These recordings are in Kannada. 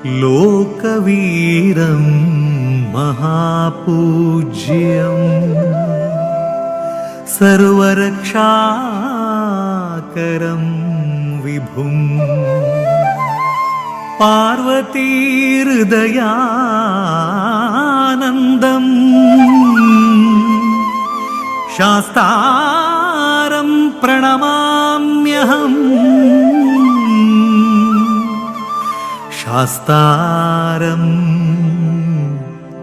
लोकवीरं महापूज्यं सर्वरक्षाकरं विभुं पार्वतीहृदयानन्दम् शास्तारं प्रणमाम्यहम् शास्तारं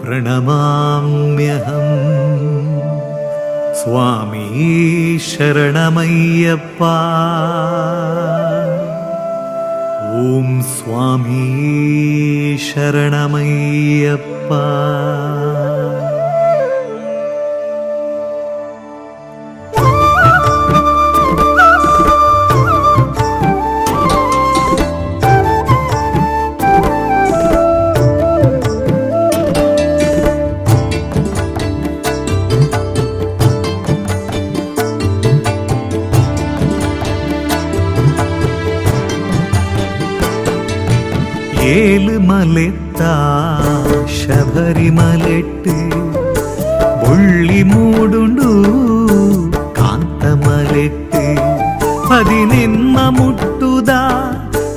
प्रणमाम्यहम् स्वामी शरणमय्यप्पा ॐ स्वामी शरणमय्यप्पा ഏലുമലെത്താ ശബരിമലെട്ട് ബുള്ളി മൂടുണ്ടു കാന്തമലെട്ട് പതിനെന്ന മുട്ടുದ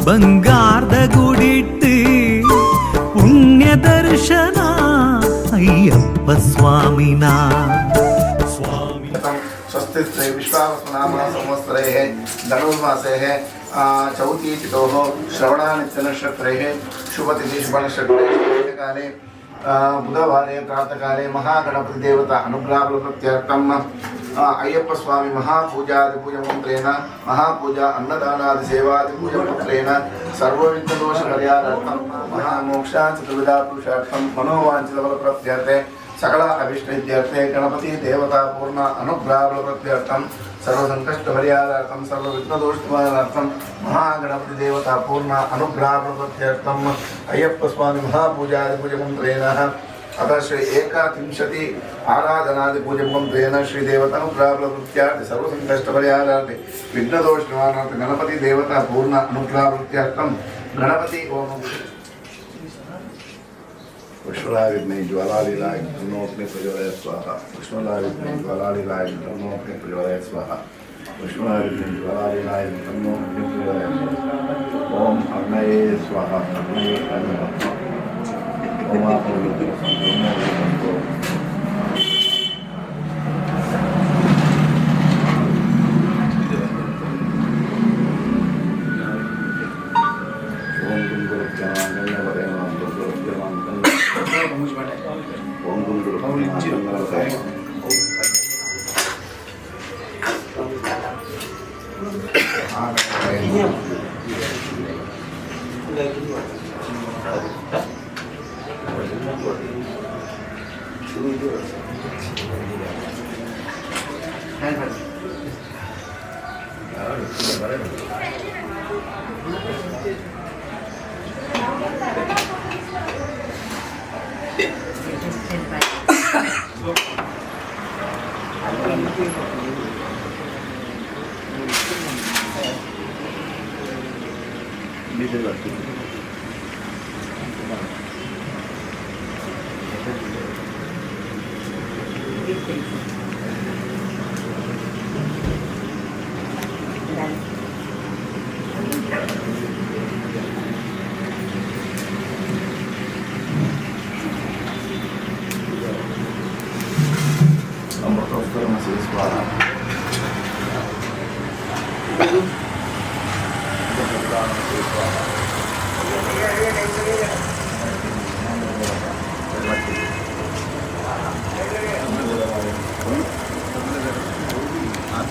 ಬಂಗಾರದ ಗುಡಿಟ್ಟು ಪುಣ್ಯ ದರ್ಶನ ಅಯ್ಯಪ್ಪ ಸ್ವಾಮಿನ ಸ್ವಾಮಿ ಸ್ವಸ್ತಿ ಶ್ರೀ ವಿಶ್ವಾವಸುನಾಮ ಸಂವತ್ಸರೇ ಧನುರ್ಮಾಸೇ चौथी तिथोः श्रवणानित्यनक्षत्रे शुभतिथि शुभनक्षत्रे काले बुधवारे प्रातःकाले महागणपतिदेवता अनुग्रहफलप्राप्त्यर्थम् अय्यप्प स्वामी महापूजादिपूजमन्त्रेण महापूजा अन्नदानादिसेवादिपूजमन्त्रेण सर्वविघ्नदोषपरिहारार्थं महामोक्षाचतुर्विधा पुरुषार्थं मनोवाञ्छितफलप्राप्त्यर्थे सकल अभीष्टसिद्ध्यर्थे गणपति देवता पूर्ण अनुग्रहफलप्राप्त्यर्थं सर्वसंकष्टपरिहारार्थं सर्वविघ्नदोषनिवारणार्थं महागणपति देवता पूर्ण अनुग्रहफलप्राप्त्यर्थम् अय्यप्प स्वामी महापूजादिपूजमन्त्रेण अतः श्री एकात्रिंशति आराधनादिपूजमन्त्रेण श्री देवतानुग्रहफलप्राप्त्यार्थे सर्वसंकष्टपरिहारार्थे विघ्नदोषनिवारणार्थे गणपति देवता पूर्ण अनुग्रहफलप्राप्त्यर्थं गणपति ओम पुष्पलाविघ्ने ज्वालालीलाय ब्रह्मोऽग्ने प्रज्वलय स्वाहा पुष्पलाविघ्ने ज्वालालीलाय ब्रह्मोऽग्ने प्रज्वलय स्वाहा पुष्पलाविघ्ने ज्वालालीलाय ब्रह्मोऽग्ने प्रज्वलय ओम अग्नये स्वाहा अग्नये नमः ओम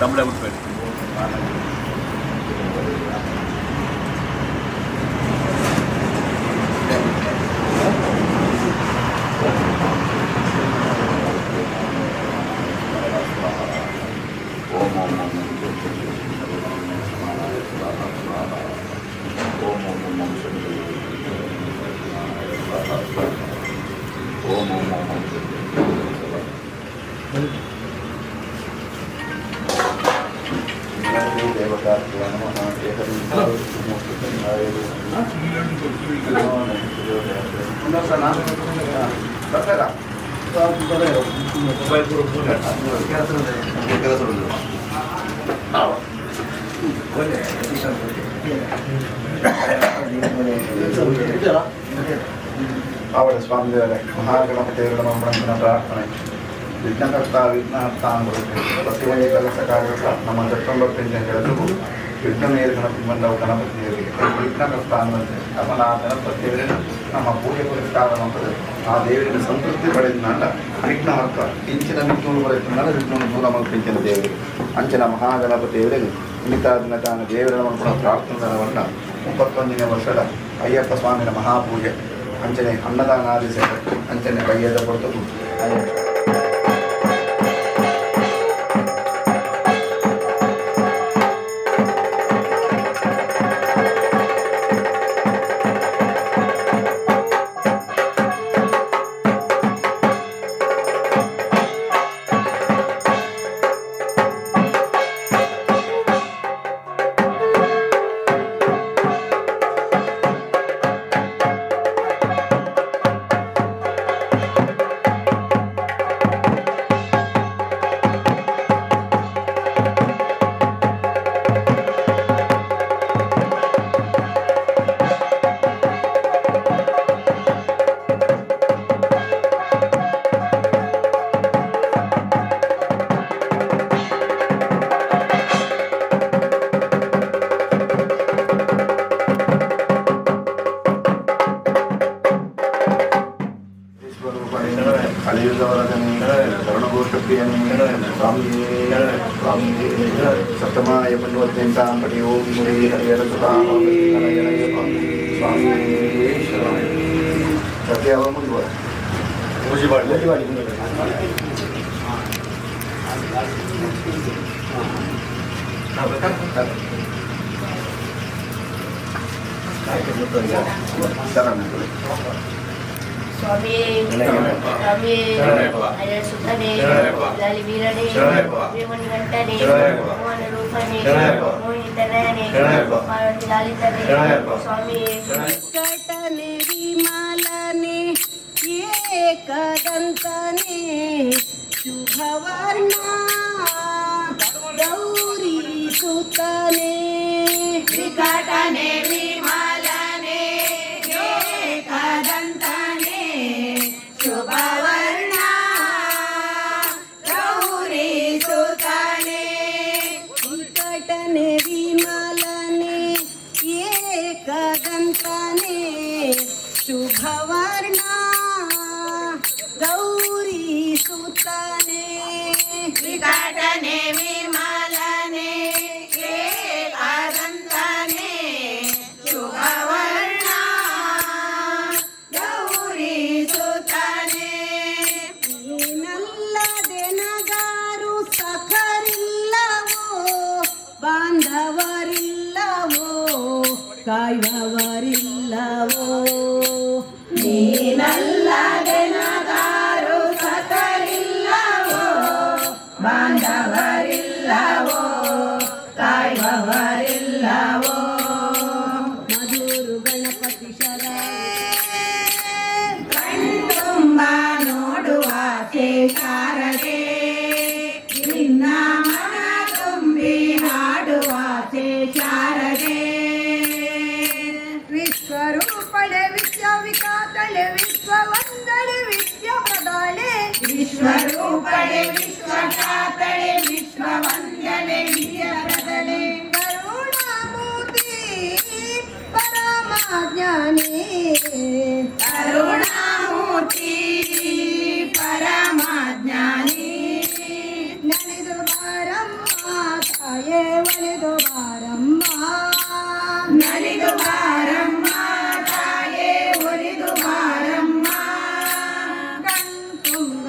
ತಮಿಳ ಬಿಟ್ಬೇಡಿ ಅವಳ ಸ್ವಾಮಿ ದೇವರೇ ಮಹಾಗಣಪತಿಯವರ ನಮ್ಮ ಪ್ರಾರ್ಥನೆ ವಿಘ್ನಕರ್ತ ವಿಘ್ನಹರ್ತ ಅನ್ಬಿಡುತ್ತೆ ಪ್ರತಿಯೊಂದು ಕೆಲಸ ಕಾರ್ಯ ನಮ್ಮ ಜಟ್ಟೊಂಬತ್ತಿನ ಹೇಳಿದ್ರು ವಿಘ್ನಮೇರು ಗಣಪತಿ ಬಂದವು ಗಣಪತಿಯವರಿಗೆ ವಿಘ್ನಕರ್ತ ಅನ್ನುವಂತೆ ನಮ್ಮನ್ನ ಆ ಗಣಪತಿಯವರೇ ನಮ್ಮ ಪೂಜೆ ಪುರಸ್ಕಾರ ಅಂತದ್ದು ಆ ದೇವರಿಗೆ ಸಂತೃಪ್ತಿ ಪಡೆದ ವಿಘ್ನಹರ್ತ ಇಂಚಿನ ವಿಘ್ನಗಳು ಬರೆಯುತ್ತಿನ ವಿಘ್ನವನ್ನು ದೂರ ಮಲ್ಪಿಂಚಿನ ದೇವರಿಗೆ ಅಂಚಿನ ಮಹಾಗಣಪತಿಯವರಿಗೆ ಇನ್ನಿತ ದಿನ ತಾನು ದೇವರ ಕೂಡ ಪ್ರಾರ್ಥನೆಗಳನ್ನು 31ನೇ ವರ್ಷದ ಅಯ್ಯಪ್ಪ ಸ್ವಾಮಿನ ಮಹಾಪೂಜೆ ಅಂಚನೆ ಅನ್ನದಾನಾದಿ ಸೇವೆ ಅಂಚನೆ ಕೈಯದ ಕೊಡ್ತು ಸಪ್ತಮಾಯ ಪಂಚವತ್ಯಂತಾಂ ಪಟಿ ಓಂ ಶ್ರೀ ಹರಿಹರ ಸುತಾಂ ಸ್ವಾಮಿ ಸತ್ಯ ಸ್ವಾಮಿ ಸ್ವಾಮಿ ಹರಿಹರ ಸುತನೇ ಲಾಲಿ ವೀರನೇ ವೇಮಣಿಗಂಟನೇ ಮೋಹನ ರೂಪನೇ ಮೋಹಿತನಯನೇ ಪಾರ್ವತಿ ಲಾಲಿತನೇ ಸ್ವಾಮಿ ಕಟನೆ ವಿಮಲನೆ ಏಕದಂತನೆ ಶುಭವರ್ಣ ಗೌರಿ ಸುತನೆ ವಿಕಟನೆ ವಿಮಲನೆ ಏಕದಂತನೆ ಶುಭವರ್ಣ ಗೌರಿ ಸುತನೆ ವಿಕಟನೆ ವಿಮಲನೆ ಏಕದಂತನೆ ಶುಭವರ್ಣ ಗೌರಿ ಸುತನೆ ವಿಕಟನೆ ವಿಮಲನೆ ಏಕದಂತನೆ ಶುಭವರ್ಣ ಗೌರಿ ಸುತನೆ ಏನಲ್ಲದೆ ನಗಾರು ಸಖರಿಲ್ಲವೋ ಬಾಂಧವರಿಲ್ಲವೋ ಕಾಯುವವರಿಲ್ಲವೋ ನೀನಲ್ಲದೆ ನಗಾರು ಸಕರಿಲ್ಲವೋ ಬಾಂಧವರಿಲ್ಲವೋ ಕಾಯುವವರಿಲ್ಲವೋ ಮಧುರು ಗಣಪತಿ ಶರ ಕಣ್ತುಂಬ ನೋಡುವ ಶಾರದೆ ನಿನ್ನ ಮನ ತುಂಬಿ ಹಾಡುವ ಶಾರದೆ ವಿಶ್ವರೂಪಳೆ ವಿಶ್ವವಿಕಾತಳೆ ವಿಶ್ವವಂದಳೆ ವಿಶ್ವಪ್ರದಾಳೆ ವಿಶ್ವರೂಪಳೆ ವಿಶ್ವಖ್ಯಾತಳೆ ವಿಶ್ವವಂದನೆ ವಿಶ್ವಪ್ರದಳೆ ಕರುಣಾಮೂರ್ತಿ ಪರಮಾಜ್ಞಾನಿ ಕರುಣಾಮೂರ್ತಿ ಪರಮಾಜ್ಞಾನಿ ನಲಿದು ಬಾರಮ್ಮ ತಾಯೇ ಒಲಿದು ಬಾರಮ್ಮ ನಲಿದು ಬಾರಮ್ಮ ತಾಯೇ ಒಲಿದು ಬಾರಮ್ಮ ಕಣ್ತುಂಬ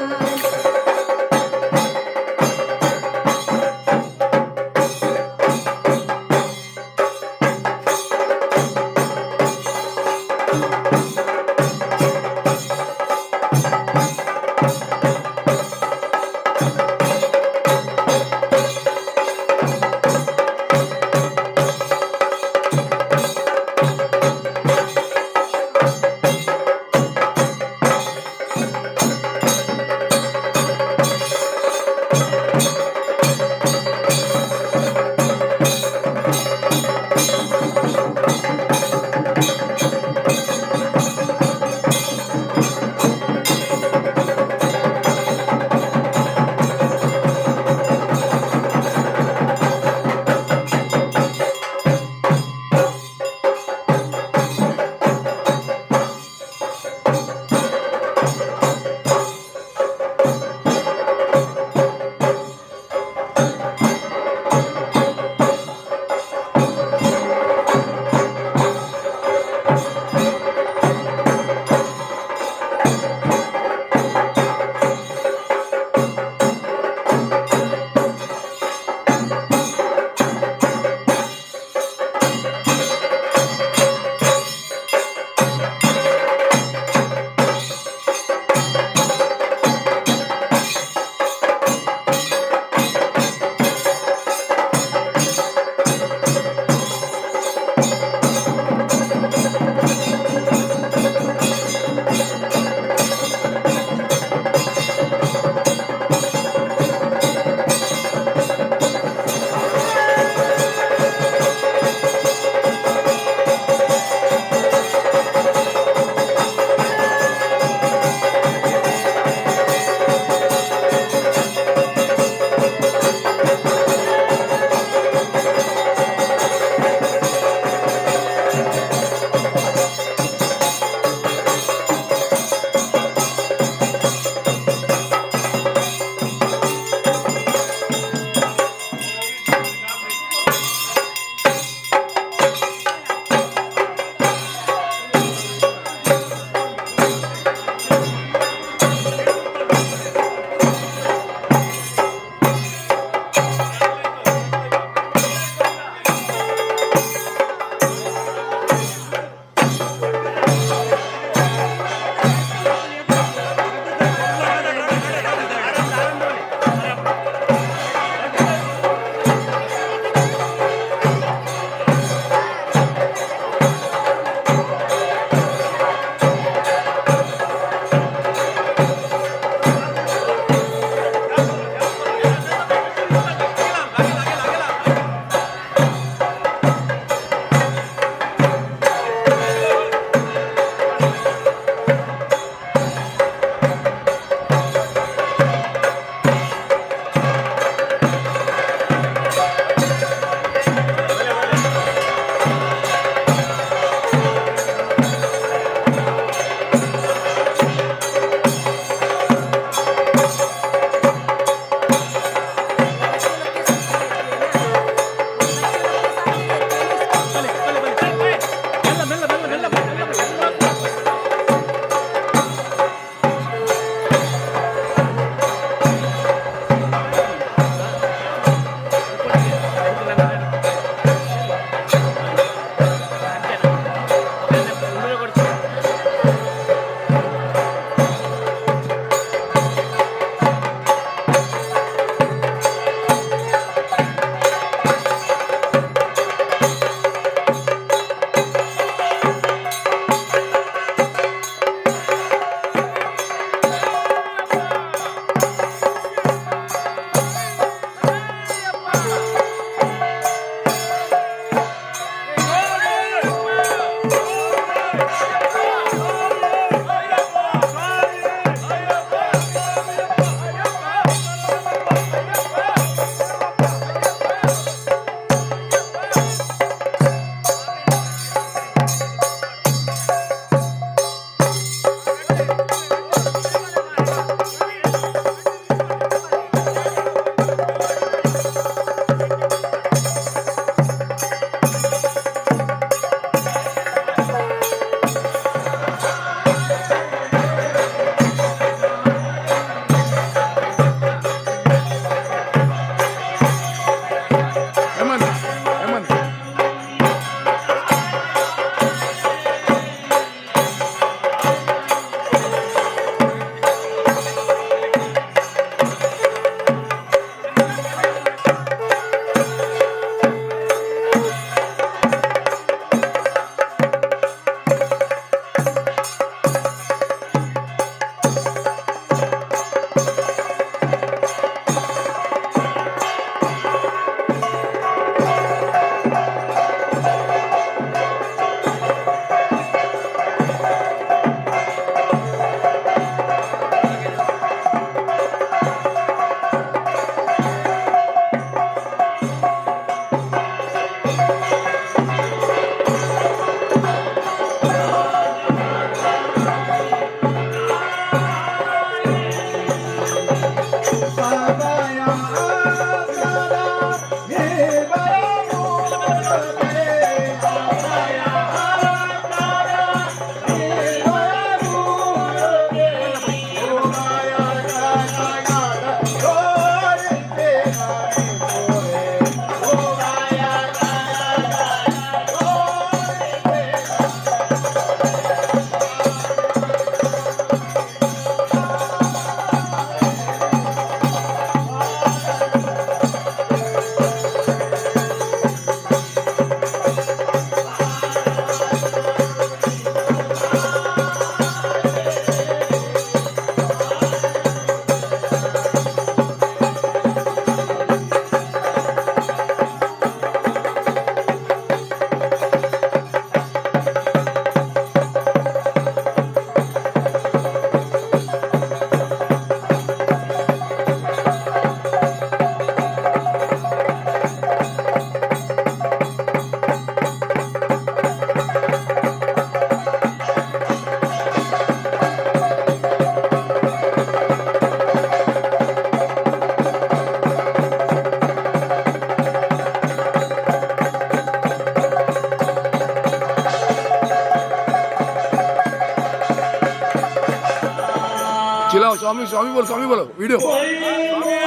आओ स्वामी स्वामी बोलो वीडियो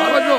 आवाज दो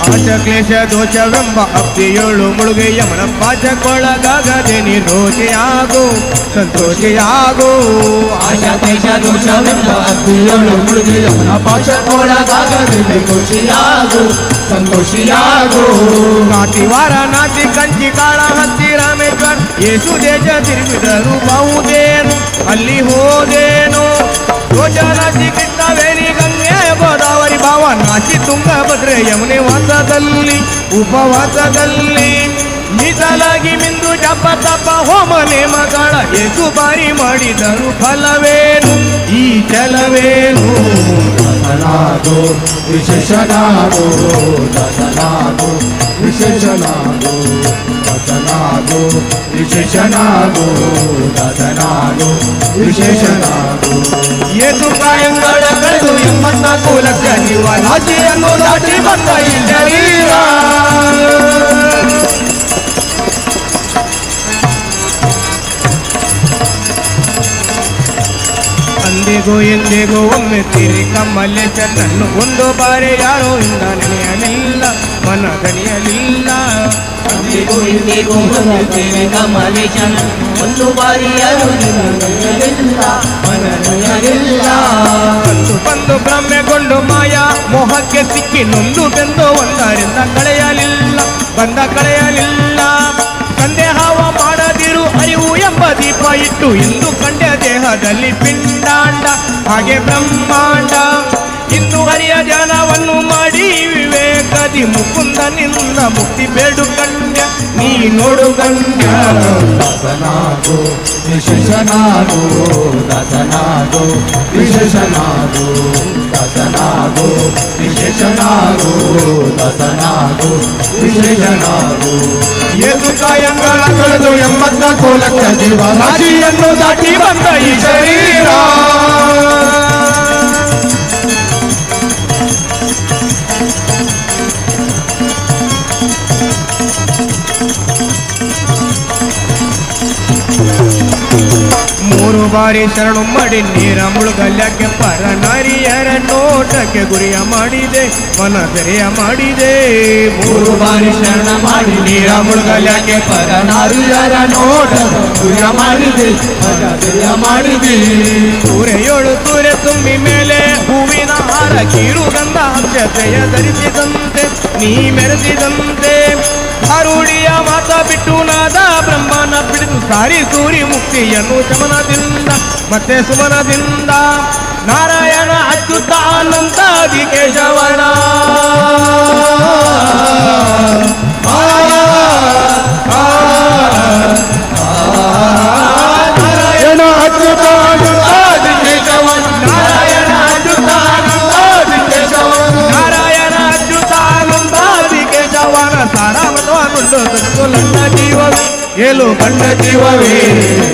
ಆಚ ಕ್ಲೇಶ ದೋಷವೆಂಬ ಅಪ್ಪಿಯೋಳು ಮುಳುಗೆ ಯಮನ ಪಾಚಕ್ಕೊಳಗಾಗದೆ ನಿರ್ದೋಷಿಯಾಗು ಸಂತೋಷಿಯಾಗು ಆಶಾ ಕ್ಲೇಶ ದೋಷವೆಂಬ ಅಪ್ಪಿಯೋಳು ಮುಳುಗಿ ಯಮನ ಪಾಶಕ್ಕೊಳಗಾಗದೆ ನಿರ್ದೋಷಿಯಾಗು ಸಂತೋಷಿಯಾಗು ನಾಟಿವಾರ ನಾಟಿ ಕಂಚಿ ಕಾಳ ಹತ್ತಿ ರಾಮೇಶ್ವರ್ ಯೇಸು ದೇಶ ತಿರುಗಿದರು ಬಹುದೇನು ಅಲ್ಲಿ ಹೋದೇನು ಗೋಜಾನಾಚಿ ಕೃಷ್ಣವೇಣಿ ಗಂಗೆ ಗೋದಾವರಿ ಭಾವ ನಾಚಿ ತುಂಗಭದ್ರೆ ಯಮುನೆ ವಾಸದಲ್ಲಿ ಉಪವಾಸದಲ್ಲಿ ಮೀಸಲಾಗಿ ಮಿಂದು ಜಪ ತಪ ಹೋಮ ನೇಮಗಳ ಏಸು ಬಾರಿ ಮಾಡಿದರು ಫಲವೇನು ಈ ಛಲವೇನು ದಸನಾಗೋ ವಿಶೇಷನಾಗೋ ದಸನಾಗೋ ವಿಶೇಷನಾಗೋ ದಸನಾಗೋ ವಿಶೇಷನಾಗೋ ದಸನಾಗೋ ವಿಶೇಷನಾಗೋ ಏಸು ಕಾಯಂಗಳ ಕಳೆದು 84 ಲಕ್ಷ ಜೀವ ರಾಶಿಯನ್ನು ದಾಟಿ ಬಂದ ಈ ಶರೀರ ಅಂದಿಗೂ ಎಂದಿಗೂ ಒಮ್ಮೆ ತೀರಿ ಕಮಲೇಶನನ್ನು ಒಂದು ಬಾರಿ ಯಾರೋ ಇಂದ ನೆನೆಯಲಿಲ್ಲ ಮನ ದಣಿಯಲಿಲ್ಲ ಅಂದಿಗೂ ಇಂದಿಗೂ ಹೊರತೇನೆ ಕಮಲೇಶನ ಒಂದು ಬಾರಿ ಯಾರು ನೆನೆಯಲಿಲ್ಲ ಮನನೆಯಲಿಲ್ಲ ಬಂದು ಭ್ರಮೆಗೊಂಡು ಮಾಯಾ ಮೋಹಕ್ಕೆ ಸಿಕ್ಕಿ ನೊಂದು ಬೆಂದು ಒಂದರಿಂದ ಕಳೆಯಲಿಲ್ಲ ಬಂದ ಕಳೆಯಲಿಲ್ಲ ಸಂದೇಹವ ಮಾಡದಿರು ಅರಿವು ಎಂಬ ದೀಪ ಇಟ್ಟು ಇಂದು ಕಂಡೆ ದೇಹದಲ್ಲಿ ಪಿಂಡಾಂಡ ಹಾಗೆ ಬ್ರಹ್ಮಾಂಡ ಇಂದು ಹರಿಯ ಧ್ಯಾನವನ್ನು ಮಾಡಿ ವಿವೇಕದಿ ಮುಕುಂದನಿಂದ ಮುಕ್ತಿ ಬೇಡು ಕಂಡ್ಯ ನೀ ನೋಡು ಗಂಡ್ಯ ದಸನಾಗೋ ವಿಶೇಷನಾಗೋ ದಸನಾಗೋ ವಿಶೇಷನಾಗೋ ದಸನಾಗೋ ವಿಶೇಷನಾಗೋ ದಸನಾಗೋ ವಿಶೇಷನಾಗೋ ಏಸು ಕಾಯಂಗಳ ಕಳೆದು 84 ಲಕ್ಷ ಜೀವ ರಾಶಿಯನ್ನು ದಾಟಿ ಬಂದ ಈ ಶರೀರ ಮೂರು ಬಾರಿ ಶರಣು ಮಾಡಿ ನೀರ ಮುಳುಗಲ್ಯಕ್ಕೆ ಪರ ನಾರಿಯರ ನೋಟಕ್ಕೆ ಗುರಿಯ ಮಾಡಿದೆ ಮನ ತೆರೆಯ ಮಾಡಿದೆ ಮೂರು ಬಾರಿ ಶರಣ ಮಾಡಿ ನೀರ ಮುಳುಗಲ್ಯಕ್ಕೆ ಪರ ನಾರಿಯರ ನೋಟ ಗುರಿಯ ಮಾಡಿದೆ ಮನದೆಯ ಮಾಡಿದೆ ಸೂರೆಯೋಳು ಸೂರ್ಯ ತುಂಬಿ ಮೇಲೆ ಹೂವಿನ ಹಾರ ಕಿರುಗಂಧ ಅಕ್ಷತೆಯ ಧರಿಸಿದಂತೆ ನೀ ಮೆರೆಸಿದಂತೆ ಅರುಳಿಯ ಮಾತ ಬಿಟ್ಟು ನಾದ ಬ್ರಹ್ಮನ ಬಿಡಿದು ಸಾರಿ ಸೂರಿ ಮುಕ್ತಿಯನ್ನು ಶಮನದಿಂದ ಮತ್ತೆ ಸುಮನದಿಂದ ನಾರಾಯಣ ಅಚ್ಯುತ ಅನಂತಾದಿ ಕೇಶವನ ನಾರಾಯಣ ಅಚ್ಯುತ ಅನಂತಾದಿ ಕೇಶವನ ನಾರಾಯಣ ಅಚ್ಯುತ ಅನಂತಾದಿ ಕೇಶವನ ನಾರಾಯಣ ಅಚ್ಯುತ ಅನಂತಾದಿ ಕೇಶವನ ಸಾರಾಮತವನ್ನು ಲಂಡ ಜೀವವೇ ಏಳು ಕಂಡ ಜೀವವೇ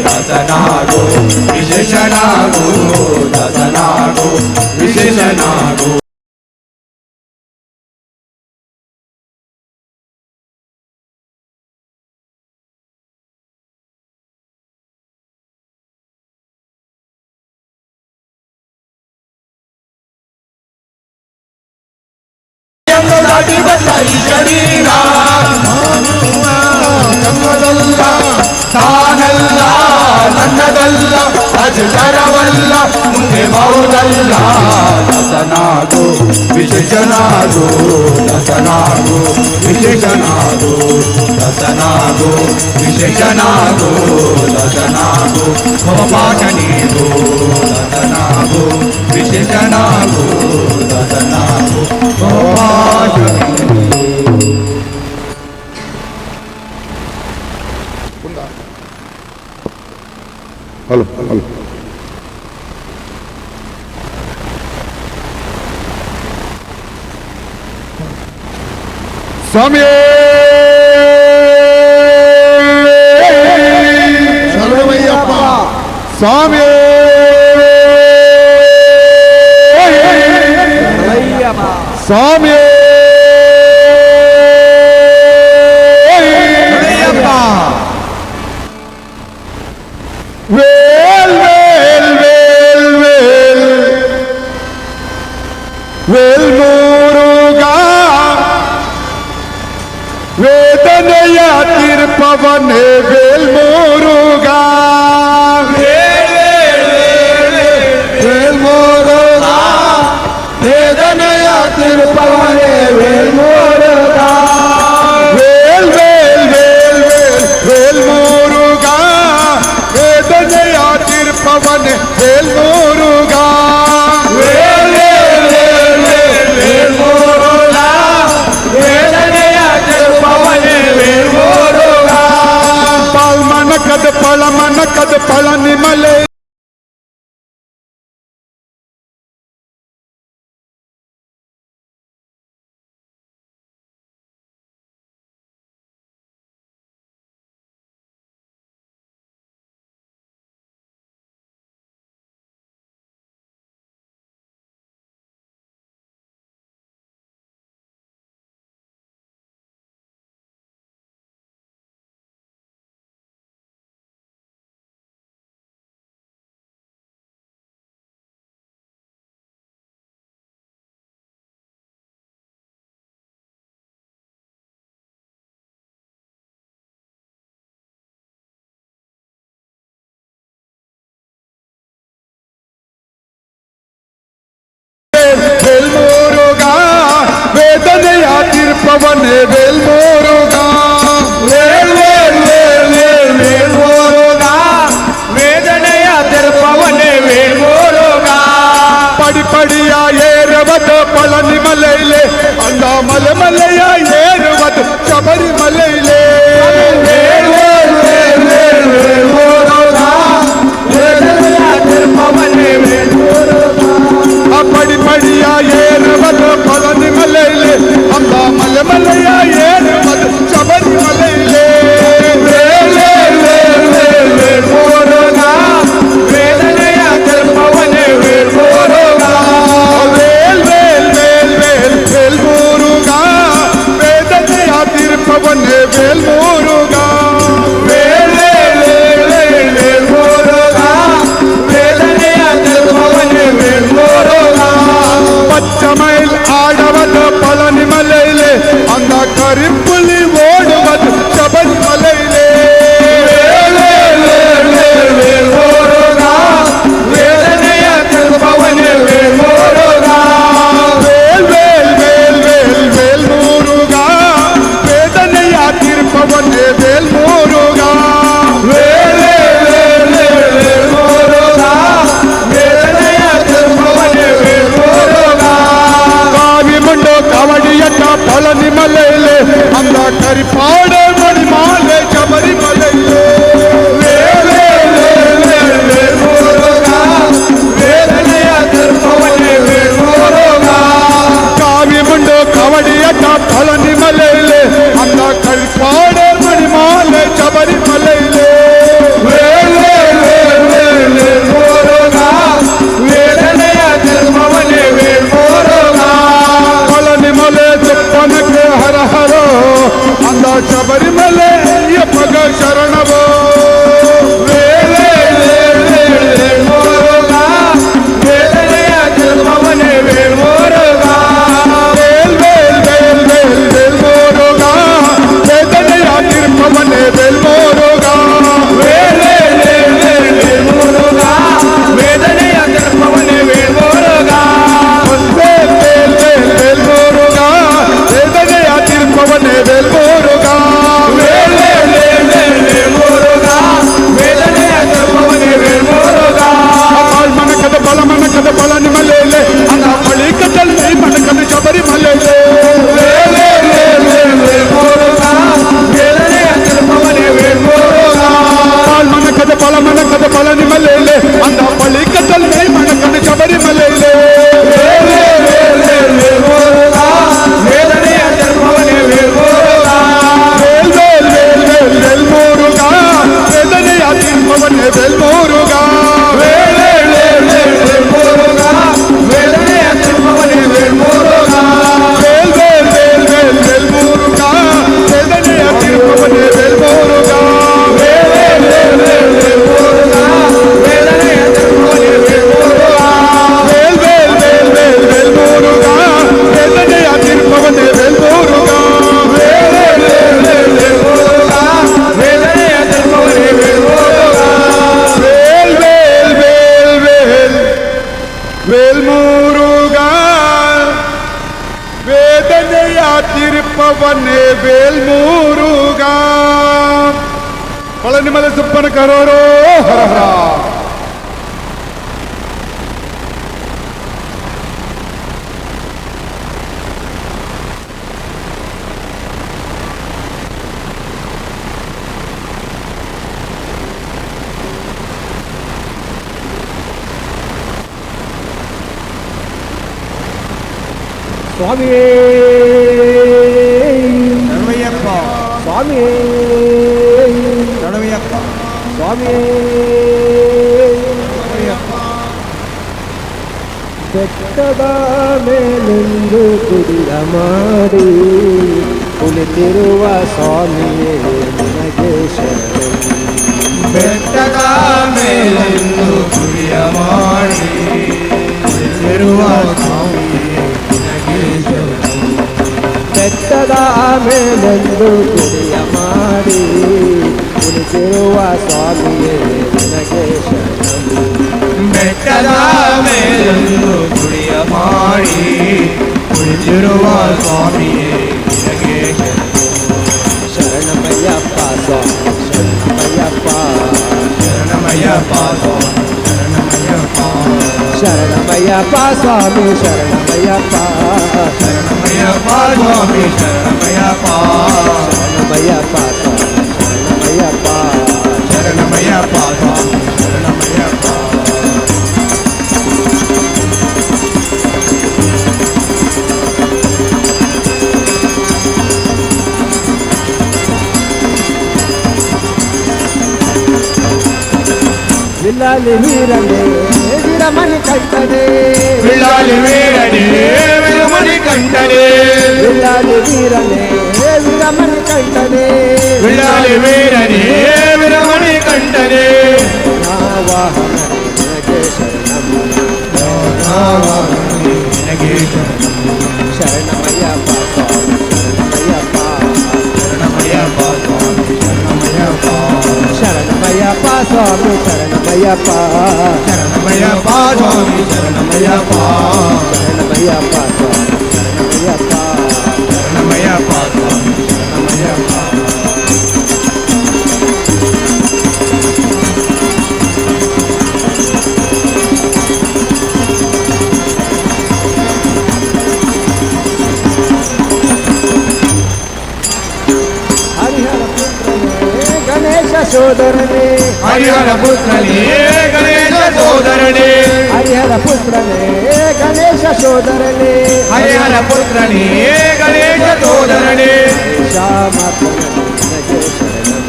ದಸನಾಗೋ ವಿಶೇಷನಾಗೋ ದಸನಾಗೋ ವಿಶೇಷನಾಗೋ ದಾಟಿ ಬಂದ ಈ ಶರೀರ ನಮ್ಮದಲ್ಲ ತಾನಲ್ಲ ನನ್ನದಲ್ಲ ಅಜರವಲ್ಲ ಮುಂದೆ ಬರುವುದಲ್ಲ ದಸನಾಗೋ ವಿಶೇಷನಾಗೋ ದಸನಾಗೋ ವಿಶೇಷನಾಗೋ ದಸನಾಗೋ ವಿಶೇಷನಾಗೋ ದಸನಾಗೋ ಪಾಠ ನೀಗೋ ದಸನಾಗೋ ವಿಶೇಷನಾಗೋ ದಸನಾಗೋ ಪಾಠ ಸ್ವಾಮಿ ಶರಣಮಯ್ಯಪ್ಪ ಸ್ವಾಮಿ ಸ್ವಾಮಿ ವೇಲ್ ವೇಲ್ ವೇಲ್ ವೇಲ್ ವೇಲ್ ಮುರುಗ ವೇದನೆಯ ತೀರ್ಪವನೇ ವೇಲ್ ಮುರುಗ ವೇಲ್ ಮುರುಗ ವೇದನೆಯ ತಿರುಪವನೇ ವೇಲ್ ಮುರುಗ ವೇಲ್ ವೇಲ್ ವೇಲ್ ವೇಲ್ ವೇಲ್ ಮುರುಗ ವೇದನೆಯ ತೀರ್ಪವನೇ ವೇಲ್ ಮುರುಗ ವೇಲ್ ವೇಲ್ ವೇಲ್ ವೇಲ್ ವೇಲ್ ಮುರುಗ ವೇದನೆಯ ತಿರುಪವನೇ ವೇಲ್ ಮುರುಗ ಪಳಮನಕದ ಪಳನಿಮಲೆ ವೇಲ್ ಮುರುಗ ವೇದನೆಯ ತೀರ್ಪವನೇ ವೇಲ್ ಮುರುಗ ವೇಲ್ ವೇಲ್ ವೇಲ್ ವೇಲ್ ವೇಲ್ ಮುರುಗ ವೇದನೆಯ ತಿರುಪವನೇ ವೇಲ್ ಮುರುಗ ಪಡಿ ಪಡಿಯ ಏರುವುದು ಪಳನಿಮಲೈಲೆ ಅಂದ ಮಲೆ ಮಲೆಯ ಏರುವುದು ಶಬರಿಮಲೈಲೆ ವೇಲ್ ವೇಲ್ ವೇಲ್ ವೇಲ್ ವೇಲ್ ಮುರುಗ ವೇದನೆಯ ತಿರುಪವನೇ ವೇಲ್ ಮುರುಗ ಪಡಿ ಪಡಿಯ ಏರುವುದು ಪಳನಿಮಲೈಲೆ ಅಂದ ಮಲೆ ಮಲೆಯ ಏರುವುದು ಶಬರಿಮಲೈಲೆ ವೇಲ್ ವೇಲ್ ವೇಲ್ ವೇಲ್ ವೇಲ್ ಮುರುಗ ವೇದನೆಯ ತಿರುಪವನೇ ವೇಲ್ ಮುರುಗ ವೇಲ್ ವೇಲ್ ವೇಲ್ ವೇಲ್ ವೇಲ್ ಮುರುಗ ವೇದನೆಯ ತೀರ್ಪವನ್ನೇ ವೇಲ್ಮೂರುಗ ವೇದನೆಯ ತೀರ್ಪವನ್ನೇ ವೇಲ್ಮೂರುಗ ಪಳನಿಮಲೆ ಸುಪ್ಪನ ಕರೋರೋ ಹರ ಹರ. ಸ್ವಾಮಿಯೇ ಶರಣಯ್ಯಪ್ಪ, ಸ್ವಾಮಿಯೇ ಶರಣಯ್ಯಪ್ಪ, ಸ್ವಾಮಿಯೇ ಶರಣಯ್ಯಪ್ಪ. ಬೆಟ್ಟದ ಮೇಲೆಂದು ಕುಡಿಯ ಮಾಡಿ ಕುಳಿತಿರುವ ಸ್ವಾಮಿಯೇ ನನಗೆ ಶರಣು. ಬೆಟ್ಟದ ಮೇಲೆಂದು ಕುಡಿಯ ಮಾಡಿ ಕುಳಿತಿರುವ ಸ್ವಾಮಿಯೇ ನಿನಗೆ ಶರಣು. ಬೆಟ್ಟದ ಮೇಲೆಂದು ಕುಡಿಯ ಮಾಡಿ ಕುಳಿತಿರುವ ಸ್ವಾಮಿಯೇ ನನಗೆ ಶರಣು. ಬೆಟ್ಟದ ಮೇಲೆಂದು ಕುಡಿಯ ಮಾಡಿ ಕುಳಿತಿರುವ ಸ್ವಾಮಿಯೇ ನಿನಗೆ ಶರಣು. ಶರಣಮಯ್ಯಪ್ಪ ಸ್ವಾಮಿ ಶರಣಮಯ್ಯಪ್ಪ, ಶರಣಮಯ್ಯಪ್ಪ ಸ್ವಾಮಿ ಶರಣಮಯ್ಯಪ್ಪ, ಶರಣಮಯ್ಯಪ್ಪ ಸ್ವಾಮಿ ಶರಣಮಯ್ಯಪ್ಪ, ಶರಣಮಯ್ಯಪ್ಪ ಸ್ವಾಮಿ ಶರಣಮಯ್ಯಪ್ಪ, ಶರಣಮಯ್ಯಪ್ಪ ಸ್ವಾಮಿ ಶರಣಮಯ್ಯಪ್ಪ, ಶರಣಮಯ್ಯಪ್ಪ ಸ್ವಾಮಿ ಶರಣಮಯ್ಯಪ್ಪ. ವಿಲ್ಲಾಲಿ ವೀರನೇ ವೀರಮಣಿ ಕಂಠನೇ, ಬಿಳ್ಳಾಲಿ ವೀರನೇ ವಿರಮಣಿ ಕಂಠನೇ, ವಿಲ್ಲಾಲಿ ವೀರನೇ ವೀರಮಣಿ ಕಂಠನೇ, ಬಿಳ್ಳಾಲಿ ವೀರನೇ ವಿರಮಣಿ ಕಂಠನೇ. ವಾಹನ ನನಗೆ ಶರಣಮ್ಮ, ನಿನಗೆ ಶರಣು. ಶರಣಮಯ್ಯಪ್ಪ ಸ್ವಾಮಿ ಶರಣಮಯ್ಯಪ್ಪ, ಶರಣಮಯ್ಯಪ್ಪ ಸ್ವಾಮಿ ಶರಣಮಯ್ಯಪ್ಪ, ಶರಣಮಯ್ಯಪ್ಪ ಸ್ವಾಮಿ ಶರಣಮಯ್ಯಪ್ಪ, ಶರಣಮಯ್ಯಪ್ಪ ಸ್ವಾಮಿ ಶರಣಮಯ್ಯಪ್ಪ, ಶರಣಮಯ್ಯಪ್ಪ ಸ್ವಾಮಿ ಶರಣಮಯ್ಯಪ್ಪ, ಶರಣಮಯ್ಯಪ್ಪ ಸ್ವಾಮಿ ಶರಣಮಯ್ಯಪ್ಪ. ಹರಿಹರ ಪುತ್ರನೇ ಗಣೇಶ ಸೋದರನೇ, ಹರಿಹರ ಪುತ್ರನೇ ಗಣೇಶ ಸೋದರನೇ, ಹರಿಹರ ಪುತ್ರನೇ ಗಣೇಶ ಸೋದರನೇ, ಹರಿಹರ ಪುತ್ರನೇ ಗಣೇಶ ಸೋದರನೇ, ಶ್ಯಾಮರ್ಥನೇ ನನಗೆ ಶರಣಂ,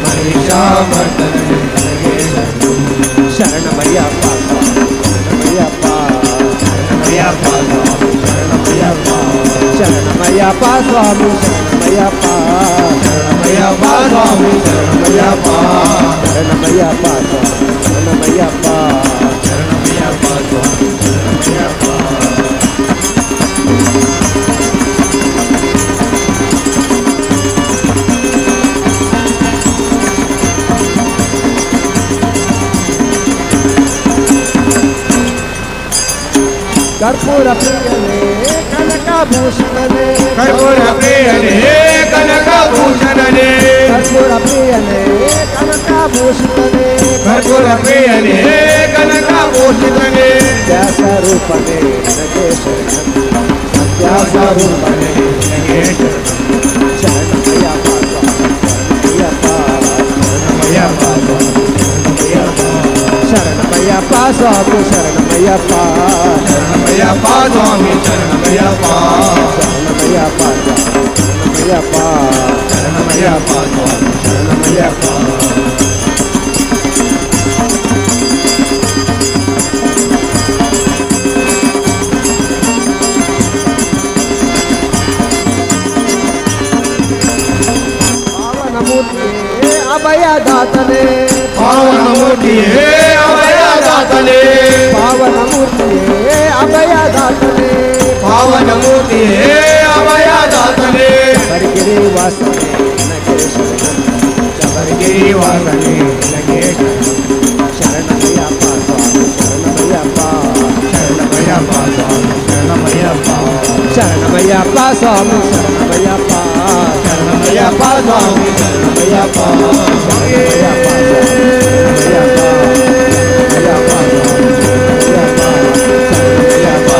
ಮಹಿಷಾಮರ್ದನನೇ ನಿನಗೆ ಶರಣು. ಶರಣಮಯ್ಯಪ್ಪ ಶರಣಮಯ್ಯಪ್ಪ, ಶರಣಮಯ್ಯಪ್ಪ ಸ್ವಾಮಿ ಶರಣಮಯ್ಯಪ್ಪ, ಶರಣಮಯ್ಯಪ್ಪ ಸ್ವಾಮಿ ಶರಣಮಯ್ಯಪ್ಪ, ಶರಣಮಯ್ಯಪ್ಪ ಸ್ವಾಮಿ ಶರಣಮಯ್ಯಪ್ಪ, ಶರಣಮಯ್ಯಪ್ಪ ಸ್ವಾಮಿ ಶರಣಮಯ್ಯಪ್ಪ, ಶರಣಮಯ್ಯಪ್ಪ ಸ್ವಾಮಿ ಶರಣಮಯ್ಯಪ್ಪ. ಕರ್ಪೂರ ಪ್ರಿಯನೇ ಕನಕಭೂಷಣನೇ, ಕರ್ಪೂರ ಪ್ರಿಯನೇ ಕನಕಭೂಷಣನೇ, ಕರ್ಪೂರ ಪ್ರಿಯನೇ ಕನಕಭೂಷಣನೇ, ಕರ್ಪೂರ ಪ್ರಿಯನೇ ಕನಕಭೂಷಣನೇ, ದಾಸರೂಪನೇ ನನಗೆ ಶರಣಂ, ದಾಸರೂಪನೇ ನಿನಗೆ ಶರಣು. ಶರಣಮಯ್ಯಪ್ಪ ಸ್ವಾಮಿ ಶರಣಮಯ್ಯಪ್ಪ, ಶರಣಮಯ್ಯಪ್ಪ ಸ್ವಾಮಿ ಶರಣಮಯ್ಯಪ್ಪ, ಶರಣಮಯ್ಯಪ್ಪ ಸ್ವಾಮಿ ಶರಣಮಯ್ಯಪ್ಪ, ಶರಣಮಯ್ಯಪ್ಪ ಸ್ವಾಮಿ ಶರಣಮಯ್ಯಪ್ಪ, ಪಾವನ ಮೂರ್ತಿಯೇ ಅಭಯದಾತನೇ, ಪಾವನ ಮೂರ್ತಿಯೇ ಅಭಯದಾತನೇ, ಪಾವನ ಮೂರ್ತಿಯೇ ಅಭಯದಾತನೇ, ಪಾವನ ಮೂರ್ತಿಯೇ ಅಭಯದಾತನೇ, ಹರಿಗಿರಿ ವಾಸನೆ ನನಗೆ ಶರಣಂ, ಶಬರಿಗಿರಿ ವಾಸನೆ ನಿನಗೆ ಶರಣು. ಶರಣಮಯ್ಯಪ್ಪ ಸ್ವಾಮಿ ಶರಣಮಯ್ಯಪ್ಪ, ಶರಣಮಯ್ಯಪ್ಪ ಸ್ವಾಮಿ ಶರಣಮಯ್ಯಪ್ಪ ಶರಣಮಯ್ಯಪ್ಪ ಸ್ವಾಮಿ ಶರಣಮಯ್ಯಪ್ಪ ಶರಣಮಯ್ಯಪ್ಪ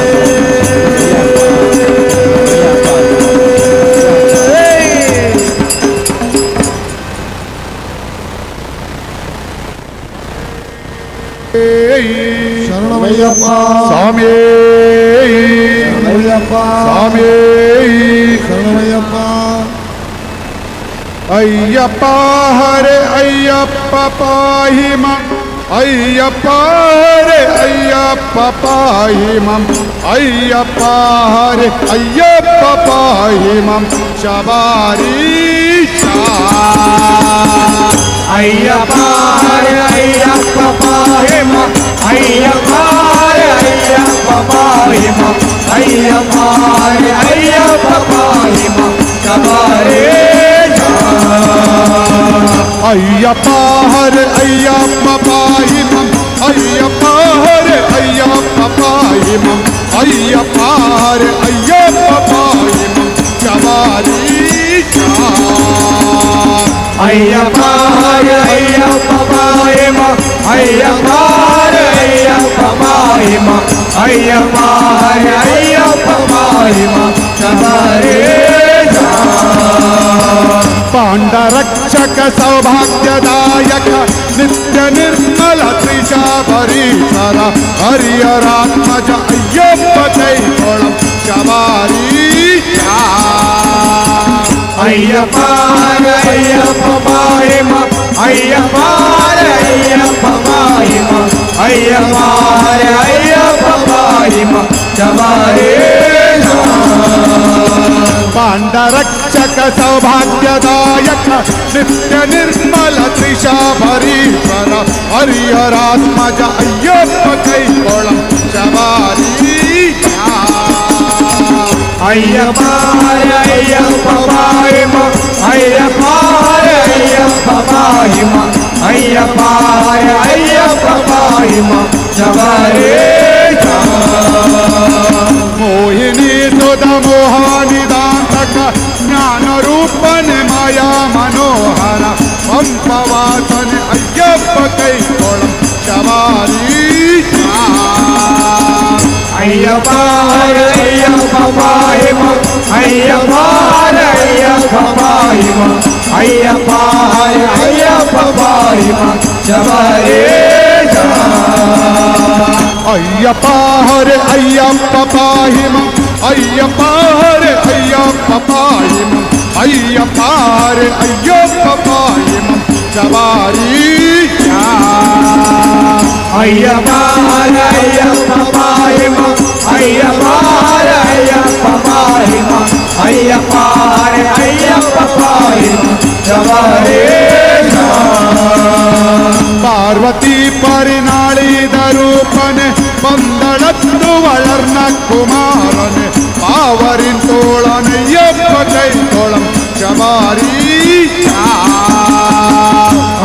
ಶರಣಮಯ್ಯಪ್ಪ ಸ್ವಾಮಿ ಶರಣಮಯ್ಯಪ್ಪ ಸ್ವಾಮಿ ಶರಣಮಯ್ಯಪ್ಪ ಅಯ್ಯಪ್ಪ ಹರೆ ಅಯ್ಯಪ್ಪ ಪಾಹಿ ಮಂ ಅಯ್ಯಪ್ಪ ಹರೆ ಅಯ್ಯಪ್ಪ ಪಾಹಿ ಮಂ ಅಯ್ಯಪ್ಪ ಹರೆ ಅಯ್ಯಪ್ಪ ಪಾಹಿ ಮಂ ಶಬರೀಶ ಅಯ್ಯಪ್ಪ ಹರೆ ಅಯ್ಯಪ್ಪ ಪಾಹಿ ಮಂ ಅಯ್ಯಪ್ಪ ಹರೆ ಅಯ್ಯಪ್ಪ ಪಾಹಿ ಮಂ ಅಯ್ಯಪ್ಪ ಹರೆ ಅಯ್ಯಪ್ಪ ಪಾಹಿ ಮಂ ಶಬರೀಶ ಅಯ್ಯಪ್ಪ ಹರೆ ಅಯ್ಯಪ್ಪ ಪಾಹಿ ಮಂ ಅಯ್ಯಪ್ಪ ಹರೆ ಅಯ್ಯಪ್ಪ ಪಾಹಿ ಮಂ ಅಯ್ಯಪ್ಪ ಹರೆ ಅಯ್ಯಪ್ಪ ಪಾಹಿ ಮಂ ಶಬರೀಶ ಅಯ್ಯಪ್ಪ ಹರೆ ಅಯ್ಯಪ್ಪ ಪಾಹಿ ಮಂ ಅಯ್ಯಪ್ಪ ಹರೆ ಅಯ್ಯಪ್ಪ ಪಾಹಿ ಮಂ ಅಯ್ಯಪ್ಪ ಹರೆ ಅಯ್ಯಪ್ಪ ಪಾಹಿ ಮಂ ಶಬರೀಶ ಪಾಂಡರಕ್ಷಕ ಸೌಭಾಗ್ಯದಾಯಕ ನಿತ್ಯ ನಿರ್ಮಲ ತ್ರಿಶಾಬರೀಶ್ವರ ಹರಿಯರಾತ್ಮಜ ಅಯ್ಯಪ್ಪ ಕೈಗೊಳಂ ಶಬರೀಶ ಅಯ್ಯಪ್ಪ ಹರೆ ಅಯ್ಯಪ್ಪ ಪಾಹಿ ಮಂ ಅಯ್ಯಪ್ಪ ಹರೆ ಅಯ್ಯಪ್ಪ ಪಾಹಿ ಮಂ ಅಯ್ಯಪ್ಪ ಹರೆ ಅಯ್ಯಪ್ಪ ಪಾಹಿ ಮಂ ಶಬರೀಶ ಪಾಂಡರಕ್ಷಕ ಸೌಭಾಗ್ಯದಾಯಕ ನಿತ್ಯ ನಿರ್ಮಲ ತ್ರಿಶಾಬರೀಶ್ವರ ಹರಿಯರಾತ್ಮಜ ಅಯ್ಯಪ್ಪ ಕೈಗೊಳಂ ಶಬರೀಶ ಅಯ್ಯಪ್ಪ ಹರೆ ಅಯ್ಯಪ್ಪ ಪಾಹಿ ಮಂ ಅಯ್ಯಪ್ಪ ಹರೆ ಅಯ್ಯಪ್ಪ ಪಾಹಿ ಮಂ ಅಯ್ಯಪ್ಪ ಹರೆ ಅಯ್ಯಪ್ಪ ಪಾಹಿ ಮಂ ಶಬರೀಶ ಮೋಹಿನಿ ಸುಧ ಮೋಹಾನಿದಾಂತಕ ಜ್ಞಾನ ರೂಪನೆ ಮಾಯಾ ಮನೋಹರ ಪಂಪವಾಸನೆ ಅಯ್ಯಪ್ಪ ಕೈಗೊಳಂ ಶಬರೀಶ ಅಯ್ಯಪ್ಪ ಹರೆ ಅಯ್ಯಪ್ಪ ಪಾಹಿ ಮಂ ಅಯ್ಯಪ್ಪ ಹರೆ ಅಯ್ಯಪ್ಪ ಪಾಹಿ ಮಂ ಅಯ್ಯಪ್ಪ ಹರೆ ಅಯ್ಯಪ್ಪ ಪಾಹಿ ಮಂ ಶಬರೀಶ ಅಯ್ಯಪ್ಪ ಹರೆ ಅಯ್ಯಪ್ಪ ಪಾಹಿ ಮಂ ಅಯ್ಯಪ್ಪ ಹರೆ ಅಯ್ಯಪ್ಪ ಪಾಹಿ ಮಂ ಅಯ್ಯಪ್ಪ ಹರೆ ಅಯ್ಯಪ್ಪ ಪಾಹಿ ಮಂ ಶಬರೀಶ ಅಯ್ಯಪ್ಪ ಹರೆ ಅಯ್ಯಪ್ಪ ಪಾಹಿ ಮಂ ಅಯ್ಯಪ್ಪ ಹರೆ ಅಯ್ಯಪ್ಪ ಪಾಹಿ ಮಂ ಅಯ್ಯಪ್ಪ ಹರೆ ಅಯ್ಯಪ್ಪ ಪಾಹಿ ಮಂ ಶಬರೀಶ ಪಾರ್ವತಿ ಪರಿನಾಳಿದ ರೂಪನೆ പന്തളത്തു വളർന്ന കുമാരന് പാവരിൻ തോളനയ്യപ്പ കൈത്തോളം ശബരീശ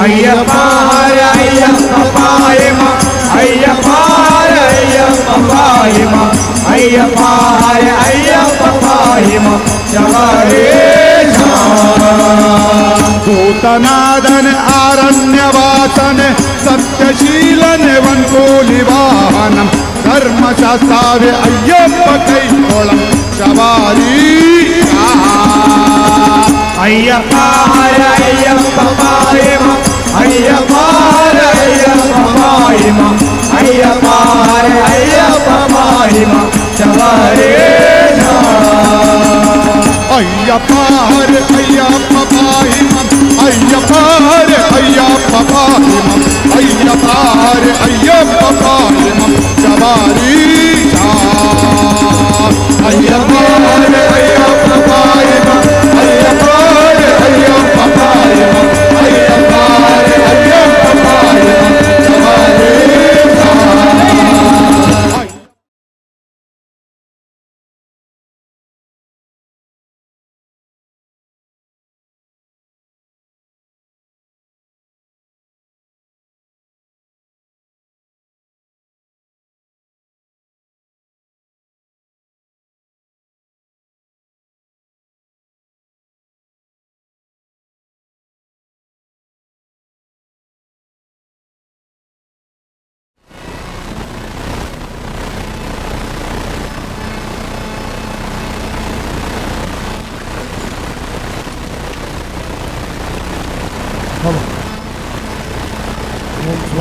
അയ്യപ്പ ഹര അയ്യപ്പ പായമ അയ്യപ്പ ഹര അയ്യപ്പ പായമ അയ്യപ്പ ഹര അയ്യപ്പ പായമ ശബരീശ ഭൂതനാഥന് ആരണ്യവാസന് സത്യശീലന് വൻകൂലിവാഹനം ധർമ്മശാസ്താവ് അയ്യപ്പ കൈത്തോളം ശബരീശ അയ്യപ്പ ഹര അയ്യപ്പ പായമ അയ്യപ്പ ഹര അയ്യപ്പ പായമ അയ്യപ്പ ഹര അയ്യപ്പ പായമ ശബരീശ അയ്യപ്പ ഹര അയ്യപ്പ പാഹിമം അയ്യപ്പ ഹര അയ്യപ്പ പാഹിമം അയ്യപ്പ ഹര അയ്യപ്പ പാഹിമം ശബരീശ അയ്യപ്പ ഹര അയ്യപ്പ പാഹിമം അയ്യപ്പ ഹര അയ്യപ്പ പാഹിമം അയ്യപ്പ ഹര അയ്യപ്പ പാഹിമം ശബരീശ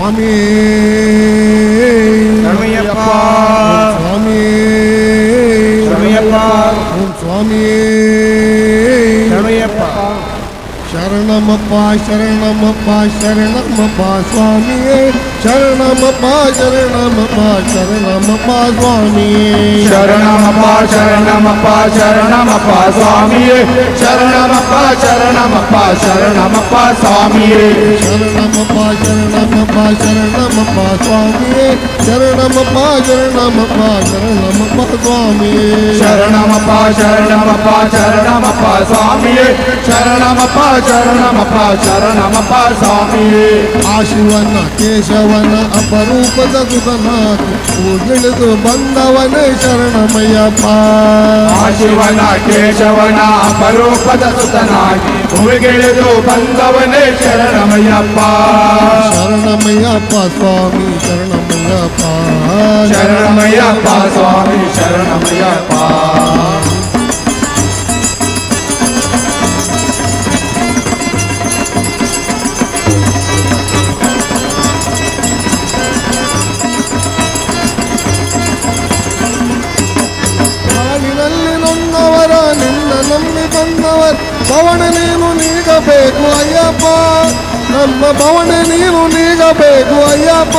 ಸ್ವಾಮಿ ಶರಣಯ್ಯಪ್ಪ ಸ್ವಾಮಿ ಶರಣಯ್ಯಪ್ಪ ಓಂ ಸ್ವಾಮಿ ಶರಣಯ್ಯಪ್ಪ ಶರಣಮಪ್ಪ ಶರಣಮಪ್ಪ ಶರಣಮಪ್ಪ ಸ್ವಾಮಿಯೇ ಶರಣಮಪ್ಪ ಶರಣಮಪ್ಪ ಶರಣಮಪ್ಪ ಸ್ವಾಮಿಯೇ ಶರಣಮಪ್ಪ ಶರಣಮಪ್ಪ ಶರಣಮಪ್ಪ ಸ್ವಾಮಿಯೇ ಶರಣಮಪ್ಪ ಶರಣಮಪ್ಪ ಶರಣಮಪ್ಪ ಸ್ವಾಮಿಯೇ ಶರಣಮಪ್ಪ ಶರಣಮಪ್ಪ ಶರಣಮಪ್ಪ ಸ್ವಾಮಿಯೇ ಶರಣಮಪ್ಪ ಶರಣಮಪ್ಪ ಶರಣಮಪ್ಪ ಸ್ವಾಮಿಯೇ ಶರಣಮಪ್ಪ ಶರಣಮಪ್ಪ ಶರಣಮಪ್ಪ ಸ್ವಾಮಿಯೇ ಶರಣಮಪ್ಪ ಶರಣಮಪ್ಪ ಶರಣಮಪ್ಪ ಸ್ವಾಮಿಯೇ ಆ ಶಿವನ ಕೇಶವನ ಅಪರೂಪದ ಸುತನಾಗಿ ಊಗಿಳಿದು ಬಂದವನೇ ಶರಣಮಯ್ಯಪ್ಪ ಆ ಶಿವನ ಕೇಶವನ ಅಪರೂಪದ ಸುತನಾಗಿ ಭೂಮಿಗಿಳಿದು ಬಂದವನೇ ಶರಣಮಯ್ಯಪ್ಪ ಶರಣಮಯ್ಯಪ್ಪ ಸ್ವಾಮಿ ಶರಣಮಯ್ಯಪ್ಪ ಶರಣಮಯ್ಯಪ್ಪ ಸ್ವಾಮಿ ಶರಣಮಯ್ಯಪ್ಪ ಕಾಡಿನಲ್ಲಿ ನೊಂದವರ ನಿನ್ನ ನಂಬಿ ಬಂದವರ ಪವನ ನೀನು ನೀಗಬೇಕು ಅಯ್ಯಪ್ಪ ನಮ್ಮ ಪವನ ನೀನು ನೀಗಬೇಕು ಅಯ್ಯಪ್ಪ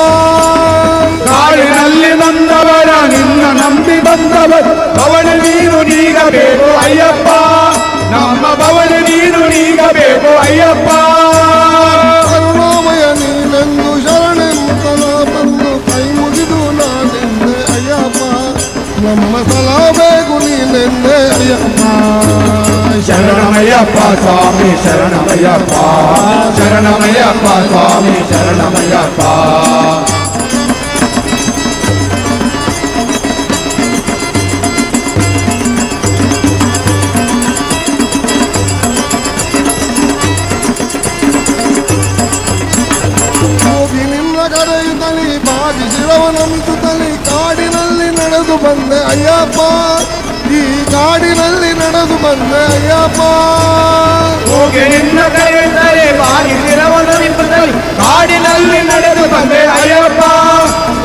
ಕಾಡಿನಲ್ಲಿ ಬಂದವರ ನಿನ್ನ ನಂಬಿ ಬಂದವರು ಭವನ ನೀನು ನೀಗಬೇಕು ಅಯ್ಯಪ್ಪ ನಮ್ಮ ಭವನ ನೀನು ನೀಗಬೇಕು ಅಯ್ಯಪ್ಪ ಕರುಣಾಮಯ ನೀನೆಂದು ಶರಣೆಂತನ ಬಂದು ಕೈ ಮುಗಿದು ನಾನೆಂದೆ ಅಯ್ಯಪ್ಪ ನಮ್ಮ ಸಲಹಬೇಕು ನೀನೆಂದೆ ಅಯ್ಯಪ್ಪ ಶರಣಮಯ್ಯಪ್ಪ ಸ್ವಾಮಿ ಶರಣಮಯ್ಯಪ್ಪ ಶರಣಮಯ್ಯಪ್ಪ ಸ್ವಾಮಿ ಶರಣಮಯ್ಯಪ್ಪ ಹೋಗಿ ನಿನ್ನ ಕರೆಯುತ್ತಲಿ ಬಾಗಿ ಶಿರವನಮಿಸುತ್ತಲಿ ಕಾಡಿನಲ್ಲಿ ನಡೆದು ಬಂದೆ ಅಯ್ಯಪ್ಪ ಈ ಕಾಡಿನಲ್ಲಿ ನಡೆದು ಬಂದೆ ಅಯ್ಯಪ್ಪ ಹೋಗಿ ನಿನ್ನ ಕರೆಯುತ್ತಲೇ ಬಾಗಿ ಶಿರವನಮಿಸುತ್ತಲೇ ಕಾಡಿನಲ್ಲಿ ನಡೆದು ಬಂದೆ ಅಯ್ಯಪ್ಪ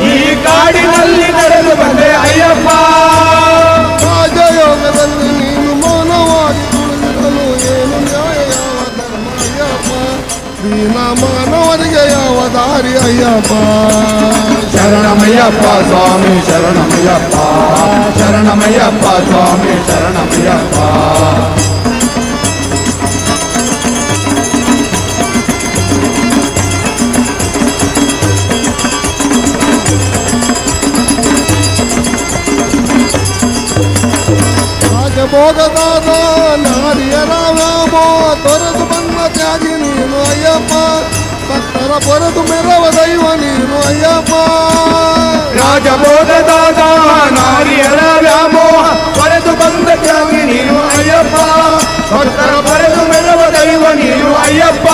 ಈ ಕಾಡಿನಲ್ಲಿ ನಡೆದು ಬಂದೆ ಅಯ್ಯಪ್ಪ ರಾಜಯೋಗದಲ್ಲಿ ನೀನು ಮೌನವಾಗಿ ಕುಳಿತಲು ಏನು ನ್ಯಾಯ ಯಾವ ಧರ್ಮ ಅಯ್ಯಪ್ಪ ದೀನ ಮಾನವರಿಗೆ ಯಾವ ದಾರಿ ಅಯ್ಯಪ್ಪ ಶರಣಮಯ್ಯಪ್ಪ ಸ್ವಾಮಿ ಶರಣಮಯ್ಯಪ್ಪ ಶರಣಮಯ್ಯಪ್ಪ ಸ್ವಾಮಿ ಶರಣಮಯ್ಯಪ್ಪ ರಾಜಭೋಗದಾದ ನಾರಿಯರ ವ್ಯಾಮೋಹ ತೊರೆದು ಬಂದ ತ್ಯಾಗಿ ನೀನು ಅಯ್ಯಪ್ಪ ಭಕ್ತರ ಪೊರೆದು ಮೆರವ ದೈವ ನೀನು ಅಯ್ಯಪ್ಪ ರಾಜಭೋಗದಾದ ನಾರಿಯರ ವ್ಯಾಮೋಹ ಪಡೆದು ಬಂದ ತ್ಯಾಗಿ ನೀನು ಅಯ್ಯಪ್ಪ ಭಕ್ತರ ಪಡೆದು ಮೆರವ ದೈವ ನೀನು ಅಯ್ಯಪ್ಪ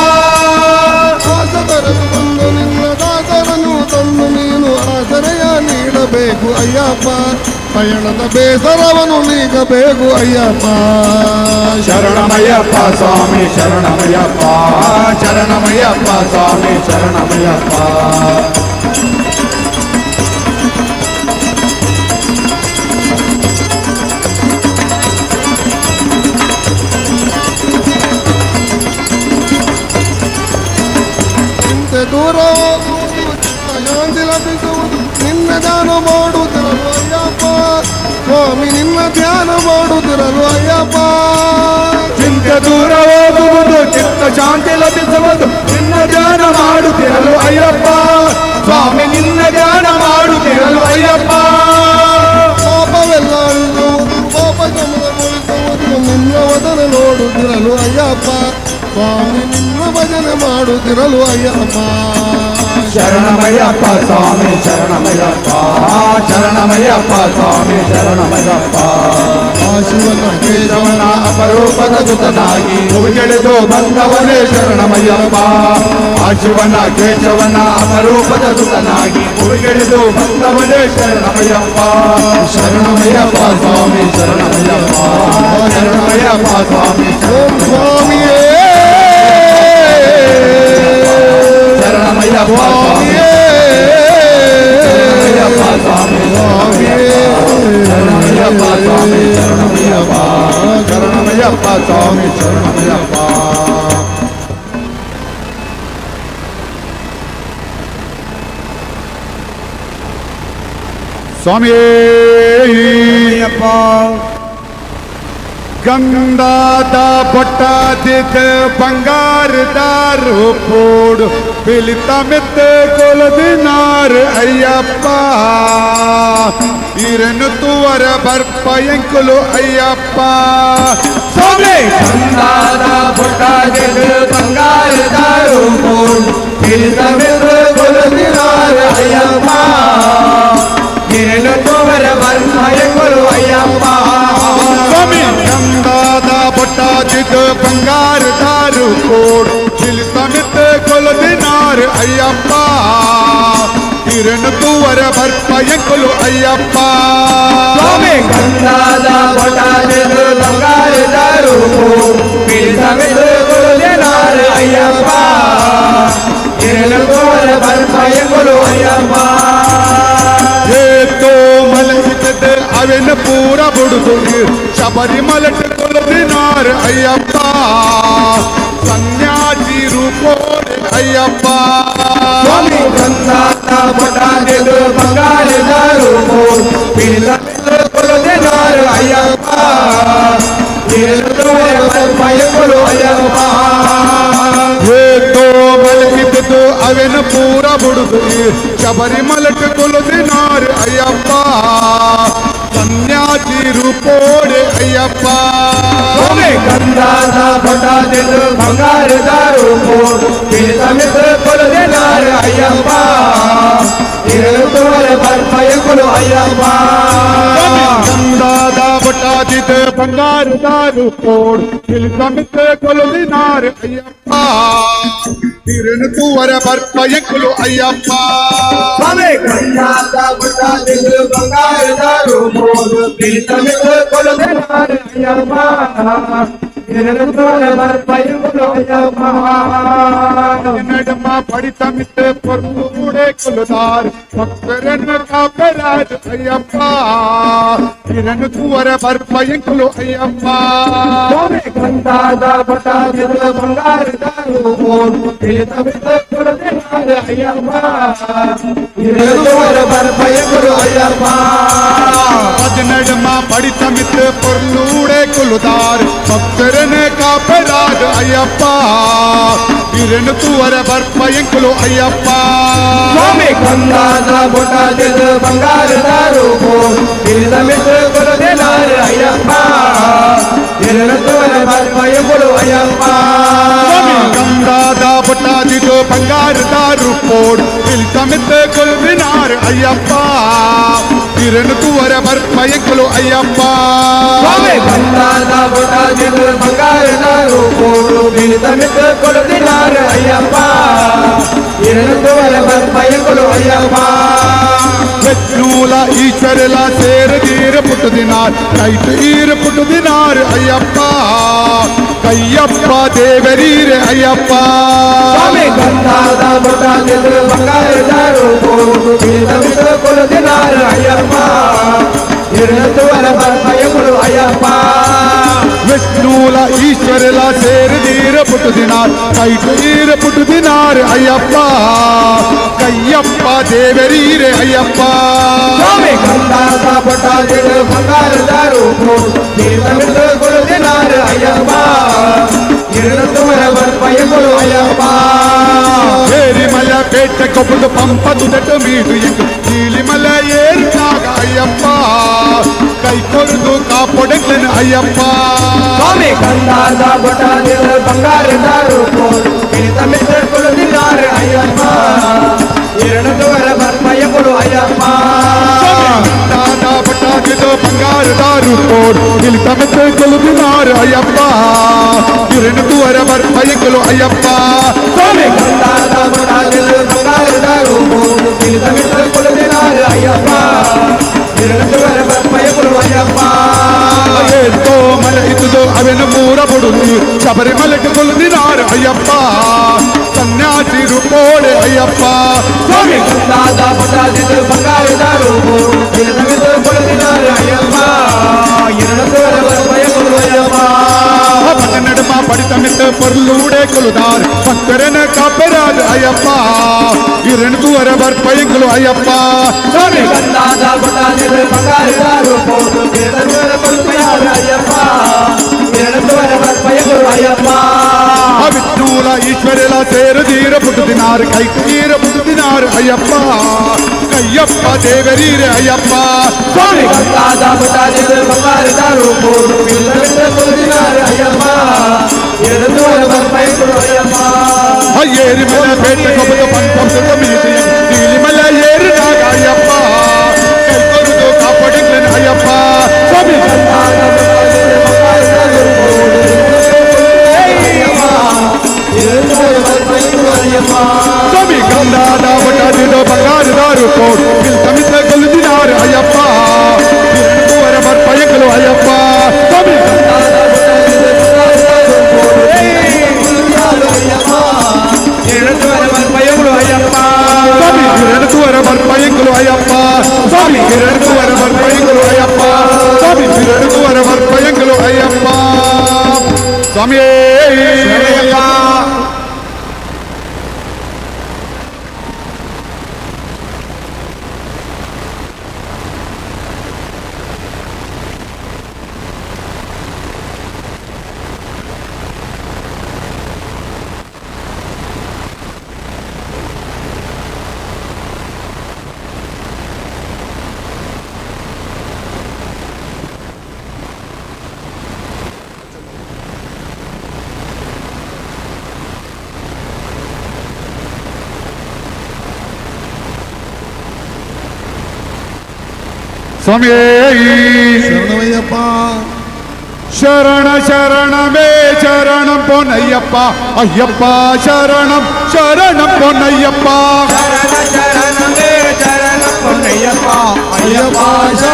ಆಸ ತೊರೆದು ಬಂದು ನಿನ್ನ ದಾಸರನ್ನು ತಂದು ನೀನು ಆಸರೆಯ ನೀಡಬೇಕು ಅಯ್ಯಪ್ಪ ಪಯಣದ ಬೇಸರವನ್ನು ನೀಗಬೇಕು ಅಯ್ಯಪ್ಪ ಶರಣಮಯ್ಯಪ್ಪ ಸ್ವಾಮಿ ಶರಣಮಯ್ಯಪ್ಪ ಶರಣಮಯ್ಯಪ್ಪ ಸ್ವಾಮಿ ಶರಣಮಯ್ಯಪ್ಪ ಚಿಂತೆ ದೂರ ಹೋಗುವುದು ಚಿತ್ತ ಶಾಂತಿ ಲಭಿಸುವುದು ನಿನ್ನ ಧ್ಯಾನ ಮಾಡುತ್ತಿರಲು ಅಯ್ಯಪ್ಪ ಸ್ವಾಮಿ ನಿನ್ನ ಧ್ಯಾನ ಮಾಡುತ್ತಿರಲು ಅಯ್ಯಪ್ಪ ಚಿಂತೆ ದೂರ ಹೋಗುವುದು ಚಿತ್ತ ಶಾಂತಿ ಲಭಿಸುವುದು ನಿನ್ನ ಧ್ಯಾನ ಮಾಡುತ್ತಿರಲು ಅಯ್ಯಪ್ಪ ಸ್ವಾಮಿ ನಿನ್ನ ಧ್ಯಾನ ಮಾಡುತ್ತಿರಲು ಅಯ್ಯಪ್ಪ ಪಾಪವೆಲ್ಲ ಅಳಿಸುವುದು ಪಾಪ ಶಮನಗೊಳಿಸುವುದು ನಿನ್ನ ವದನ ನೋಡುತ್ತಿರಲು ಅಯ್ಯಪ್ಪ ಸ್ವಾಮಿ ನಿನ್ನ ಭಜನೆ ಮಾಡುತ್ತಿರಲು ಅಯ್ಯಪ್ಪ ಶರಣಮಯ್ಯಪ್ಪ ಸ್ವಾಮಿ ಶರಣಮಯ್ಯಪ್ಪ ಶರಣಮಯ್ಯಪ್ಪ ಸ್ವಾಮಿ ಶರಣಮಯ್ಯಪ್ಪ ಆ ಶಿವನ ಕೇಶವನ ಅಪರೂಪದ ಸುತನಾಗಿ ಭೂಮಿಗಿಳಿದು ಬಂದವನೇ ಶರಣಮಯ್ಯಪ್ಪ ಆ ಶಿವನ ಕೇಶವನ ಅಪರೂಪದ ಸುತನಾಗಿ ಭೂಮಿಗಿಳಿದು ಬಂದವನೇ ಶರಣಮಯ್ಯಪ್ಪ ಶರಣಮಯ್ಯಪ್ಪ ಸ್ವಾಮಿ ಶರಣಮಯ್ಯಪ್ಪ ಶರಣಮಯ್ಯಪ್ಪ ಸ್ವಾಮಿ ಓಂ ಸ್ವಾಮಿಯೇ ಶರಣಮಯ್ಯಪ್ಪ ಸ್ವಾಮಿ ಸ್ವಾಮಿಯೇ ಶರಣಮಯ್ಯಪ್ಪ ಸ್ವಾಮಿ ಶರಣಮಯ್ಯಪ್ಪ ಶರಣಮಯ್ಯಪ್ಪ ಸ್ವಾಮಿ ಶರಣಮಯ್ಯಪ್ಪ ಸ್ವಾಮಿ ಗಂಧಾದ ಬೊಟ್ಟಾದಿದ್ದ ಬಂಗಾರದ ರೂಪೋಡು ಪಿಲಿತ ಮೆತ್ತ ಕೊಲದಿನಾರು ಅಯ್ಯಪ್ಪ ಇರನು ತುವರ ಬರ್ಪಯಂಕುಲು ಅಯ್ಯಪ್ಪ ಸ್ವಾಮಿ ಗಂಧಾದ ಬೊಟ್ಟಾದಿದ್ದ ಬಂಗಾರದ ರೂಪೋಡು ಪಿಲಿತ ಮೆತ್ತ ಕೊಲದಿನಾರು ಅಯ್ಯಪ್ಪ ಇರನು ತುವರ ಬರ್ಪಯಂಕುಲು ಅಯ್ಯಪ್ಪ ಸ್ವಾಮಿ ಗಂಧಾದ ಬೊಟ್ಟಾದಿದ್ದ ಬಂಗಾರದ ರೂಪೋಡು ಪಿಲಿತ ಮೆತ್ತ ಕೊಲದಿನಾರು ಅಯ್ಯಪ್ಪ ಇರನು ತುವರ ಬರ್ಪಯಂಕುಲು ಅಯ್ಯಪ್ಪ ಸ್ವಾಮಿ ಗಂಧಾದ ಬೊಟ್ಟಾದಿದ್ದ ಬಂಗಾರದ ರೂಪೋಡು ಪಿಲಿತ ಮೆತ್ತ ಕೊಲದಿನಾರು ಅಯ್ಯಪ್ಪ ಇರನು ತುವರ ಬರ್ಪಯಂಕುಲು ಅಯ್ಯಪ್ಪ ಏತೋ ಮಲಗಿದ್ದ ಅವೆನ ಪೂರ ಬುಡುದು ಶಬರಿಮಲಟ ಕೊಲದಿನಾರ ಅಯ್ಯಪ್ಪ ಸನ್ಯಾಸಿ ರೂಪೋಡೆ ಅಯ್ಯಪ್ಪ ಸ್ವಾಮಿ ಗಂಧಾದ ಬೊಟ್ಟಾದಿದ್ದ ಬಂಗಾರದ ರೂಪೋಡು ಪಿಲಿತ ಮೆತ್ತ ಕೊಲದಿನಾರು ಅಯ್ಯಪ್ಪ ಇರನು ತುವರ ಬರ್ಪಯಂಕುಲು ಅಯ್ಯಪ್ಪ ಏತೋ ಮಲಗಿದ್ದು ಅವೆನ ಪೂರ ಬುಡುದು ಶಬರಿಮಲಟ ಕೊಲದಿನಾರ ಅಯ್ಯಪ್ಪ ಸನ್ಯಾಸಿ ರೂಪೋಡೆ ಅಯ್ಯಪ್ಪ ಸ್ವಾಮಿ ಗಂಧಾದ ಬೊಟ್ಟಾದಿದ್ದ ಬಂಗಾರದ ರೂಪೋಡು ಪಿಲಿತ ಮೆತ್ತ ಕೊಲದಿನಾರು ಅಯ್ಯಪ್ಪ ಇರನು ತುವರ ಬರ್ಪಯಂಕುಲು ಅಯ್ಯಪ್ಪ ಗಂಧಾದ ಬೊಟ್ಟಾದಿದ್ದ ಬಂಗಾರದ ರೂಪೋಡು ಪಿಲಿತ ಮೆತ್ತ ಕೊಲದಿನಾರ ಅಯ್ಯಪ್ಪ ಇರನು ತುವರ ಬರ್ಪಯಂಕುಲು ಅಯ್ಯಪ್ಪ ಸ್ವಾಮಿ ಗಂಧಾದ ಬೊಟ್ಟಾದಿದ್ದ ಬಂಗಾರದ ರೂಪೋಡು ಪಿಲಿತ ಮೆತ್ತ ಕೊಲದಿನಾರು ಅಯ್ಯಪ್ಪ ಇರನು ತುವರ ಬರ್ಪಯಂಕುಲು ಅಯ್ಯಪ್ಪ ನಡಮ ಪಡಿತ ಮಿತ್ತ ಪೊರ್ಲೂಡೆ ಕೊಲದಾರ್ ಭಕ್ತರನ್ನು ಕಾಪರಾಜ ಅಯ್ಯಪ್ಪ ಇರನು ತುವರ ಬರ್ಪಯಂಕುಲು ಅಯ್ಯಪ್ಪ ಸ್ವಾಮಿ ಗಂಧಾದ ಬೊಟ್ಟಾದಿದ್ದ ಬಂಗಾರದ ರೂಪೋಡು ಪಿಲಿತ ಮೆತ್ತ ಕೊಲದಿನಾರು ಅಯ್ಯಪ್ಪ ಇರನು ತುವರ ಬರ್ಪಯಂಕುಲು ಅಯ್ಯಪ್ಪ ನಡಮ ಪಡಿತ ಮಿತ್ತ ಪೊರ್ಲೂಡೆ ಕೊಲದಾರ್ ಭಕ್ತರನ್ನು ಕಾಪರಾಜ ಅಯ್ಯಪ್ಪ ಇರನು ತುವರ ಬರ್ಪಯಂಕುಲು ಅಯ್ಯಪ್ಪ ಸ್ವಾಮಿ ಗಂಧಾದ ಬೊಟ್ಟಾದಿದ್ದ ಬಂಗಾರದ ರೂಪೋಡು ಪಿಲಿತ ಮೆತ್ತ ಕೊಲದಿನಾರು ಅಯ್ಯಪ್ಪ ಇರನು ತುವರ ಬರ್ಪಯಂಕುಲು ಅಯ್ಯಪ್ಪ ಗಂಧಾದ ಬೊಟ್ಟಾದಿದ್ದ ಬಂಗಾರದ ರೂಪೋಡು ಪಿಲಿತ ಮೆತ್ತ ಕೊಲದಿನಾರ ಅಯ್ಯಪ್ಪ ಇರನು ತುವರ ಬರ್ಪಯಂಕುಲು ಅಯ್ಯಪ್ಪ ಸ್ವಾಮಿ ಗಂಧಾದ ಬೊಟ್ಟಾದಿದ್ದ ಬಂಗಾರದ ರೂಪೋಡು ಪಿಲಿತ ಮೆತ್ತ ಕೊಲದಿನಾರು ಅಯ್ಯಪ್ಪ ಇರನು ತುವರ ಬರ್ಪಯಂಕುಲು ಅಯ್ಯಪ್ಪ ನೂಲ ಈಶ್ವರಲ ಸೇರದೀರ ಪುಟ್ಟದಿನಾರ್ ಕೈಟ್ ಈರ ಪುಟ್ಟದಿನಾರ್ ಅಯ್ಯಪ್ಪ ಕಯ್ಯಪ್ಪ ದೇವರೀರೆ ಅಯ್ಯಪ್ಪ ಸ್ವಾಮಿ ಗಂಧಾದ ಬೊಟ್ಟಾದಿದ್ದ ಬಂಗಾರದ ರೂಪೋಡು ಪಿಲಿತ ಮೆತ್ತ ಕೊಲದಿನಾರು ಅಯ್ಯಪ್ಪ ಇರನು ತುವರ ಬರ್ಪಯಂಕುಲು ಅಯ್ಯಪ್ಪ ವಿಷ್ಣುಲ ಈಶ್ವರಲ ಸೇರದೀರ ಪುಟ್ಟದಿನಾರ್ ಕೈಟ್ ಈರ ಪುಟ್ಟದಿನಾರ್ ಅಯ್ಯಪ್ಪ ಕಯ್ಯಪ್ಪ ದೇವರೀರೆ ಅಯ್ಯಪ್ಪ ಸ್ವಾಮಿ ಗಂಧಾದ ಬೊಟ್ಟಾದಿದ್ದ ಬಂಗಾರದ ರೂಪೋಡು ಪಿಲಿತ ಮೆತ್ತ ಕೊಲದಿನಾರು ಅಯ್ಯಪ್ಪ ಇರನು ತುವರ ಬರ್ಪಯಂಕುಲು ಅಯ್ಯಪ್ಪ ಏರಿಮಲ ಪೇಟ ಕೊಪ್ಪದು ಪಂಪ ತುದಟ ಮೀದು ಎಂಕು ಕೀಲಿಮಲ ಏರಿದಾಗ ಅಯ್ಯಪ್ಪ ಕೈ ಕೊರದು ಕಾಪೊಡೆಗ್ಲನ ಅಯ್ಯಪ್ಪ ಸ್ವಾಮಿ ಗಂಧಾದ ಬೊಟ್ಟಾದಿದ್ದ ಬಂಗಾರದ ರೂಪೋಡು ಪಿಲಿತ ಮೆತ್ತ ಕೊಲದಿನಾರು ಅಯ್ಯಪ್ಪ ಇರನು ತುವರ ಬರ್ಪಯಂಕುಲು ಅಯ್ಯಪ್ಪ ದಾದ ಬೊಟ್ಟಾದಿದ್ದ ಬಂಗಾರದ ರೂಪೋಡು ಪಿಲಿತ ಮೆತ್ತ ಕೊಲದಿನಾರ ಅಯ್ಯಪ್ಪ ಇರನು ತುವರ ಬರ್ಪಯಂಕುಲು ಅಯ್ಯಪ್ಪ ಸ್ವಾಮಿ ಗಂಧಾದ ಬೊಟ್ಟಾದಿದ್ದ ಬಂಗಾರದ ರೂಪೋಡು ಪಿಲಿತ ಮೆತ್ತ ಕೊಲದಿನಾರು ಅಯ್ಯಪ್ಪ ಇರನು ತುವರ ಬರ್ಪಯಂಕುಲು ಅಯ್ಯಪ್ಪ ಏತೋ ಮಲ ಇದ್ದುದು ಅವೆನು ಮೂರ ಬುಡುದು ಶಬರಿಮಲಟ ಕೊಲದಿನಾರ ಅಯ್ಯಪ್ಪ ಸನ್ಯಾಸಿ ಪೋಡೆ ಅಯ್ಯಪ್ಪ ಸ್ವಾಮಿ ಕಂದಾದ ಪಟಾದಿದು ಬಂಗಾರದ ರೂಪು ತಿರುಗಿದು ಕೊಡುತ್ತಿದ್ದಾರೆ ಅಯ್ಯಪ್ಪ ಎರಡು ಭಯ ಕೊಡು ಅಯ್ಯಪ್ಪ ನಡುಮ ಪಡಿತಮಿಟ್ಟು ಪೊರ್ಲೂಡೆ ಕೊಲುದಾರ್ ಭಕ್ತರನ ಕಾಪರಾದ ಅಯ್ಯಪ್ಪ ಇರೆಂದು ವರಬರ್ ಪಯಂಗಳು ಅಯ್ಯಪ್ಪ ಸ್ವಾಮಿ ಕಂದಾದ ಪಟಾದಿದು ಬಂಗಾರದ ರೂಪು ತಿರುಗಿದು ಕೊಡುತ್ತಿದ್ದಾರೆ ಅಯ್ಯಪ್ಪ ಎರಡು ಭಯ ಕೊಡು ಅಯ್ಯಪ್ಪ ವಿಷ್ಣುಲ ಈಶ್ವರಲ ಸೇರುದೀರ ಪುಟ್ಟುದಿನಾರು ಕೈ ತೀರ ಪುಟ್ಟುದಿನಾರು ಅಯ್ಯಪ್ಪ ಕಯ್ಯಪ್ಪ ದೇವರೀರೆ ಅಯ್ಯಪ್ಪ ಸ್ವಾಮಿ ಕಂದಾದ ಪಟಾದಿದು ಬಂಗಾರದ ರೂಪು ತಿರುಗಿದು ಕೊಡುತ್ತಿದ್ದಾರೆ ಅಯ್ಯಪ್ಪ ಎರಡು ಭಯ ಕೊಡು ಅಯ್ಯಪ್ಪ ಏರಿ ಮಲ ಬೇಟೆ ಕೊಬ್ಬದು ಪಂಚ ಮೀತಿ ನೀಲಿ ಮಲ ಏರಿ ನಾಗ ಅಯ್ಯಪ್ಪ ಕೈ ಕೊಡುದು ಕಾಪಾಡಿಗ್ಲೇನು ಅಯ್ಯಪ್ಪ ಸ್ವಾಮಿ ಸ್ವಾಮಿ ಕಂದಾದ ಬಟಾದಿದ ಬಂಗಾರದ ರೂಪು ಇಲ್ಲಿ ಸಮಿತ ಕೊಲುದಿನಾರು ಅಯ್ಯಪ್ಪ ಎರಡು ವರಬರ್ ಪಯಗಳು ಅಯ್ಯಪ್ಪ ಸ್ವಾಮಿ ಸ್ವಾಮಿ ಎರಡು ವರಬರ್ ಪಯಗಳು ಅಯ್ಯಪ್ಪ ಸ್ವಾಮಿ ಎರಡು ವರಬರ್ ಪಯಗಳು ಅಯ್ಯಪ್ಪ ಸ್ವಾಮಿ ಎರಡು ವರಬರ್ ಪಯಗಳು ಅಯ್ಯಪ್ಪ ಸ್ವಾಮಿಯೇ ಸ್ವಾಮಿಯೇ ಶರಣಮಯ್ಯಪ್ಪ ಶರಣ ಶರಣಮೇ ಶರಣಂ ಪೊನ್ನಯ್ಯಪ್ಪ ಅಯ್ಯಪ್ಪ ಶರಣಂ ಶರಣಂ ಪೊನ್ನಯ್ಯಪ್ಪ ಅಯ್ಯಪ್ಪ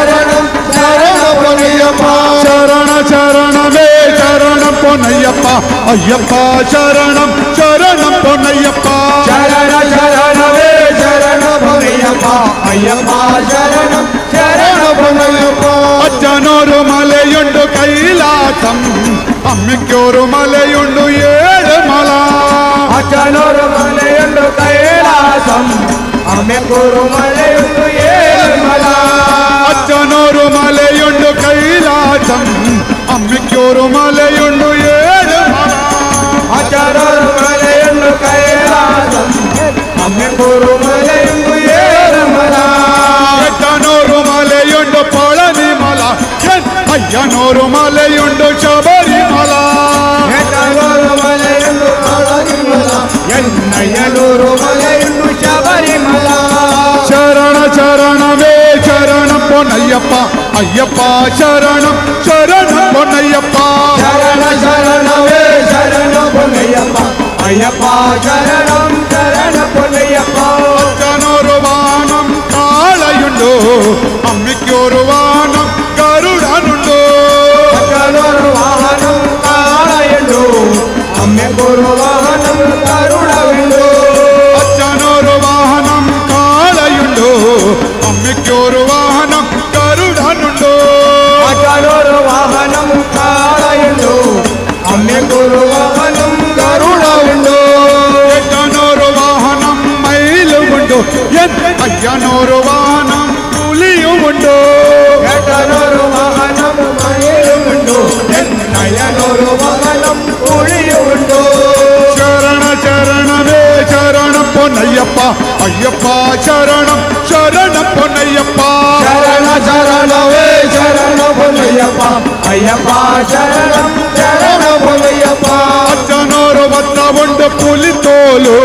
ಶರಣಂ ಶರಣ ಪೊನ್ನಯ್ಯಪ್ಪ ಶರಣ ಶರಣಮೇ ಶರಣಂ ಪೊನ್ನಯ್ಯಪ್ಪ ಅಯ್ಯಪ್ಪ ಶರಣಂ ಶರಣಂ ಪೊನ್ನಯ್ಯಪ್ಪ ಶರಣ ಶರಣವೇ ಶರಣ ಪೊನ್ನಯ್ಯಪ್ಪ ಅಯ್ಯಪ್ಪ ಶರಣಂ ಶರಣ ಪೊನ್ನಯ್ಯಪ್ಪ ಅಜ್ಜನೋರು ಮಲೆಯುಂಡು ಕೈಲಾಸಂ ಅಮ್ಮಿಕ್ಕೋರು ಮಲೆಯುಂಡು ಏಳು ಮಲ ಅಜ್ಜನೋರು ಮಲೆಯುಂಡು ಕೈಲಾಸಂ ಅಮ್ಮೆಕೂರು ಮಲೆಯುಂಡು ಏಳು ಮಲ ಅಜ್ಜನೋರು ಮಲೆಯುಂಡು ಕೈಲಾಸಂ ಅಮ್ಮಿಕ್ಕೋರು ಮಲೆಯುಂಡು ಏಳು ಮಲ ಅಜ್ಜನೋರು ಮಲೆಯುಂಡು ಕೈಲಾಸಂ ಅಮ್ಮೆಕೂರು ಮಲೆಯುಂಡು ಏಳು ಮಲ ಎಟ್ಟನೋರು ಮಲೆಯುಂಡು ಪಳನಿ ಮಲ ಅಯ್ಯನೋರು ಮಲೆಯುಂಡು ಶಬರಿಮಲ ಎಟ್ಟನೋರು ಮಲೆಯುಂಡು ಪಳನಿಮಲ ಎನ್ನಯ್ಯನೂರು ಮಲೆಯುಂಡು ಶಬರಿಮಲ ಶರಣ ಶರಣವೇ ಶರಣ ಪೊನ್ನಯ್ಯಪ್ಪ ಅಯ್ಯಪ್ಪ ಶರಣಂ ಶರಣ ಪೊನ್ನಯ್ಯಪ್ಪ ಶರಣ ಶರಣವೇ ಶರಣ ಪೊನ್ನಯ್ಯಪ್ಪ ಅಯ್ಯಪ್ಪ ಶರಣಂ ಶರಣ ಪೊನ್ನಯ್ಯಪ್ಪ ಅಜ್ಜನೋರು ವಾನಂ ಕಾಳಯುಂಡು ಅಮ್ಮಿಕ್ಕೋರು ವಾನಂ ಗರುಡನುಂಡು ಅಜ್ಜನೋರು ವಾಹನಂ ಕಾಳಯುಂಡು ಅಮ್ಮೆಕೂರು ವಾಹನಂ ಗರುಡವಿಂಡು ಅಜ್ಜನೋರು ವಾಹನಂ ಕಾಳಯುಂಡು ಅಮ್ಮಿಕ್ಕೋರು ವಾಹನಂ ಗರುಡನುಂಡು ಅಜ್ಜನೋರು ವಾಹನಂ ಕಾಳಯುಂಡು ಅಮ್ಮೆಕೂರು ವಾಹನಂ ಗರುಡವಿಂಡು ಎಟ್ಟನೋರು ವಾಹನಂ ಮೈಲು ಉಂಡು ಅಯ್ಯನೋರು ವಾಹನಂ ಹುಲಿಯು ಉಂಡು ಎಟ್ಟನೋರು ವಾಹನಂ ಮೈಲುಂಡು ಎನ್ನಯ್ಯನೋರು ವಾಹನಂ ಉಳಿಯುಂಡು ಶರಣ ಶರಣವೇ ಶರಣ ಪೊನ್ನಯ್ಯಪ್ಪ ಅಯ್ಯಪ್ಪ ಶರಣಂ ಶರಣ ಪೊನ್ನಯ್ಯಪ್ಪ ಶರಣ ಶರಣವೇ ಶರಣ ಪೊನ್ನಯ್ಯಪ್ಪ ಅಯ್ಯಪ್ಪ ಶರಣಂ ಶರಣ ಪೊನ್ನಯ್ಯಪ್ಪ ಅಜ್ಜನೋರು ವಸ್ತ್ರ ಉಂಡು ಪುಲಿ ತೋಲು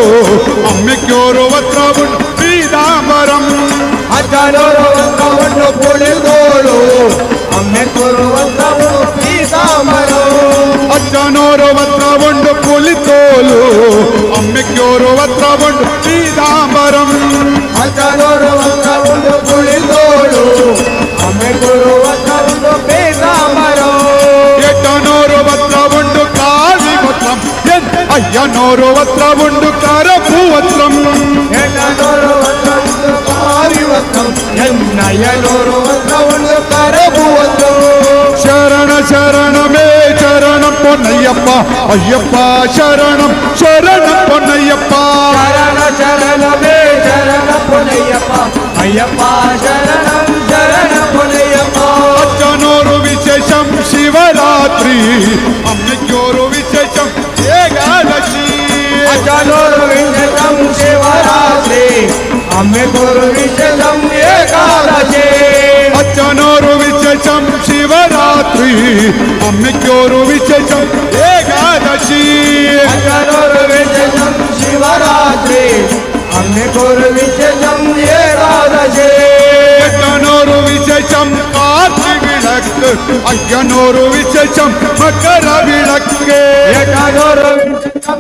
ಅಮ್ಮಿಕ್ಕೋರು ವಸ್ತ್ರ ಉಂಡು ಪೀತಾಂಬರಂ ಅಜ್ಜನೋರು ವಸ್ತ್ರವನ್ನು ಪುಳಿದೋಳು ಅಮ್ಮೆಕೂರು ವಸ್ತ್ರವನ್ನು ಪೀತಾಂಬರು ಅಜ್ಜನೋರು ವಸ್ತ್ರ ಉಂಡು ಪುಲಿ ತೋಲು ಅಮ್ಮಿಕ್ಕೋರು ವಸ್ತ್ರ ಉಂಡು ಪೀತಾಂಬರಂ ಅಜ್ಜನೋರು ವಸ್ತ್ರವನ್ನು ಪುಳಿದೋಳು ಅಮ್ಮೆಕೂರು ವಸ್ತ್ರವನ್ನು ಪೀತಾಂಬರು ಎಟ್ಟನೋರು ವಸ್ತ್ರ ಉಂಡು ಕಾವಿ ವಸ್ತ್ರಂ ಅಯ್ಯನೋರು ವಸ್ತ್ರ ಉಂಡು ಕರಪು ವಸ್ತ್ರ పొన్నయ్యప్ప అయ్యప్ప శరణం శరణం పొన్నయ్యప్ప శరణ శరణమే శరణ పొన్నయ్యప్ప అయ్యప్ప శరణం శరణ పొన్నయ్యప్ప అచ్చనూరు విశేషం శివరాత్రి అమ్మకోరు విశేషం ఏకాదశి అచ్చనూరు విశేషం శివరాత్రి అమ్మకోరు విశేషం ఏకాదశి అచ్చనూరు విశేషం శివరాత్రి అమ్మకోరు విశేషం ఏకాదశి అచ్చనూరు విశేషం శివరాత్రి అమ్మకోరు విశేషం ఏకాదశి ఎట్టనూరు విశేషం కార్తీ విளக்கு అయ్యనూరు విశేషం మకర విளக்கு ఎటనూరు విశేషం కార్తీ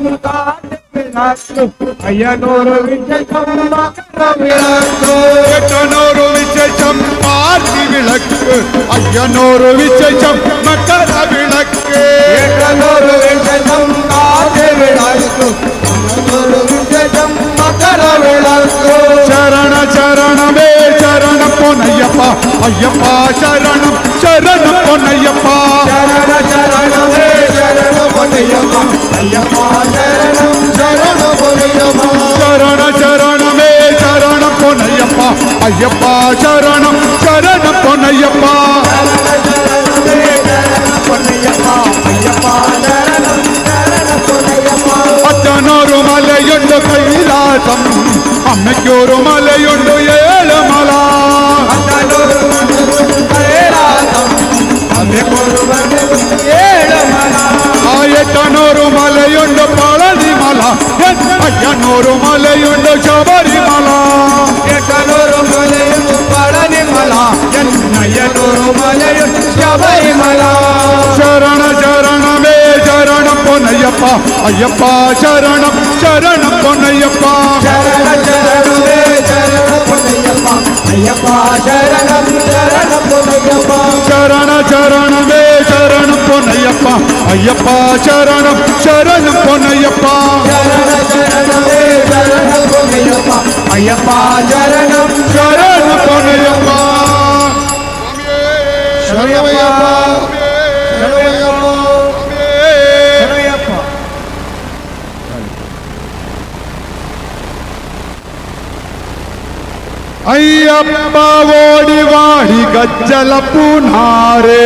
విளக்கு అయ్యనూరు విశేషం మకర విளக்கு ఎట్టనూరు విశేషం కార్తీ విளக்கு అయ్యనూరు విశేషం మకర విளக்கு ఎటనూరు విశేషం కార్తీ విళக்கு అయ్యనూరు విశేషం మకర విళకు శరణ శరణమే శరణ పొన్నయ్యప్ప అయ్యప్ప శరణం శరణ పొన్నయ్యప్ప శరణ శరణమే శరణ పొన్నయ్యప్ప అయ్యప్ప శరణం శరణ పొన్నయ్యప్ప శరణ శరణమే శరణ పొన్నయ్యప్ప అయ్యప్ప శరణం శరణ పొన్నయ్యప్ప శరణమే శరణ పొన్నయ్యప్ప అయ్యప్ప శరణం శరణ పొన్నయ్యప్ప అచ్చనూరు మలయుండు కైలాసం అమ్మకోరు మలయుండు ఏళమల అచ్చనూరు కైలాసం అమ్మకోరు ఏళమల ఆ ఎట్టనూరు మలయుండు పళనిమల అయ్యనూరు మలయుండు శబరిమల ఎటనూరు మలయుండు పళనిమల ఎన్నయ్యనూరు మలయుండు శబరిమల శరణ శరణమే శరణ పొన్నయ్యప్ప అయ్యప్ప శరణం శరణం పొన్నయ్యప్ప శరణ శరణమే శరణ పొన్నయ్యప్ప అయ్యప్ప శరణం శరణ పొన్నయ్యప్ప శరణ శరణమే శరణం పొన్నయ్యప్ప అయ్యప్ప శరణం శరణం పొన్నయ్యప్ప శరణ శరణమే శరణ పొన్నయ్యప్ప అయ్యప్ప శరణం శరణ పొన్నయ్యప్ప శరణమయ్యప్ప శరణయ్యప్ప అయ్యప్ప ఓడి వాడి గజ్జల పునారే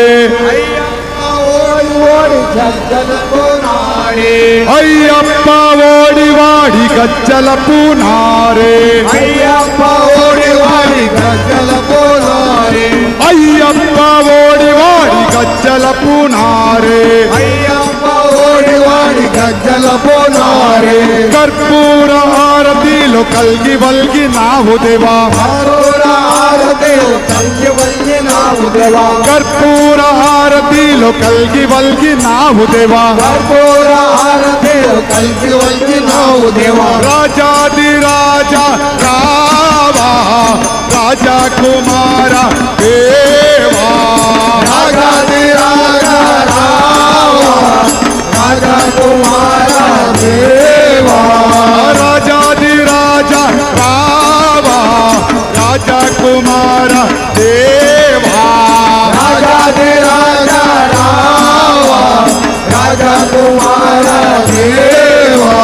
ఓడి ఓడి జగ్గలకు నాడే అయ్యప్ప ఓడి వాడి గజ్జల పునారే అయ్యప్ప ఓడి వాడి గజ్జల పోనారే అయ్యప్ప ఓడి వాడి గజ్జల పునారే అయ్యప్ప ఓడి వాడి గజ్జల పోనారే కర్పూర ఆరతిలో కల్గి వల్గి నావు దేవా కర్పూర ఆరతిలో కల్గి వల్గి నావు దేవా కర్పూర ఆరతిలో కల్గి వల్గి నావు దేవా కర్పూర ఆరతిలో కల్గి వల్గి నావు దేవా రాజాది రాజా రావా రాజా కుమార దేవా రాజాది రాజా రావా రాజా కుమార దేవా రాజాది రాజా రావా రాజా కుమార దేవా రాజాది రాజా రావా రాజా కుమార దేవా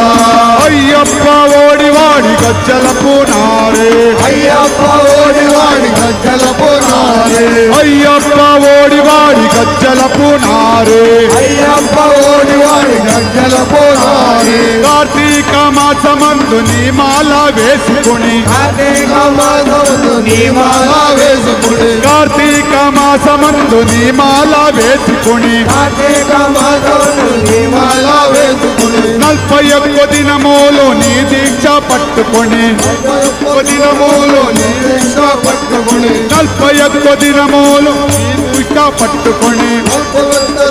అయ్యప్ప ఓడి వాడి గజ్జల పునారే అయ్యప్ప ఓడి వాడి గజ్జల పోనారే అయ్యప్ప ఓడి వాడి గజ్జల పునారే అయ్యప్ప ఓడి వాడి గజ్జల పోనారే కార్తీక మాసమందు నీ మాల వేసుకుని కార్తీక మాసముందు నీ మాల వేసుకుని కార్తీక మాసమందు నీ మాల వేసుకుని కార్తీక మాసముందు నీ మాల వేసుకుని 41 దినములు నీ దీక్ష పట్టుకొని దినములు నీ దీక్ష పట్టుకుని 41 దినములు నీ దీక్ష పట్టుకొని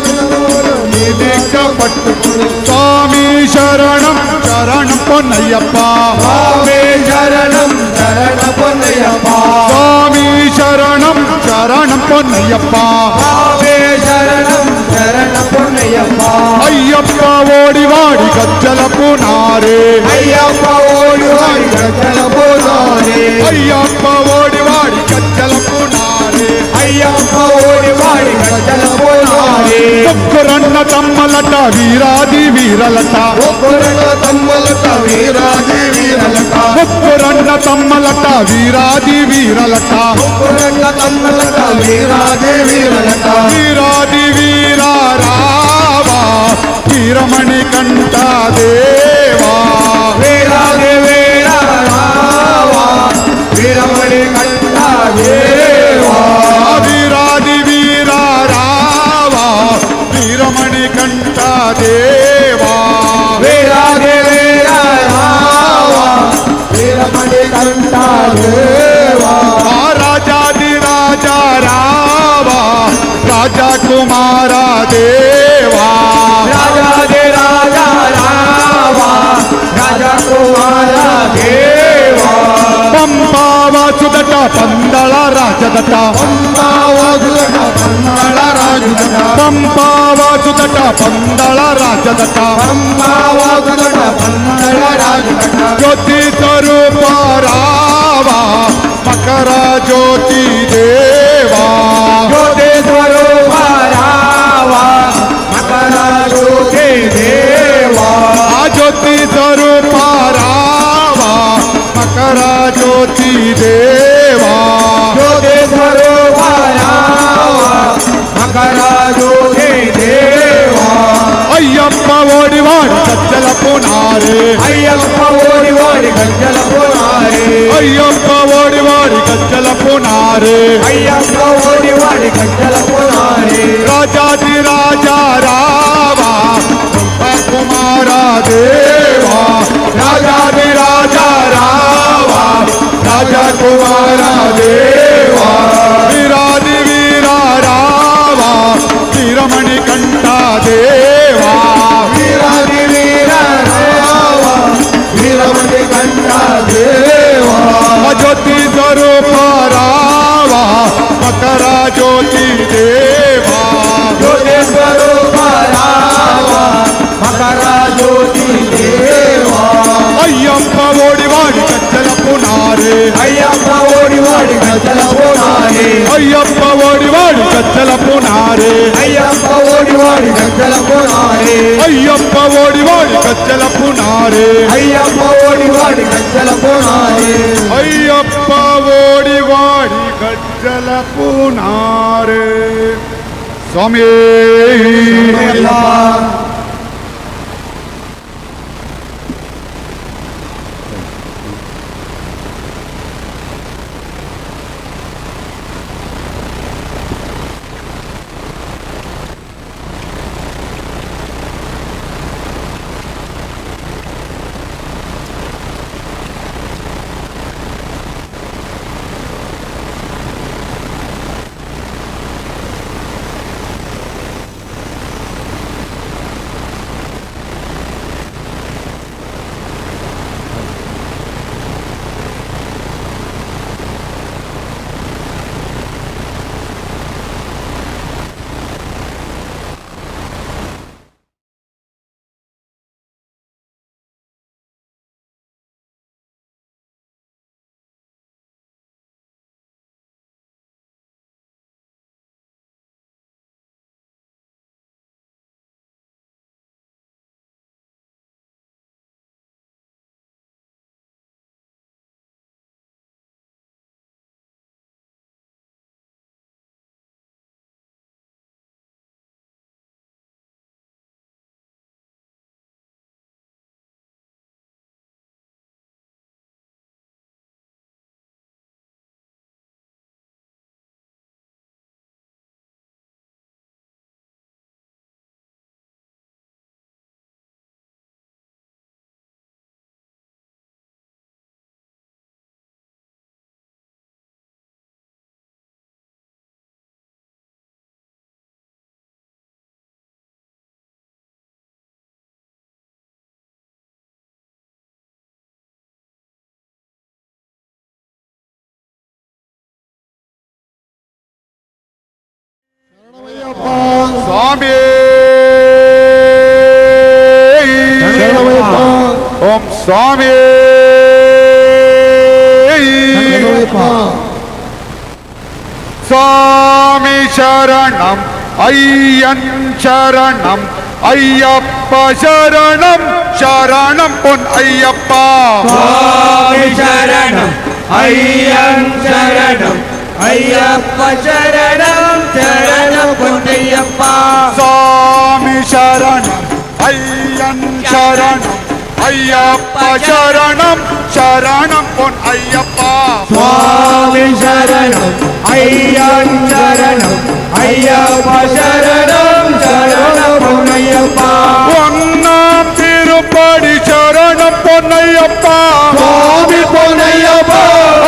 దినములు నీ దీక్ష పట్టుకుని స్వామి శరణం శరణం పొన్నయ్యప్ప స్వామి శరణం శరణ పొన్నయ్యప్ప స్వామి శరణం శరణం పొన్నయ్యప్ప స్వామి శరణం శరణ పొన్నయ్యప్ప అయ్యప్ప ఓడి వాడి గజ్జల పునారే అయ్యప్ప ఓడి వాడి గజ్జల పోనారే అయ్యప్ప ఓడి వాడి గజ్జల పునారే అయ్యప్ప ఓడి వాడి గజ్జల పోనారే ముగ్గురన్న ತಮ್ಮಲಟ ವೀರಾದಿ ವೀರಲಟ ಒಬ್ಬರಣ ತಮ್ಮಲಟ ವೀರಾದಿ ವೀರಲಟ ಒಬ್ಬರಣ್ಣ ತಮ್ಮಲಟ ವೀರಾದಿ ವೀರಲಟ ಒಬ್ಬರಣ ತಮ್ಮಲಟ ವೀರಾದಿ ವೀರಲಟ ವೀರಾದಿ ವೀರ ರಾವ ವೀರಮಣಿ ಕಂಠ ದೇವಾ ವೀರಾದಿ ವೀರ ರಾವ ವೀರಮಣಿ ಕಂಠ ದೇವಾ ವೀರಾದಿ ವೀರ ರಾವ ವೀರಮಣಿ ಕಂಠ ದೇವಾ ವೀರಾದಿ ವೀರ ರಾವ ವೀರಮಣಿ ಕಂಠ ದೇವಾ ರಾಜಾದಿ ರಾಜ ರಾವ ರಾಜ ಕುಮಾರ ದೇವಾ ರಾಜಾದಿ ರಾಜ ರಾವ ರಾಜ ಕುಮಾರ ದೇವಾ ಪಂಪಾವ ಸುದಟ ಪಂದಳ ರಾಜದಟ ಪಂಪಾವಾಗುಲಟ ಪಂದಳ ರಾಜದಟ ಪಂಪಾವ ಸುದಟ ಪಂದಳ ರಾಜದಟ ಪಂಪಾವಾಗುಲಟ ಪಂದಳ ರಾಜದಟ ಜ್ಯೋತಿ ಸ್ವರೂಪ ರಾವ ಮಕರ ಜ್ಯೋತಿ ದೇವಾ ಜ್ಯೋತಿ ಸ್ವರೂಪ ರಾವ ಮಕರ ಜ್ಯೋತಿ ದೇವಾ ಜ್ಯೋತಿ ಸ್ವರೂಪ ರಾವ ಮಕರ ಜ್ಯೋತಿ ದೇವಾ ಜ್ಯೋತಿ ಸ್ವರೂಪ ರಾವ ಮಕರ ಜ್ಯೋತಿ ದೇವಾ ಅಯ್ಯಪ್ಪ ಓಡಿವಾಡಿ ಕಚ್ಚಲ ಪುನಾರೆ ಅಯ್ಯಪ್ಪ ಓಡಿ ಓಡಿ ಗಂಜಲ ಪುನಾರೆ ಅಯ್ಯಪ್ಪ ಓಡಿವಾಡಿ ಕಚ್ಚಲ ಪುನಾರೆ ಅಯ್ಯಪ್ಪ ಓಡಿ ಓಡಿ ಗಂಜಲ ಪುನಾರೆ ರಾಜಾದಿ ರಾಜ ರಾವ ಕುಮಾರ ದೇವಾ ರಾಜಾದಿ ರಾಜ ರಾವ ರಾಜ ಕುಮಾರ ದೇವಾ ವೀರಾದಿ ವೀರ ರಾವ ವೀರಮಣಿ ಕಂಠ ದೇವಾ ವೀರಾದಿ ವೀರ ರಾವ ವೀರಮಣಿ ಕಂಠ ದೇವಾ ಜ್ಯೋತಿ ಸ್ವರೂಪ ರಾವ ಮಕರ ಜ್ಯೋತಿ ದೇವಾ ಜ್ಯೋತಿ ಸ್ವರೂಪ ರಾವ ಮಕರ ಜ್ಯೋತಿ ದೇವಾ ಅಯ್ಯಪ್ಪ ಓಡಿವಾಡಿ ಕಚ್ಚಲ ಪುನಾರೆ ಅಯ್ಯಪ್ಪ ಓಡಿ ಓಡಿ ಗಂಜಲ ಪುನಾರೆ ಅಯ್ಯಪ್ಪ ಓಡಿವಾಡಿ ಕಚ್ಚಲ ಪುನಾರೆ ಅಯ್ಯಪ್ಪ ಓಡಿ ಓಡಿ ಗಂಜಲ ಪುನಾರೆ ಅಯ್ಯಪ್ಪ ಓಡಿವಾಡಿ ಕಚ್ಚಲ ಪುನಾರೆ ಅಯ್ಯಪ್ಪ ಓಡಿ ಓಡಿ ಗಂಜಲ ಪುನಾರೆ ಅಯ್ಯಪ್ಪ ಓಡಿವಾಡಿ ಗಜ್ಜಲ ಪುನಾರೆ ಸ್ವಾಮಿ ಸ್ವಾಮಿ ಓಂ ಸ್ವಾಮಿ ಸ್ವಾಮಿ ಶರಣಂ ஐயன் சரணம் ஐயப்ப சரணம் சரணம் பொன் ஐயப்பா சுவாமி சரணம் ஐயன் சரணம் ஐயப்ப சரணம் சரணம் பொன்னையப்பா சாமி சரணம் ஐயன் சரணம் ஐயப்ப சரணம் சரணம் பொன் ஐயப்பா சுவாமி சரணம் ஐயன் சரணம் ஐயப்ப சரணம் சரணம் பொன்னையப்பா ஒன்னாம் திருப்படி சரணம் பொன்னையப்பா சுவாமி பொன்னையப்பா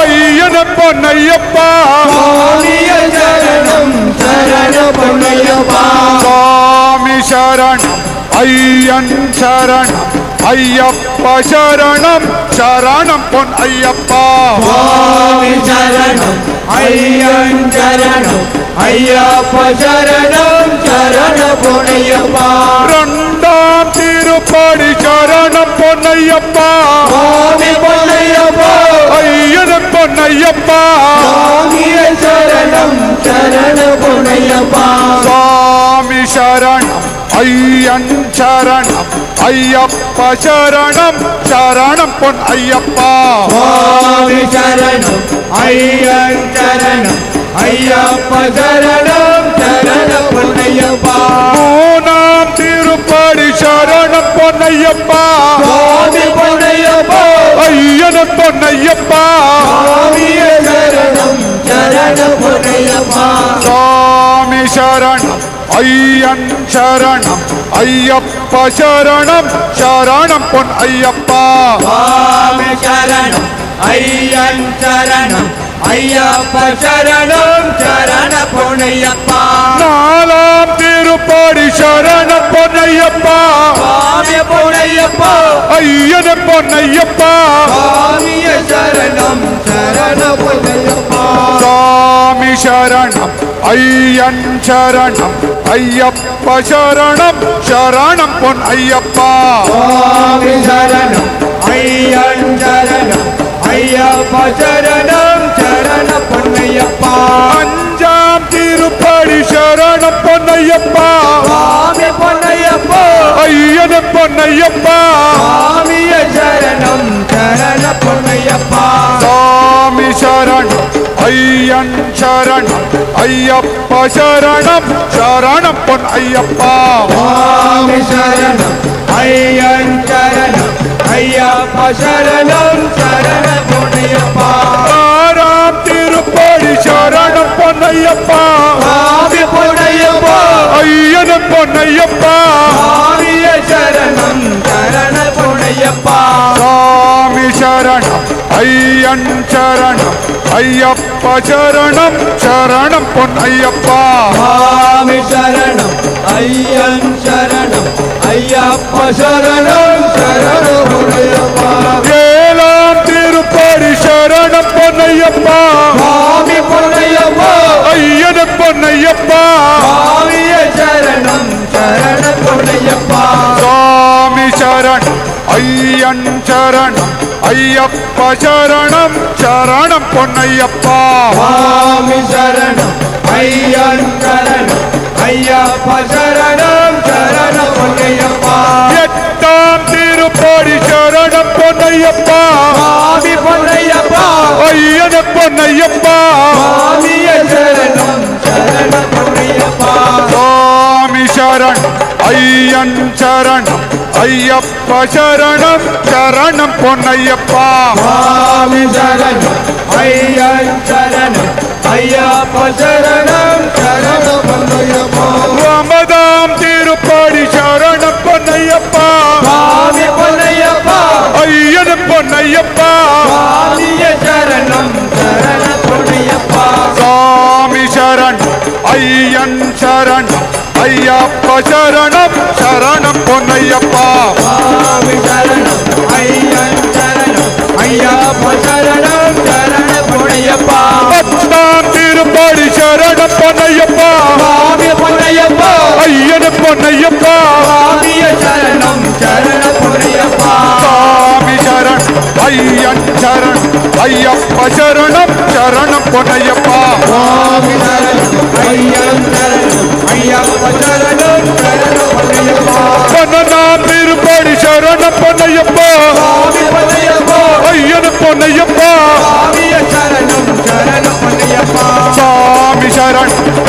ஐயன பொன்னையப்பா சுவாமிய சரணம் சரணம் பொன்னையப்பா சாமி சரணம் ஐயன் சரணம் ஐயப்ப சரணம் சரணம் பொன் ஐயப்பா சுவாமி சரணம் ஐயன் சரணம் ஐயப்ப சரணம் சரணம் பொன்னையப்பா இரண்டாம் திருப்படி சரணம் பொன்னையப்பா சுவாமி பொன்னையப்பா ஐயன பொன்னையப்பா சுவாமிய சரணம் சரணம் பொன்னையப்பா சாமி சரணம் ஐயன் சரணம் ஐயப்ப சரணம் சரணம் பொன் ஐயப்பா சுவாமி சரணம் ஐயன் சரணம் ஐயப்ப சரணம் சரணம் பொன்னையப்பா மூணாம் திருப்படி சரணம் பொன்னையப்பா சுவாமி பொன்னையப்பா ஐயன பொன்னையப்பா சுவாமிய சரணம் சரணம் பொன்னையப்பா சாமி சரணம் ஐயன் சரணம் ஐயப்ப சரணம் சரணம் பொன் ஐயப்பா சுவாமி சரணம் ஐயன் சரணம் ஐயப்ப சரணம் சரணம் பொன்னையப்பா நாலாம் திருப்படி சரணம் பொன்னையப்பா சுவாமி பொன்னையப்பா ஐயன பொன்னையப்பா சுவாமிய சரணம் சரணம் பொன்னையப்பா சாமி சரணம் ஐயன் சரணம் ஐயப்ப சரணம் சரணம் பொன் ஐயப்பா சுவாமி சரணம் ஐயன் சரணம் ஐயப்ப சரணம் சரணம் பொன்னையப்பா அஞ்சாம் திருப்படி சரணம் பொன்னையப்பா சுவாமி பொன்னையப்பா ஐயன பொன்னையப்பா சுவாமிய சரணம் சரணம் பொன்னையப்பா சாமி சரணம் ஐயன் சரணம் ஐயப்ப சரணம் சரணம் பொன் ஐயப்பா சுவாமி சரணம் ஐயன் சரணம் ஐயப்ப சரணம் சரணம் பொன்னையப்பா ஆறாம் திருப்படி சரணம் பொன்னையப்பா சுவாமி பொன்னையப்பா ஐயன பொன்னையப்பா சுவாமிய சரணம் சரணம் பொன்னையப்பா சாமி சரணம் ஐயன் சரணம் ஐயப்ப சரணம் சரணம் பொன் ஐயப்பா சுவாமி சரணம் ஐயன் சரணம் ஐயப்ப சரணம் சரணம் பொன்னையப்பா ஏழாம் திருப்படி சரணம் பொன்னையப்பா சுவாமி பொன்னையப்பா ஐயன பொன்னையப்பா சுவாமிய சரணம் சரணம் பொன்னையப்பா சாமி சரணம் ஐயன் சரணம் ஐயப்ப சரணம் சரணம் பொன்னையப்பா சுவாமி சரணம் ஐயன் சரணம் ஐயப்ப சரணம் சரணம் பொன்னையப்பா எட்டாம் திருப்படி சரணம் பொன்னையப்பா சுவாமி பொன்னையப்பா ஐயன பொன்னையப்பா சுவாமிய சரணம் சரணம் பொன்னையப்பா சாமி சரணம் ஐயன் சரணம் ஐயப்ப சரணம் சரணம் பொன்னையப்பா சுவாமி சரணம் ஐயன் சரணம் ஐயப்ப சரணம் சரணம் பொன்னையப்பா ஒன்பதாம் திருப்படி சரணம் பொன்னையப்பா சுவாமி பொன்னையப்பா ஐயன பொன்னையப்பா சுவாமிய சரணம் சரணம் பொன்னையப்பா சாமி சரணம் ஐயன் சரணம் ஐயப்ப சரணம் சரணம் பொன்னையப்பா சுவாமி சரணம் ஐயன் சரணம் ஐயப்ப சரணம் சரணம் பொன்னையப்பா பத்தாம் திருப்படி சரணம் பொன்னையப்பா சுவாமி பொன்னையப்பா ஐயன பொன்னையப்பா சுவாமிய சரணம் சரணம் பொன்னையப்பா சாமி சரண் ஐயன் சரண் ஐயப்ப சரணம் சரணம் பொன்னையப்பா சுவாமி சரணம் ஐயன் சரணம் ஐயப்ப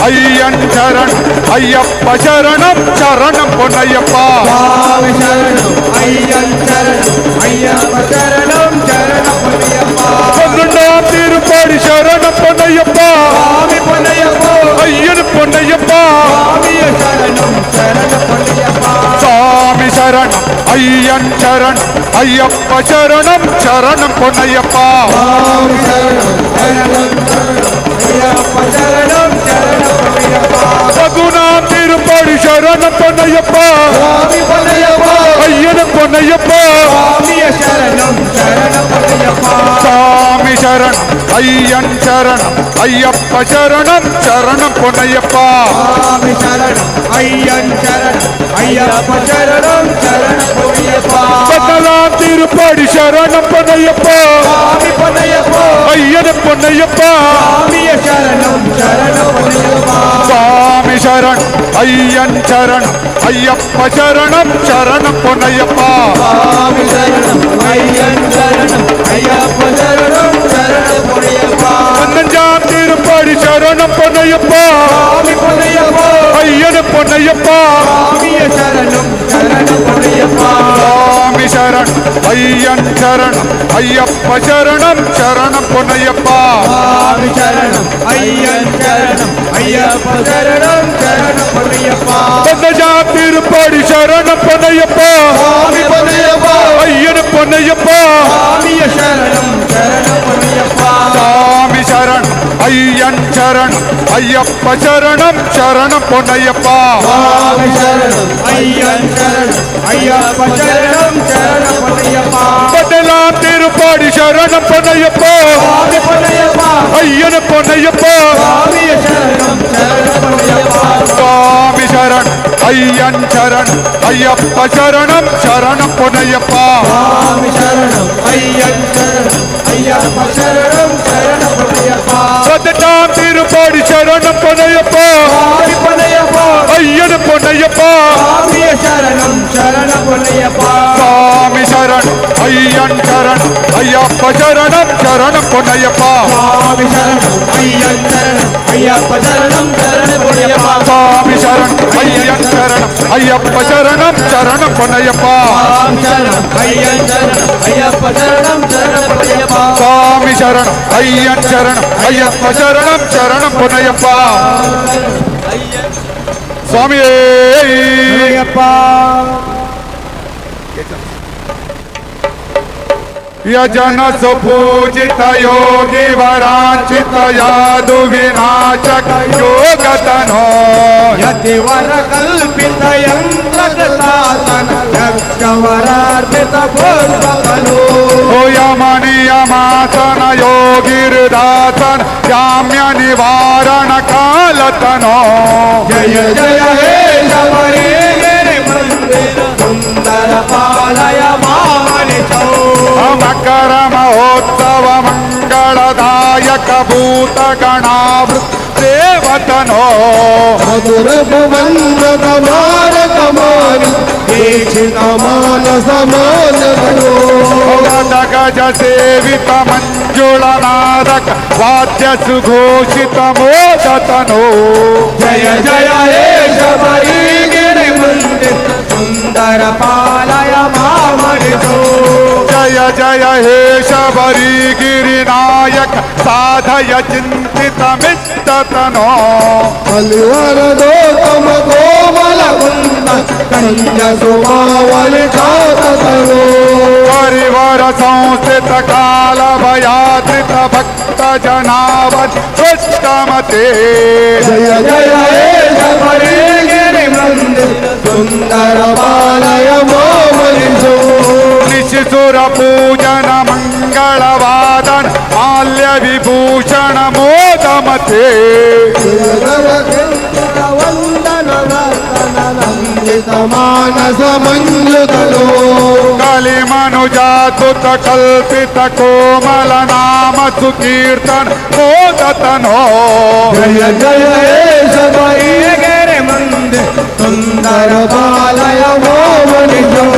ஐயன் சரண் ஐயப்ப சரணம் சரணம் பொன்னையப்பா சுவாமி சரணம் ஐயன் சரணம் ஐயப்ப சரணம் சரணம் பொன்னையப்பா 12ஆம் திருப்படி சரணம் பொன்னையப்பா சுவாமி பொன்னையப்பா ஐயன் பொன்னையப்பா சுவாமிய சரணம் சரணம் பொன்னையப்பா சாமி சரணம் ஐயன் சரண் ஐயப்ப சரணம் சரணம் பொன்னையப்பா சுவாமி சரணம் ஐயப்ப சரணம் சரணம் பொன்னையப்பா 14ஆம் திருப்படி சரணம் பொன்னையப்பா சுவாமி பொன்னையப்பா ஐயன் பொன்னையப்பா சுவாமிய சரணம் சரணம் பொன்னையப்பா சாமி சரணம் ஐயன் சரணம் ஐயப்ப சரணம் சரணம் பொன்னையப்பா சுவாமி சரணம் ஐயன் சரணம் ஐயப்ப சரணம் சரணம் பொன்னையப்பா 14ஆம் திருப்படி சரணம் பொன்னையப்பா சுவாமி பொன்னையப்பா ஐயன் பொன்னையப்பா சுவாமிய சரணம் சரணம் பொன்னையப்பா சாமி சரண் ஐயன் சரண் ஐயப்ப சரணம் சரணம் பொன்னையப்பா சுவாமி சரணம் ஐயன் சரணம் ஐயப்ப சரணம் சரணம் பொன்னையப்பா 15ஆம் திருப்படி சரணம் பொன்னையப்பா சுவாமி பொன்னையப்பா ஐயன் பொன்னையப்பா சுவாமிய சரணம் சரணம் பொன்னையப்பா சாமி சரண் ஐயன் சரணம் ஐயப்ப சரணம் சரணம் பொன்னையப்பா சுவாமி சரணம் ஐயன் சரணம் ஐயப்ப சரணம் சரணம் பொன்னையப்பா 15ஆம் திருப்படி சரணம் பொன்னையப்பா சுவாமி பொன்னையப்பா ஐயன் பொன்னையப்பா சுவாமிய சரணம் சரணம் பொன்னையப்பா சாமி சரண் ஐயன் சரண் ஐயப்ப சரணம் சரணம் பொன்னையப்பா சுவாமி சரணம் ஐயன் சரணம் ஐயப்ப சரணம் சரணம் பொன்னையப்பா 17ஆம் திருப்படி சரணம் பொன்னையப்பா சுவாமி பொன்னையப்பா ஐயன் பொன்னையப்பா சுவாமிய சரணம் சரணம் பொன்னையப்பா சாமி சரண் ஐயன் சரண் ஐயப்ப சரணம் சரணம் பொன்னையப்பா சுவாமி சரணம் ஐயன் சரணம் ஐயப்ப சரணம் சரணம் பொன்னையப்பா 18ஆம் திருப்படி சரணம் பொன்னையப்பா சுவாமி பொன்னையப்பா ஐயன் பொன்னையப்பா சுவாமிய சரணம் சரணம் பொன்னையப்பா சாமி சரண் ஐயன் சரண் ஐயப்ப சரணம் சரணம் பொன்னையப்பா சுவாமி சரணம் ஐயன் சரணம் ஐயப்ப சரணம் சரணம் பொன்னையப்பா சாமி சரண் ஐயன் சரணம் ஐயப்ப சரணம் சரணம் பொன்னையப்பா சுவாமி சரணம் ஐயன் சரணம் ஐயப்ப சரணம் சரணம் பொன்னையப்பா சாமி சரணம் ஐயன் சரணம் ஐயப்ப சரணம் சரணம் பொன்னையப்பா சுவாமியே பொன்னையப்பா ಯಜನ ಸುಪೂಜಿತ ಯೋಗಿ ವರಾಂಚಿತ ಯಾದು ವಿನಾಶಕ ಯೋಗತನೋ ಯತಿವರ ಕಲ್ಪಿತ ಯಂತ್ರ ಸಾಧನ ಯಕ್ಷವರಾರ್ಪಿತ ಪೂರ್ವಕನು ಯಮನಿಯ ಮಾಸನ ಯೋಗಿರ್ದಾಸನ ಯಾಮ್ಯ ನಿವಾರಣ ಕಾಲತನೋ ಜಯ ಜಯ ಹೇ ಶಬರಿಗಿರಿ ಮಂದಿರ ಸುಂದರ ಪಾಲಯ ಮಾಮನಿ ಚೌ ಮಕರ ಮಹೋತ್ಸವ ಮಂಗಳದಾಯಕ ಭೂತ ಗಣಾವೃತ್ ದೇವತನೋ ಮಧುರ ಭುವಂದದ ಮಾರಕ ಮಾನಿ ದೀಕ್ಷಿತ ಮಾನಸ ಮಾನಗಳು ಗಜ ಸೇವಿತ ಮಂಜುಳ ನಾರಕ ವಾದ್ಯ ಸುಘೋಷಿತ ಮೋದತನೋ ಜಯ ಜಯ ಹೇ ಶಬರಿಗಿರಿ ಮಂದಿರ ಸುಂದರ ಪಾಲಯ ಮಾಮನಿ ಚೌ ಜಯ ಜಯ ಹೇ ಶಬರಿ ಗಿರಿನಾಯಕ ಸಾಧಯ ಚಿಂತಿತ ಮಿತ್ತತನೋ ಕಲಿವರದೋ ತಮ ಗೋಮಲ ಕುಂದ ಕಂಜ ಸುಮಾವಲಿ ಕಾತನು ಪರಿವರ ಸಂಸ್ಥಿತ ಕಾಲ ಭಯಾತ್ರಿತ ಭಕ್ತ ಜನಾವತ್ ಸ್ವಚ್ಛಮತೆ ಜಯ ಜಯ ಹೇ ಶಬರಿಗಿರಿ ಮಂದಿರ ಸುಂದರ ಬಾಲಯ ಮಾಮನಿಸು ನಿಶಿಸುರ ಪೂಜನ ಮಂಗಳವಾದನ ಮಾಲ್ಯ ವಿಭೂಷಣ ಮೋದಮತೆ ವಂದನ ನಂದಿತ ಮಾನಸ ಮಂಜುತನು ಕಲಿ ಮನುಜಾತುತ ಕಲ್ಪಿತ ಕೋಮಲ ನಾಮ ಸುಕೀರ್ತನ ಮೋದತನೋ ಜಯ ಜಯ ಹೇ ಶಬರಿಗಿರಿ ಮಂದಿರ ಸುಂದರ ಬಾಲಯ ಮಾಮನಿ ಚೌ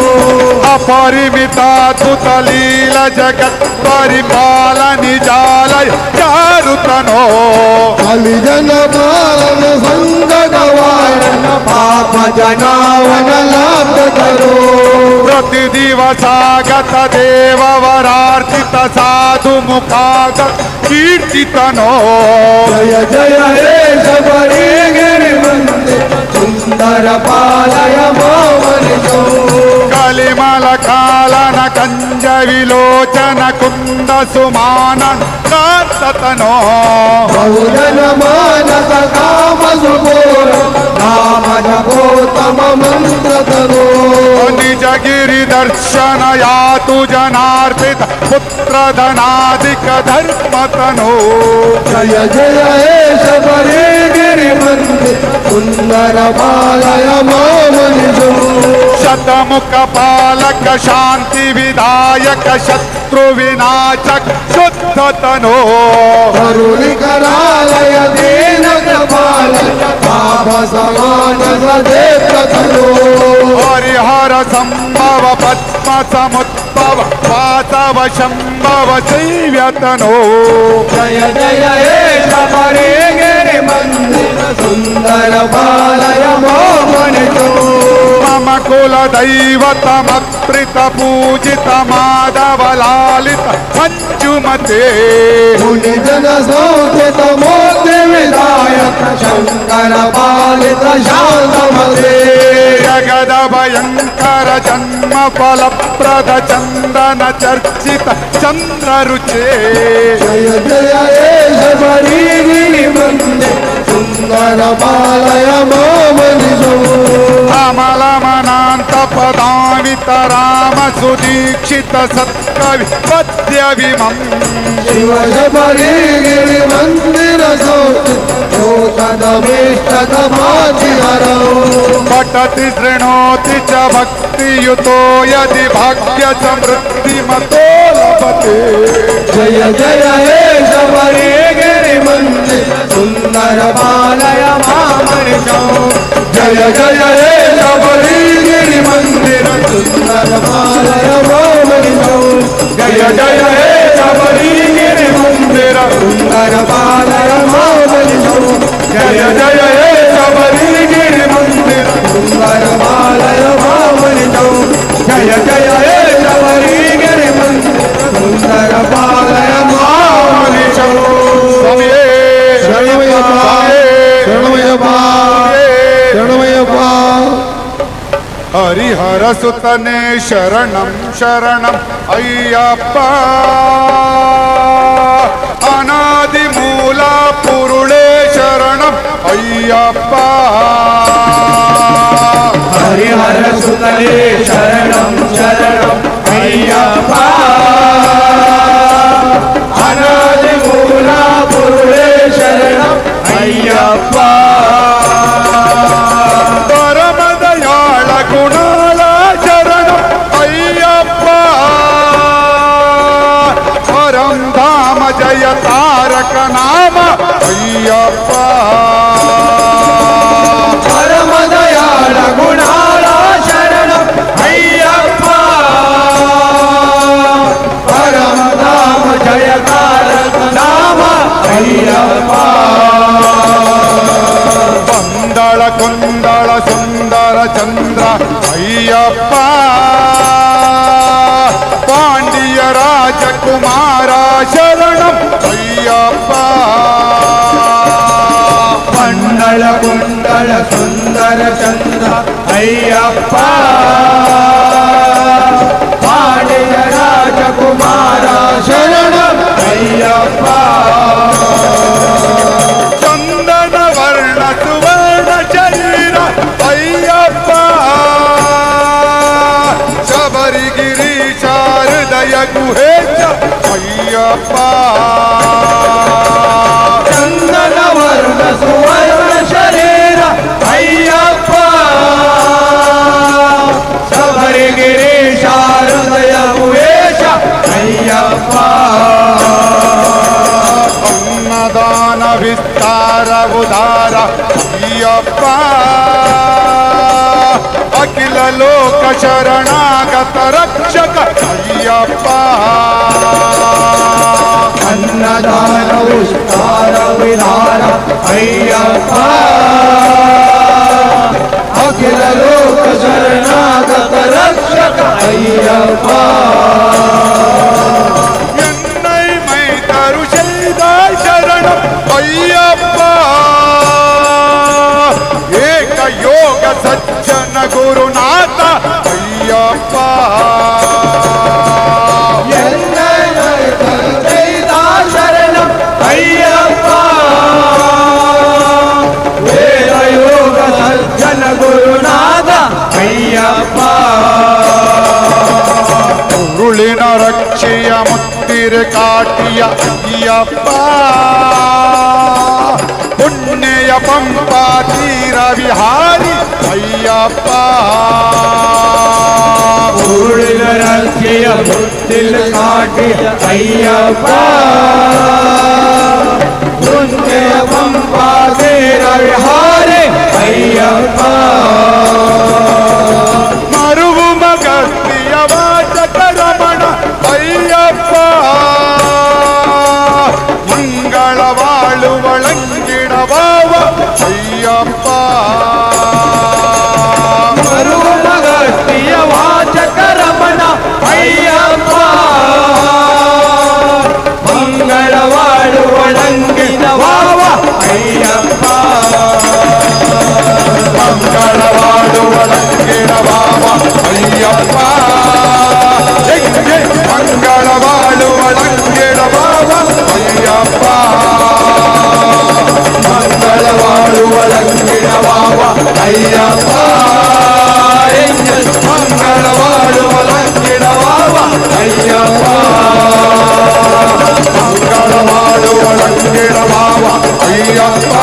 ಪರಿಮಿತಾದ್ಭುತ ಲೀಲ ಜಗತ್ ಪರಿಪಾಲ ನಿಜಾಲಯ ಚಾರುತನೋ ಅಲಿಜನ ಪಾಲನ ಸಂಗಡವಾರನ ಪಾಪ ಜನಾವನ ಲಾಭದರು ಪ್ರತಿ ದಿವಸಾಗತ ದೇವವರಾರ್ಚಿತ ಸಾಧು ಮುಖಾಗ ಕೀರ್ತಿತನೋ ಜಯ ಜಯ ಹೇ ಶಬರಿಗಿರಿ ಮಂದಿರ ಸುಂದರ ಪಾಲಯ ಮಾಮನಿಸೋ ಕಲಿಮಲ ಕಾಲನ ಕಂಜ ವಿಲೋಚನ ಕುಂದ ಸುಮಾನ ಕಾರ್ತತನೋ ಬಹುಜನ ಮಾನಸ ಕಾಮ ಸುಗೋರ ನಾಮದ ಗೌತಮ ಮಂತ್ರತನೋ ನಿಜ ಗಿರಿ ದರ್ಶನ ಯಾತು ಜನಾರ್ಪಿತ ಪುತ್ರ ಧನಾಧಿಕ ಧರ್ಮತನೋ ಜಯ ಜಯ ಹೇ ಶಬರಿಗಿರಿ ಮಂದಿರ ಸುಂದರ ಪಾಲಯ ಮಾಮನಿಸೋ ಶತಮುಖ ಪಾಲಕ ಶಾಂತಿ ವಿಧಾಯಕ ಶತ್ರು ವಿನಾಶಕ ಶುದ್ಧತನೋ ಕರುಣಿಕರಾಲಯ ದೀನಕ ಪಾಲಕ ಪಾಪ ಸಮಾನ ಸದೇತನೋ ಹರಿಹರ ಸಂಭವ ಪದ್ಮ ಸಮುದ್ಭವ ವಾಸವ ಶಂಭವ ಶೈವ್ಯತನೋ ಜಯ ಜಯ ಹೇ ಶಬರಿಗಿರಿ ಮಂದಿರ ಸುಂದರ ಪಾಲಯ ಮಾಮನಿಸೋ ಮಮ ಕುಲ ದೈವತಮತ್ರಿತ ಪೂಜಿತ ಮಾಧವ ಲಾಲಿತ ಮಂಜುಮತೆ ಮುನಿ ಜನ ಸೌಖ್ಯತ ಮೋದಿ ವಿಧಾಯಕ ಶಂಕರ ಪಾಲಿತ ಶಾಂತಮತೆ ಜಗದ ಭಯಂಕರ ಜನ್ಮ ಫಲಪ್ರದ ಚಂದನ ಚರ್ಚಿತ ಚಂದ್ರ ರುಚೇ ಜಯ ಜಯ ಹೇ ಶಬರಿಗಿರಿ ಮಂದಿರ ಸುಂದರ ಪಾಲಯ ಮಾಮನಿಸೋ ಅಮಲ ಮನಾಂತ ಪದಾವಿತ ರಾಮ ಸುದೀಕ್ಷಿತ ಸತ್ಕವಿ ಪದ್ಯ ವಿಮಂ ಶಿವ ಶಬರಿಗಿರಿ ಮಂದಿರ ಸೋತದ ಮೇಷ್ಟದ ಮಾತಿಹರೋ ಪಠತಿ ಶೃಣೋತಿ ಚ ಭಕ್ತಿಯುತೋ ಯದಿ ಭಾಗ್ಯ ಸಮೃದ್ಧಿ ಮತೋ ಲಭತೆ ಜಯ ಜಯ ಹೇ ಶಬರಿಗಿರಿ ಮಂದಿರ ಸುಂದರ ಪಾಲಯ ಮಾಮನಿಸೋ ಜಯ ಜಯ ಹೇ ಶಬರಿಗಿರಿ ಮಂದಿರ ಸುಂದರ ಪಾಲಯ ಮಾಮನಿಸೋ ಜಯ ಜಯ ಹೇ ಶಬರಿಗಿರಿ ಮಂದಿರ ಸುಂದರ ಪಾಲಯ ಮಾಮನಿಸೋ ಜಯ ಜಯ ಹೇ ಶಬರಿಗಿರಿ ಮಂದಿರ ಸುಂದರ ಪಾಲಯ ಮಾಮನಿಸೋ ಜಯ ಜಯ ಹೇ ಶಬರಿಗಿರಿ ಮಂದಿರ ಸುಂದರ ಪಾಲಯ ಮಾಮನಿಸೋ ಸ್ವಾಮಿಯೇ ಶರಣಮಯ್ಯಪ್ಪ ಶರಣಮಯ್ಯಪ್ಪ ಶರಣಮಯ್ಯಪ್ಪ ಹರಿಹರ ಸುತನೆ ಶರಣಂ ಶರಣಂ ಅಯ್ಯಪ್ಪ ಅನಾದಿ ಮೂಲ ಪುರುಳೇ ಶರಣಂ ಅಯ್ಯಪ್ಪ ಹರಿಹರ ಸುತಲೇ ಶರಣಂ ಶರಣಂ ಅಯ್ಯಪ್ಪ ಅನಾದಿ ಮೂಲ ಪುರುಳೇ ಶರಣಂ ಅಯ್ಯಪ್ಪ ಪರಮದಯಾಳ ಗುಣಾಳ ಶರಣಂ ಅಯ್ಯಪ್ಪ ಪರಂ ಧಾಮ ಜಯ ತಾರಕ ನಾಮ ಅಯ್ಯಪ್ಪ ಪರಮದಯಾಳ ಗುಣಾಳ ಶರಣಂ ಅಯ್ಯಪ್ಪ ಪರಮ ನಾಮ ಜಯ ತಾರಕ ನಾಮ ಅಯ್ಯಪ್ಪ ಪಂದಳ ಕುಂದಳ ಸುಂದರ ಚಂದ್ರ ಅಯ್ಯಪ್ಪ ಪಾಂಡಿಯ ರಾಜಕುಮಾರ ಶರಣಂ ಅಯ್ಯಪ್ಪ ಮಂಡಳ ಕುಂಡಳ ಸುಂದರ ಚಂದ್ರ ಅಯ್ಯಪ್ಪ ಪಾಂಡಿಯ ರಾಜಕುಮಾರ ಶರಣಂ ಅಯ್ಯಪ್ಪ ಚಂದನ ವರ್ಣ ಸುವರ್ಣ ಶರೀರ ಅಯ್ಯಪ್ಪ ಶಬರಿಗಿರಿ ಶಾರದಯ ಗುಹೇಶ ಅಯ್ಯಪ್ಪ ಚಂದನ ವರ್ಣ ಸುವರ್ಣ ಶರೀರ ಅಯ್ಯಪ್ಪ ಶಬರಿಗಿರಿ ಶಾರದಯ ಗುಹೇಶ ಅಯ್ಯಪ್ಪ ಅನ್ನದಾನ ವಿಸ್ತಾರ ಉದಾರ ಅಯ್ಯಪ್ಪ ಅಖಿಲ ಲೋಕ ಶರಣಾಗತ ರಕ್ಷಕ ಅಯ್ಯಪ್ಪ ಅನ್ನದಾನ ಉಷ್ಟಾರ ವಿಧಾನ ಅಯ್ಯಪ್ಪ ಅಖಿಲ ಲೋಕ ಶರಣಾಗತ ರಕ್ಷಕ ಅಯ್ಯಪ್ಪ ಎನ್ನೈ ಮೈತರು ಶೈದ ಶರಣ ಅಯ್ಯಪ್ಪ ಏಕ ಯೋಗ ಸಜ್ಜನ ಗುರುನಾಥ ಅಯ್ಯಪ್ಪ ಶರಣ ಅಯ್ಯಪ್ಪ ವೇದ ಯೋಗ ಸಜ್ಜನ ಗುರುನಾಥ ಅಯ್ಯಪ್ಪ ಉರುಳಿನ ರಕ್ಷೆಯ ಮುತ್ತಿರೆ ಕಾಟಿಯ ಅಯ್ಯಪ್ಪ ಪುಣ್ಯಯ ಪಂಪಾ ತೀರ ವಿಹಾರಿ ಅಯ್ಯಪ್ಪ ಉರುಳಿನ ರಕ್ಷೆಯ ಮುತ್ತಿನ ಕಾಟಿಯ ಅಯ್ಯಪ್ಪ ಪುಣ್ಯಯ ಪಂಪಾ ತೀರ ವಿಹಾರಿ ಅಯ್ಯಪ್ಪ ಮರುವು ಮಗಸ್ತಿಯ ವಾಚಕ ರಮಣ ಅಯ್ಯಪ್ಪ ಮಂಗಳ ವಾಳುವಳಂಗಿಡವಾವ ಅಯ್ಯಪ್ಪ ಮರುಮಗಸ್ತಿಯ ವಾಚಕ ರಮಣ ಅಯ್ಯಪ್ಪ ಮಂಗಳವಾಡು ಒಳಂಗಿನ ವಾವ ಅಯ್ಯಪ್ಪ ಮಂಗಳವಾಡು ಒಳಂಗಿಡವಾವ ಅಯ್ಯಪ್ಪ ಮಂಗಳವಾಡು ಒಳಂಗಿಡವಾವ ಅಯ್ಯಪ್ಪ ಮಂಗಳವಾಡು ಒಳಂಗಿನವಾವ ಅಯ್ಯಪ್ಪ ಮಂಗಳವಾಡು ಒಳಂಗಿನವಾವ ಅಯ್ಯಪ್ಪ ಮಂಗಳವಾಡು ಒಳಂಗಿಡವಾವ ಅಯ್ಯಪ್ಪ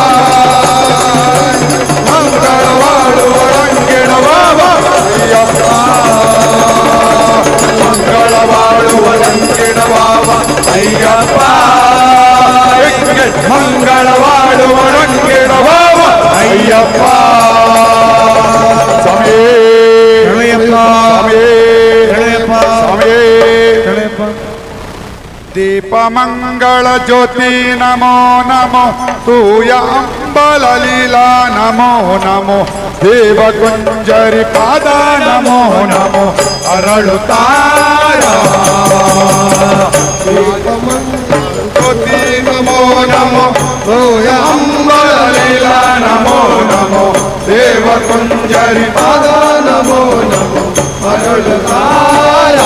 ಮಂಗಳವಾಡು ಒಳಂಗಿಡವಾವ ಅಯ್ಯಪ್ಪ ಮಂಗಳವಾಡು ಒಳಂಗಿಡವಾವ ಅಯ್ಯಪ್ಪ ಮಂಗಳವಾಡು ಒಳಂಗಿಡವಾವ ಅಯ್ಯಪ್ಪ ಸ್ವಾಮಿ ದೀಪ ಮಂಗಳ ಜ್ಯೋತಿ ನಮೋ ನಮೋ ತೂಯ ಅಂಬಲ ಲೀಲಾ ನಮೋ ನಮೋ ದೇವ ಕುಂಜರಿ ಪಾದ ನಮೋ ನಮೋ ಅರಳು ತಾರ ಜ್ಯೋತಿ ನಮೋ ನಮೋ ತೂಯ ಅಂಬಲ ಲೀಲಾ ನಮೋ ನಮೋ ದೇವ ಕುಂಜರಿ ಪಾದ ನಮೋ ನಮೋ ಅರಳು ತಾರ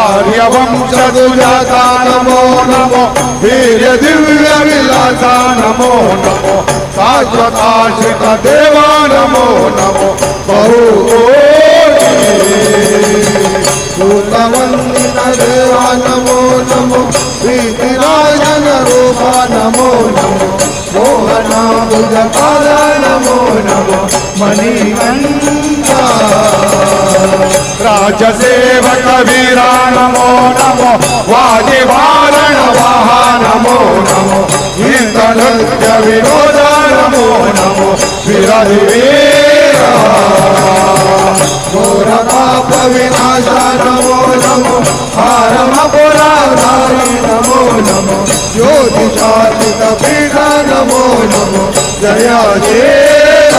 ಆರ್ಯವಂಶದುಜಾತ ನಮೋ ನಮೋ ವೀರ್ಯ ದಿವ್ಯ ವಿಲಾಸ ನಮೋ ನಮೋ ಶಾಶ್ವತಾಶ್ರಿತ ದೇವ ನಮೋ ನಮೋ ಬಹು ವಂದಿತ ದೇವ ನಮೋ ನಮೋ ಪ್ರೀತಿರಾಜನ ರೂಪ ನಮೋ ನಮೋ ಮೋಹನಾಂಬುಜ ಪಾದ ನಮೋ ನಮೋ ಮಣಿಕಂಠ ರಾಜಸೇವಕ ವೀರ ನಮೋ ನಮೋ ವಾದಿವಾರಣ ವಾಹ ನಮೋ ನಮೋ ಗೀತ ನೃತ್ಯ ವಿನೋದ ನಮೋ ನಮೋ ವಿರಧಿ ವೀರ ಘೋರ ಪಾಪ ವಿನಾಶ ನಮೋ ನಮೋ ಹಾರಮ ಪುರಾಧಾರಿ ನಮೋ ನಮೋ ಜ್ಯೋತಿಷಾರ್ಪಿತ ಪೀಠ ನಮೋ ನಮೋ ಜಯ ಜಯ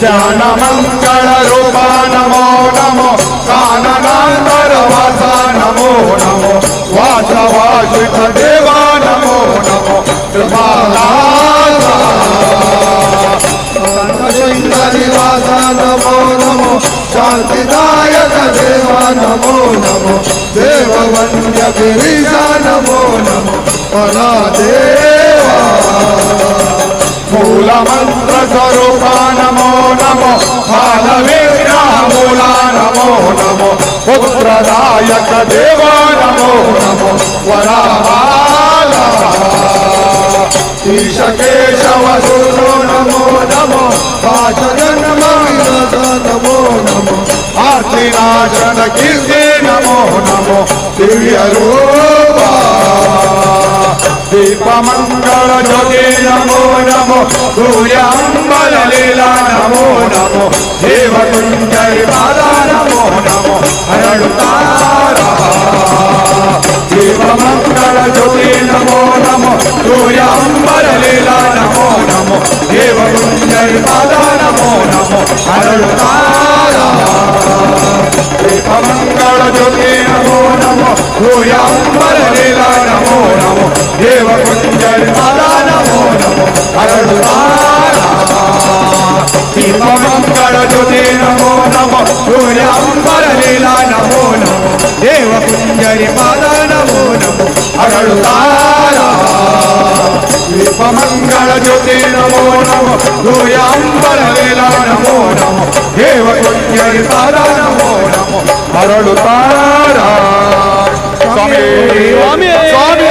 ಧ್ಯಾನ ಮಂಗಳ ರೂಪ ನಮೋ ನಮೋ ಕಾನನಾಂತರ ವಾಸ ನಮೋ ನಮೋ ವಾಸವಾಶ್ರಿತ ದೇವ ನಮೋ ನಮೋ ಕೃಪಾನಾಥ ನಿವಾಸ ನಮೋ ನಮೋ ಶಾಂತಿದಾಯಕ ದೇವ ನಮೋ ನಮೋ ದೇವವನ್ಯ ಗಿರೀಶ ನಮೋ ನಮೋ ಪರದೇವ ಮೂಲ ಮಂತ್ರ ಸ್ವರೂಪ ನಮೋ ನಮೋ ಕಾಲವೀರ್ಯ ಮೂಲ ನಮೋ ನಮೋ ಪುತ್ರದಾಯಕ ದೇವ ನಮೋ ನಮೋ ವರಹಾಲ ಈಶ ಕೇಶವ ಸೂರೋ ನಮೋ ನಮೋ ಪಾಶ ಜನ್ಮ ವಿನಾಶ ನಮೋ ನಮೋ ಆರ್ತಿನಾಶನ ಕೀರ್ತಿ ನಮೋ ನಮೋ ದಿವ್ಯ ರೂಪ ದೀಪಮಂಗಳ ಜ್ಯೋತಿ ನಮೋ ನಮೋ ಸೂರ್ಯಾಂಬರ ಲೀಲಾ ನಮೋ ನಮೋ ದೇವಕುಂಜರಿ ಪಾದ ನಮೋ ನಮೋ ಹರಳುತ್ತಾರ ದೀಪಮಂಗಳ ಜ್ಯೋತಿ ನಮೋ ನಮೋ ಸೂರ್ಯಾಂಬರ ಲೀಲಾ ನಮೋ ನಮೋ ದೇವಕುಂಜರಿ ಪಾದ ನಮೋ ನಮೋ ಹರಳುತ್ತಾರ ದೀಪಮಂಗಳ ಜ್ಯೋತಿ ನಮೋ ನಮೋ ಸೂರ್ಯಾಂಬರ ಲೀಲಾ ನಮೋ ನಮೋ ದೇವಕುಂಜರಿ ಪಾದ ನಮೋ ನಮೋ ಹರಳುತ್ತಾರ ದೀಪಮಂಗಳ ಜ್ಯೋತಿ ನಮೋ ನಮೋ ಸೂರ್ಯಾಂಬರ ಲೀಲಾ ನಮೋ ನಮೋ ದೇವಕುಂಜರಿ ಪಾದ ನಮೋ ನಮೋ ಹರಳುತ್ತಾರ ದೀಪಮಂಗಳ ಜ್ಯೋತಿ ನಮೋ ನಮೋ ಸೂರ್ಯಾಂಬರ ಲೀಲಾ ನಮೋ ನಮೋ ದೇವಕುಂಜರಿ ಪಾದ ನಮೋ ನಮೋ ಹರಳುತ್ತಾರ ಸ್ವಾಮಿ ಸ್ವಾಮಿ ಸ್ವಾಮಿ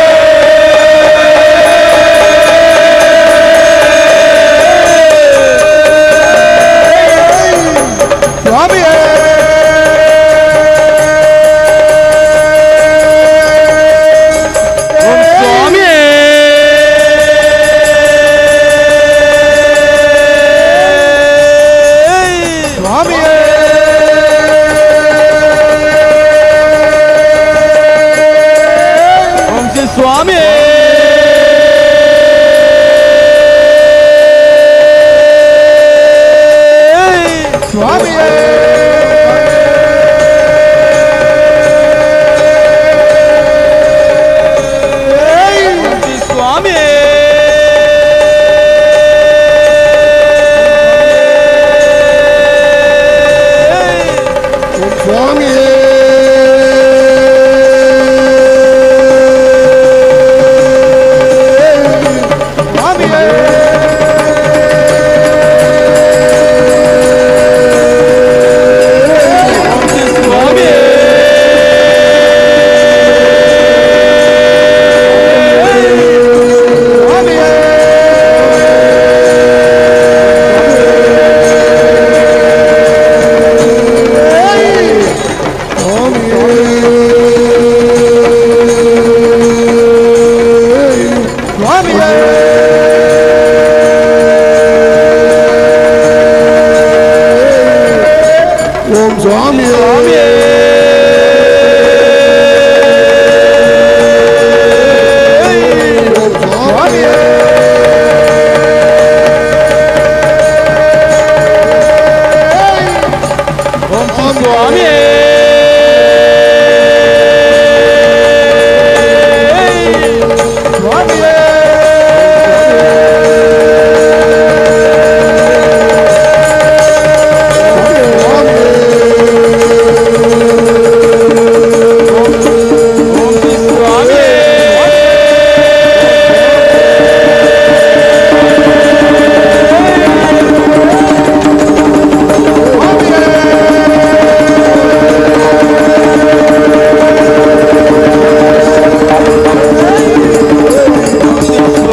ಸ್ವಾಮಿಯೇ ಸ್ವಾಮಿಯೇ ಸ್ವಾಮಿಯೇ ಓಂ ಶ್ರೀ ಸ್ವಾಮಿಯೇ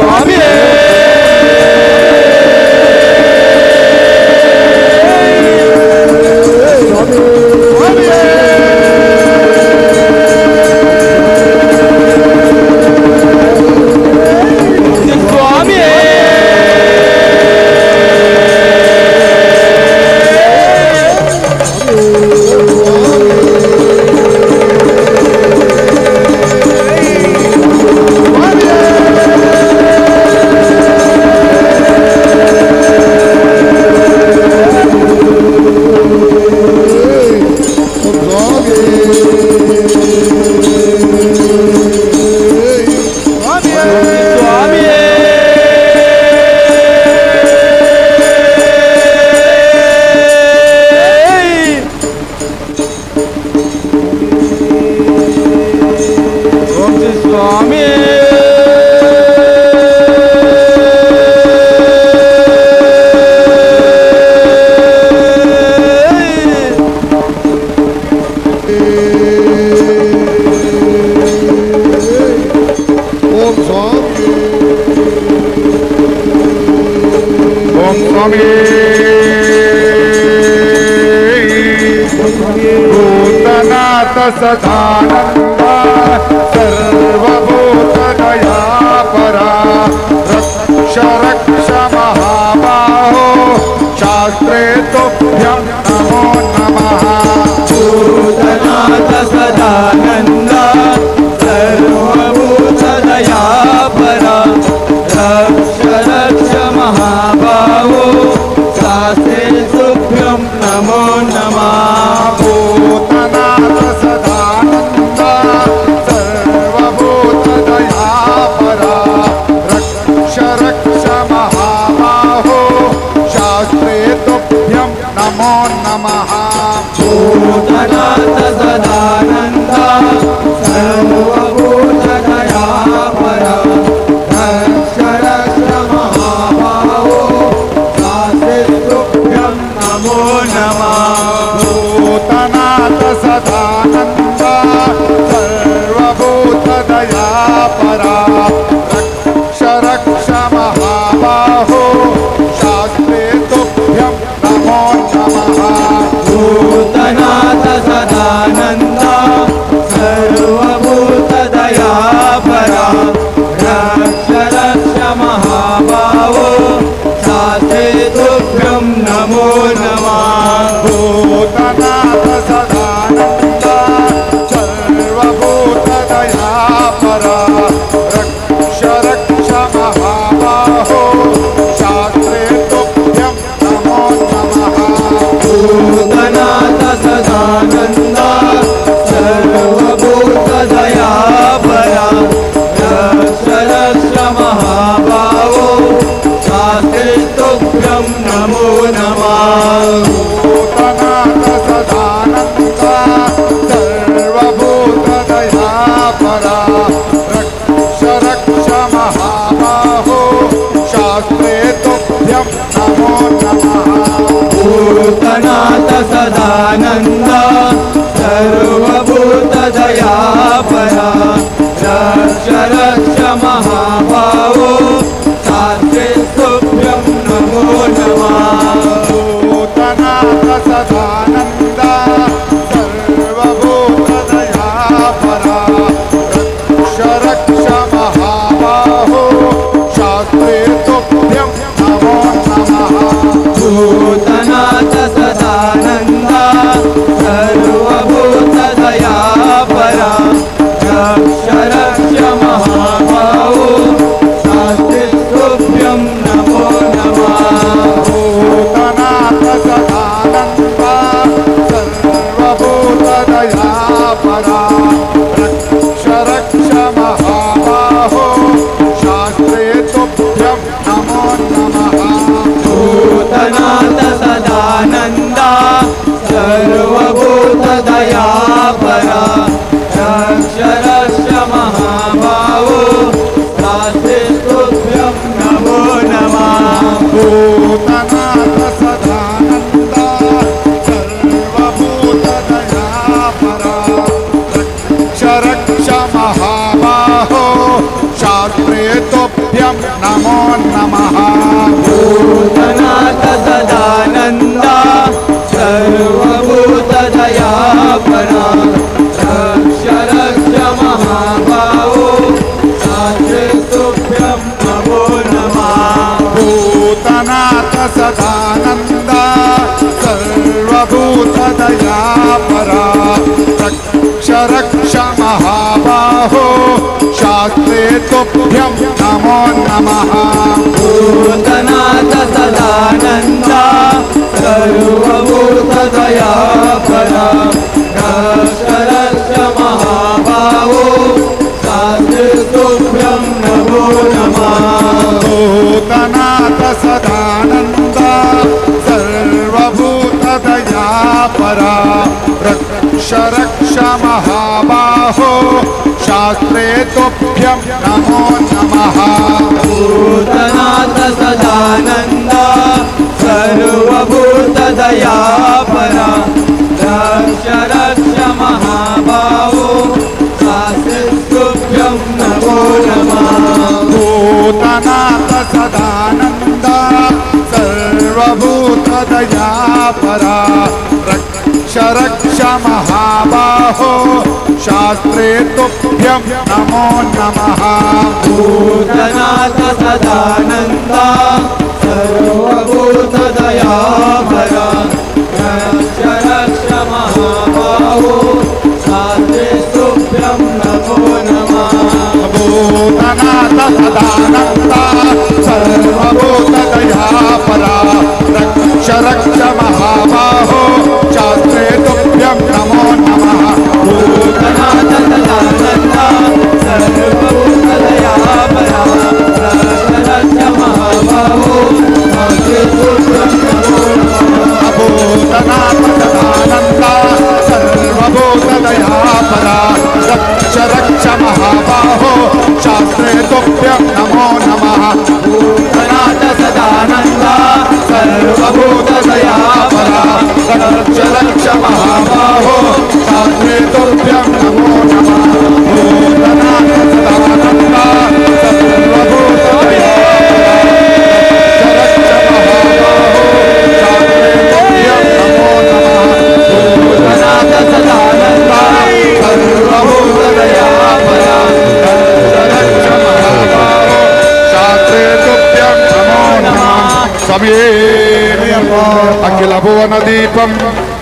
ಸ್ವಾಮಿಯೇ ಸ್ವಾಮಿಯೇ ಸ್ವಾಮಿಯೇ ಓಂ ಸ್ವಾಮಿ भूतनाथ सदानंद सर्वभूत दया महाबाहो शास्त्रे तुभ्यं नमो नमः भूतनाथ सदानन्द सर्वभूतदयापरा रक्ष रक्ष महाबाहो शास्त्रे तुभ्यं नमो नमः भूतनाथ सदानन्द सर्वभूतदयापरा रक्ष रक्ष महाबाहो शास्त्रे तुभ्यं नमो नमः भूतनाथ सदानन्द सर्वभूतदयापरा रक्ष रक्ष महाबाहो शास्त्रे तुभ्यं नमो नमः भूतनाथ सदानन्द सर्वभूतदयापरा रक्ष रक्ष महाबाहो शास्त्रे तुभ्यं नमो नमः भूतनाथ सदानन्द सर्वभूतदयापरा रक्ष रक्ष महाबाहो शास्त्रे तुभ्यं नमो नमः भूतनाथ सदानन्द सर्वभूतदयापरा रक्ष रक्ष महाबाहो शास्त्रे तुभ्यं नमो नमः भूतनाथ सदानन्द सर्वभूतदयापरा रक्ष रक्ष महाबाहो शास्त्रे तुभ्यं नमो नमः भूतनाथ सदानन्द सर्वभूतदयापरा रक्ष रक्ष महाबाहो शास्त्रे तुभ्यं नमो नमः भूतनाथ सदानन्द सर्वभूतदयापरा रक्ष रक्ष महाबाहो शास्त्रे तुभ्यं नमो नमः भूतनाथ सदानन्द सर्वभूतदयापरा रक्ष रक्ष महाबाहो शास्त्रे तुभ्यं नमो नमः भूतनाथ सदानन्द सर्वभूतदयापरा रक्ष रक्ष महाबाहो शास्त्रे तुभ्यं नमो नमः भूतनाथ सदानन्द सर्वभूतदयापरा रक्ष रक्ष महाबाहो शास्त्रे तुभ्यं नमो नमः भूतनाथ सदानन्द सर्वभूतदयापरा रक्ष रक्ष महाबाहो शास्त्रे तुभ्यं नमो नमः भूतनाथ सदानन्द सर्वभूतदयापरा रक्ष रक्ष महाबाहो शास्त्रे तुभ्यं नमो नमः भूतनाथ सदानन्द सर्वभूतदयापरा रक्ष रक्ष महाबाहो शास्त्रे तुभ्यं नमो नमः भूतनाथ सदानन्द सर्वभूतदयापरा रक्ष रक्ष महाबाहो शास्त्रे तुभ्यं नमो नमः भूतनाथ सदानन्द सर्वभूतदयापरा रक्ष रक्ष महाबाहो शास्त्रे तुभ्यं नमो नमः भूतनाथ सदानन्द सर्वभूतदयापरा रक्ष रक्ष महाबाहो शास्त्रे तुभ्यं नमो नमः भूतनाथ सदानन्द सर्वभूतदयापरा रक्ष रक्ष महाबाहो शास्त्रे तुभ्यं नमो नमः भूतनाथ सदानन्द सर्वभूतदयापरा रक्ष रक्ष महाबाहो शास्त्रे तुभ्यं नमो नमः भूतनाथ सदानन्द सर्वभूतदयापरा సమయే అఖిల భువన దీపం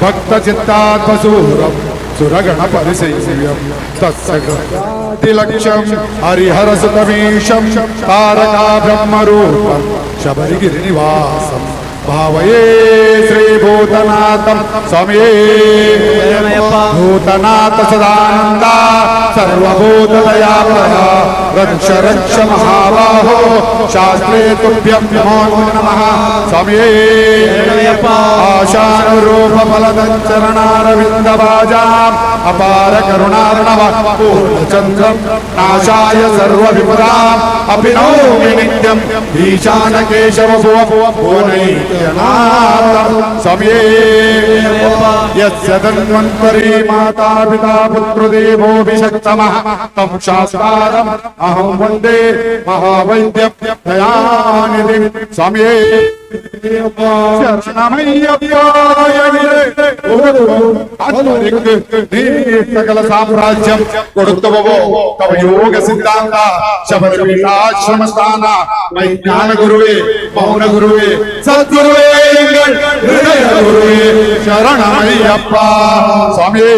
భక్త చిత్తాత్మసూరం సురగణ పరిసేవ్యం తత్సగతిలక్ష్యం హరిహర సుతమీశం తారకా బ్రహ్మరూపం శబరిగిరి నివాసం భావయే శ్రీభూతనాథం సమయే భూతనాథ సదానంద సర్వభూతదయాపర రక్ష రక్ష మహాబాహో శాస్త్రే తుభ్యం నమో నమః సమయే ఆశానురూప ఫలదంచరణారవింద భాజాం అపార కరుణార్ణవ పూర్ణచంద్రం నాశాయ సర్వ విపదాం అభినౌమి నిత్యం ఈశాన కేశవ భువ భువనైక్యనాథం సమయే యస్య ధన్వంతరీ మాతా పితా పుత్రదేవో విశక్తమః తం శాస్త్రారం అహం వందే మహావైద్యం దయానిధిం సమయే సకల సామ్రాజ్యం കൊടുത്തുവോ തവ യോഗ സിദ്ധാന്ത ശബരിമീഠാശ്രമ സ്ഥാന വൈജ്ഞാന ഗുരുവേ മൗന ഗുരുവേ സദ്ഗുരുവേ ഹൃദയ ഗുരുവേ ശരണമയ്യപ്പ സ്വാമിയേ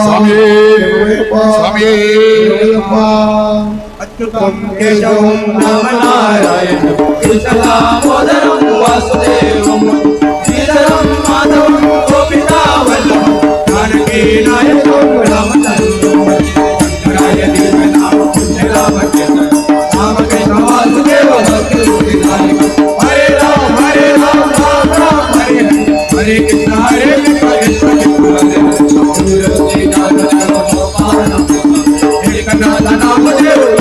സ്വാമിയേ സ്വാമിയേ అచ్యుతం కేశవం నారాయణం కృష్ణదామోదరం వాసుదేవం శ్రీధరం మాధవం గోపితావల్లభం జానకీ నాయకం రామచంద్రం శంకరాయ దివ్యనామ పుణ్యరామచంద్ర రామకృష్ణ వాసుదేవ భక్తి నాయకం హరే రామ రామ రామ హరే హరే కృష్ణ కృష్ణ హరే ఏకనాథ నామదేవుడు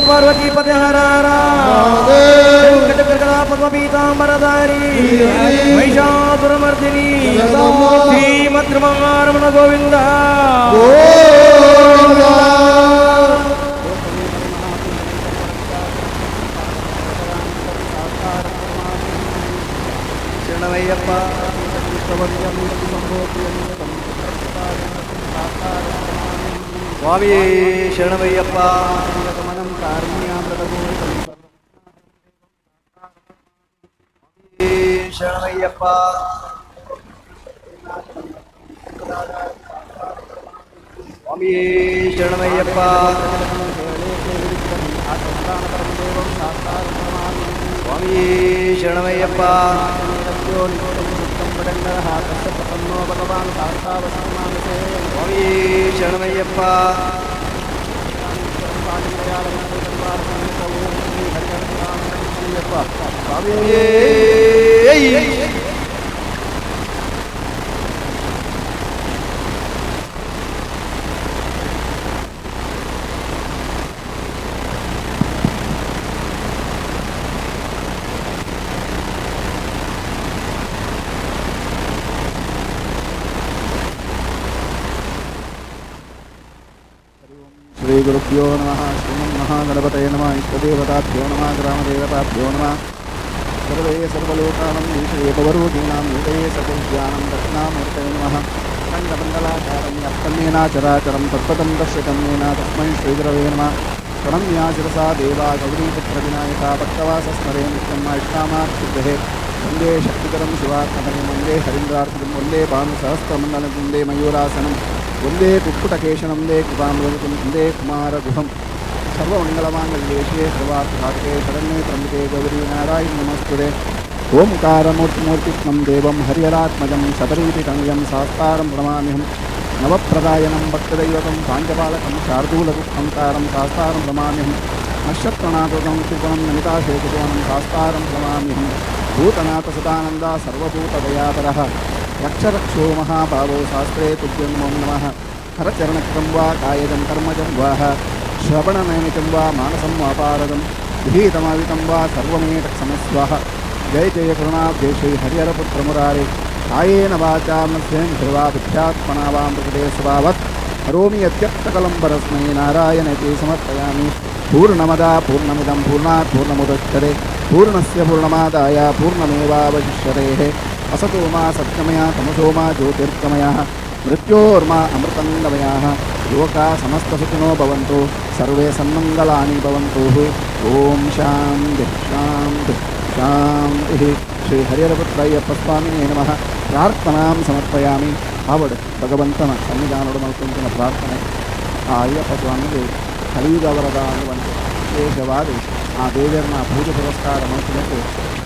पार्वतीपते हर हर पद्मपीतांबरधारी महिषासुरमर्दिनी श्रीमद्रमण गोविंद शरणमय्यप्प स्वामी शरणमय्यप्प शरणमय्यप्प स्वामी शरणमय्यप्प स्वामी शरणमय्यप्प स्वामी शरणमय्यप्प श्री गुरुभ्यो नमः श्रीमन्महागणपतये नमः इष्टदेवताभ्यो नमः ग्रामदेवताभ्यो नमः सर्वे सर्वलोकानं ईशयेपवरोगीणां हृदये सकुज्ञानं दक्षिणामूर्तये नमः खण्डमण्डलाकारं यत्तन्नेनाचराचरं तत्पदं दर्शकं येन तस्मै श्रीगुरवे नमः प्रणम्या शिरसा देवा गौरीपुत्रविनायका भक्तवासस्मरे नित्यं इष्टामार्थिग्रहे वन्दे शक्तिकरं शिवात्मकं वन्दे हरीन्द्रार्थिकं वन्दे भानुसहस्रमण्डलं वन्दे मयूरासनं वन्दे कुक्कुटकेशनं वन्दे कृपामृतं वन्दे कुमारगुहं सर्वमङ्गलमाङ्गल्ये सर्वार्थसाधके शरण्ये त्र्यम्बके गौरी नारायणि नमस्तुते ಓಂಕಾರಮೂರ್ತಿಮೂರ್ತಿತ್ವಂ ದೇವಂ ಹರಿಹರಾತ್ಮಜಂ ಶಬರೀಪೀಠಂಗಂ ಶಾಸ್ತಾರಂ ಪ್ರಣಮಾಮ್ಯಹಂ ನವಪ್ರದಾಯನಂ ಭಕ್ತದೈವತಂ ಪಾಂಚಪಾಲಕಂ ಶಾರ್ದೂಲದುಃಖಂ ತಾರಂ ಶಾಸ್ತಾರಂ ಪ್ರಣಮಾಮ್ಯಹಂ ನಶ್ಯತ್ರಣಾಕೃತಂ ತ್ರಿಗುಣಂ ನಮಿತಾಶೇಖುವನಂ ಶಾಸ್ತಾರಂ ಪ್ರಣಮಾಮ್ಯಹಂ ಭೂತನಾಥಸುತಾನಂದ ಸರ್ವಭೂತದಯಾಪರಃ ರಕ್ಷರಕ್ಷೋ ಮಹಾಭಾವೋ ಶಾಸ್ತ್ರೇ ತುಭ್ಯಂ ಓಂ ನಮಃ ಹರಚರಣಕೃತಂ ವಾ ಕಾಯಜಂ ಕರ್ಮಜಂ ವಾ ಶ್ರವಣನಯನಿಕಂ ವಾ ಮಾನಸಂ ವಾಪಾರದಂ ವಿಹಿತಮಾವಿತಂ ವಾ ಸರ್ವಮೇತಕ್ಷಮಸ್ವಾಹ ಜಯ ಜಯ ಕರುಣಾಬ್ಧೇ ಶ್ರೀ ಹರಿಹರಪುತ್ರ ಮುರಾರಿ ಕಾಯೇನ ವಾಚಾ ಮನಸ್ಸೇನ ಧ್ರುವ ಬುದ್ಧ್ಯಾತ್ಮನಾ ವಾ ಮೃಗದೇ ಸ್ವಭಾವತ್ ಕರೋಮಿ ಯತ್ಯರ್ಥಕಲಂ ಪರಸ್ಮೈ ನಾರಾಯಣೇತಿ ಸಮರ್ಪಯಾಮಿ ಪೂರ್ಣಮದ ಪೂರ್ಣಮಿದಂ ಪೂರ್ಣಾತ್ ಪೂರ್ಣಮುದಚ್ಯತೆ ಪೂರ್ಣಸ್ಯ ಪೂರ್ಣಮಾದಾಯ ಪೂರ್ಣಮೇವಾವಶಿಷ್ಯತೆ असतो मा सत्यमया तमसो मा ज्योतिर्गमयः मृत्योर्मा अमृतङ्गमयः लोका समस्तसुखिनो भवन्तु सर्वे सन्मङ्गलानि भवन्तु ओम शान्ति शान्ति शान्तिः श्री हरिहरपुत्रय्यप्पस्वामिने नमः प्रार्थनां समर्पयामि आवड भगवंतನ ಸನ್ನಿಧಾನದ ಮಲ್ಕೊಂತಿನ ಪ್ರಾರ್ಥನೆ ಆ ಅಯ್ಯಪ್ಪ ಸ್ವಾಮಿಗೆ ಕಲಿಯುಗವರದ ಅನ್ನುವಂತೆ ವಿಶೇಷವಾದ ಆ ದೇವರನ್ನ ಪೂಜೆ ಪುರಸ್ಕಾರ ಮಾಡಿಸಲಿಕ್ಕೆ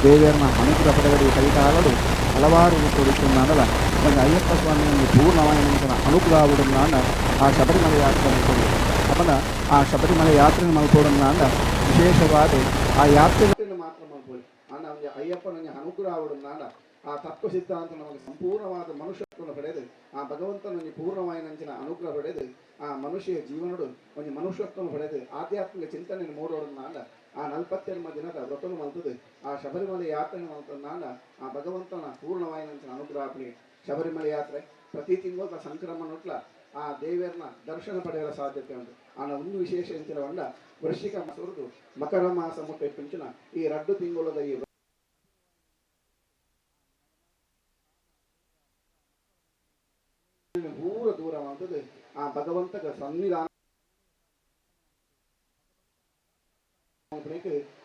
ದೇವರನ್ನ ಅನುಗ್ರಹ ಪಡೆಗಡಿ ಕಲಿತಾಗಲು ಹಲವಾರು ತೋರಿಸುನ್ನಾಡಲ್ಲ ಒಂದು ಅಯ್ಯಪ್ಪ ಸ್ವಾಮಿಯನ್ನು ಪೂರ್ಣವಾಗಿ ನಂತರ ಅನುಗ್ರಹವುಡನ್ನಾಂಡ ಆ ಶಬರಿಮಲೆ ಯಾತ್ರೆ ಮಲ್ಕೊಂಡು ಅಪ್ಪನ ಆ ಶಬರಿಮಲೆ ಯಾತ್ರೆ ಮಲ್ಕೊಡನ್ನಾಂಡ ವಿಶೇಷವಾದ ಆ ಯಾತ್ರೆಯನ್ನು ಮಾತ್ರ ಮಲ್ಕೊಳ್ಳಿ ಅಣ್ಣ ಒಂದು ಅಯ್ಯಪ್ಪನ ಅನುಗ್ರಹವುಡನ್ನಾಂಡ ಆ ತತ್ವ ಸಿದ್ಧಾಂತ ನಮಗೆ ಸಂಪೂರ್ಣವಾದ ಮನುಷ್ಯತ್ವವನ್ನು ಪಡೆದು ಆ ಭಗವಂತನಲ್ಲಿ ಪೂರ್ಣವಾಗಿ ನಂಚಿನ ಅನುಗ್ರಹ ಪಡೆದು ಆ ಮನುಷ್ಯ ಜೀವನಡು ಒಂದು ಮನುಷ್ಯತ್ವವನ್ನು ಪಡೆದು ಆಧ್ಯಾತ್ಮಿಕ ಚಿಂತನೆಯನ್ನು ಮೂಡೋಡನ್ನಾಂಡ ಆ 42 ದಿನದ ವ್ರತನು ಮಲ್ತದೆ ಆ ಶಬರಿಮಲೆ ಯಾತ್ರೆ ಮಲ್ತನಾಂಡ ಆ ಭಗವಂತನ ಪೂರ್ಣವಾಗಿ ನಂಚಿನ ಅನುಗ್ರಹ ಪಡೆದು ಶಬರಿಮಲೆ ಯಾತ್ರೆ ಪ್ರತಿ ತಿಂಗಳ ಸಂಕ್ರಮಣಟ್ಲ ಆ ದೇವರನ್ನ ದರ್ಶನ ಪಡೆಯಲು ಸಾಧ್ಯತೆ ಉಂಟು ಆನ ಒಂದು ವಿಶೇಷ ಎಂಚಿನವಂಡ ವೃಶ್ಚಿಕ ಮಾಸವರೆಗೂ ಮಕರ ಮಾಸ ಮುಟ್ಟೆ ಪಿಂಚಿನ ಈ 2 ತಿಂಗಳದ ಈ ಪೂರ ದೂರವಾದದ್ದು ಆ ಭಗವಂತನ ಸನ್ನಿಧಾನ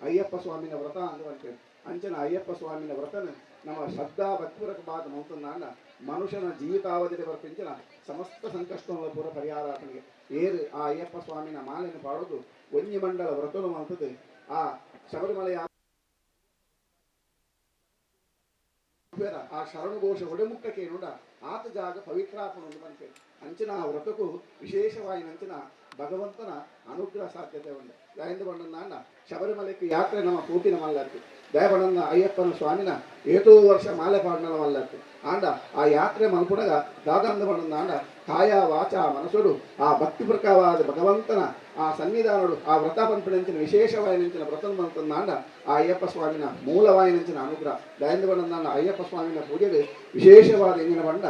ಅಯ್ಯಪ್ಪ ಸ್ವಾಮಿನ ವ್ರತ ಅಂದುವಂತೆ ಅಂಚನ ಅಯ್ಯಪ್ಪ ಸ್ವಾಮಿನ ವ್ರತನ ನಮ್ಮ ಶ್ರದ್ಧಾ ಭಕ್ತಿಪೂರ್ವಕವಾದ ಮೌತನಾಂಡ ಮನುಷ್ಯನ ಜೀವಿತಾವಧಿಯಲ್ಲಿ ಬರ್ಪಿಂಚಿನ ಸಮಸ್ತ ಸಂಕಷ್ಟಗಳ ಪೂರ ಪರಿಹಾರಾಟನಿಗೆ ಏರು ಆ ಅಯ್ಯಪ್ಪ ಸ್ವಾಮಿನ ಮಾಲೆಯನ್ನು ಪಾಡೋದು ಒಂಜಿ ಮಂಡಲ ವ್ರತನು ಮಾಡ್ತದೆ ಆ ಶಬರಿಮಲೆಯ ಆ ಶರಣಘೋಷ ಒಡೆಮುಟ್ಟಕ್ಕೆ ನೋಡ ಆತ ಜಾಗ ಪವಿತ್ರಾಪಣ ಬಂತೆ ಅಂಚಿನ ಆ ವ್ರತಕ್ಕೂ ವಿಶೇಷವಾಗಿ ನಂಚಿನ ಭಗವಂತನ ಅನುಗ್ರಹ ಸಾಧ್ಯತೆ ಉಂಟು ದಯಂದು ಬಣ್ಣನ ಶಬರಿಮಲೆಗೆ ಯಾತ್ರೆ ನಮ್ಮ ಕೂಟಿನ ಮಲ್ಲತ್ತು ದಯಬಣ್ಣನ ಅಯ್ಯಪ್ಪನ ಸ್ವಾಮಿನ ಏತೋ ವರ್ಷ ಮಾಲೆ ಪಾಡನ ಮಲ್ಲತ್ತು ಆಂಡ ಆ ಯಾತ್ರೆ ಮಲ್ಪುಡಗ ದಾದಂದ ಬಣ್ಣನ ಆಂಡ ಕಾಯ ವಾಚ ಮನಸ್ಸುಡು ಆ ಭಕ್ತಿ ಪ್ರಕಾರವಾದ ಭಗವಂತನ ಆ ಸನ್ನಿಧಾನಡು ಆ ವ್ರತ ಪಂಪಣಂಚಿನ ವಿಶೇಷವಾಗಿ ನಂಚಿನ ವ್ರತನ ಬಂತಂದಾಂಡ ಆ ಅಯ್ಯಪ್ಪ ಸ್ವಾಮಿನ ಮೂಲವಾಗಿ ನಂಚಿನ ಅನುಗ್ರಹ ದಯಂದು ಬಣ್ಣನ ಅಯ್ಯಪ್ಪ ಸ್ವಾಮಿನ ಪೂಜೆಗೆ ವಿಶೇಷವಾದ ಇಂದಿನ ಬಂಡ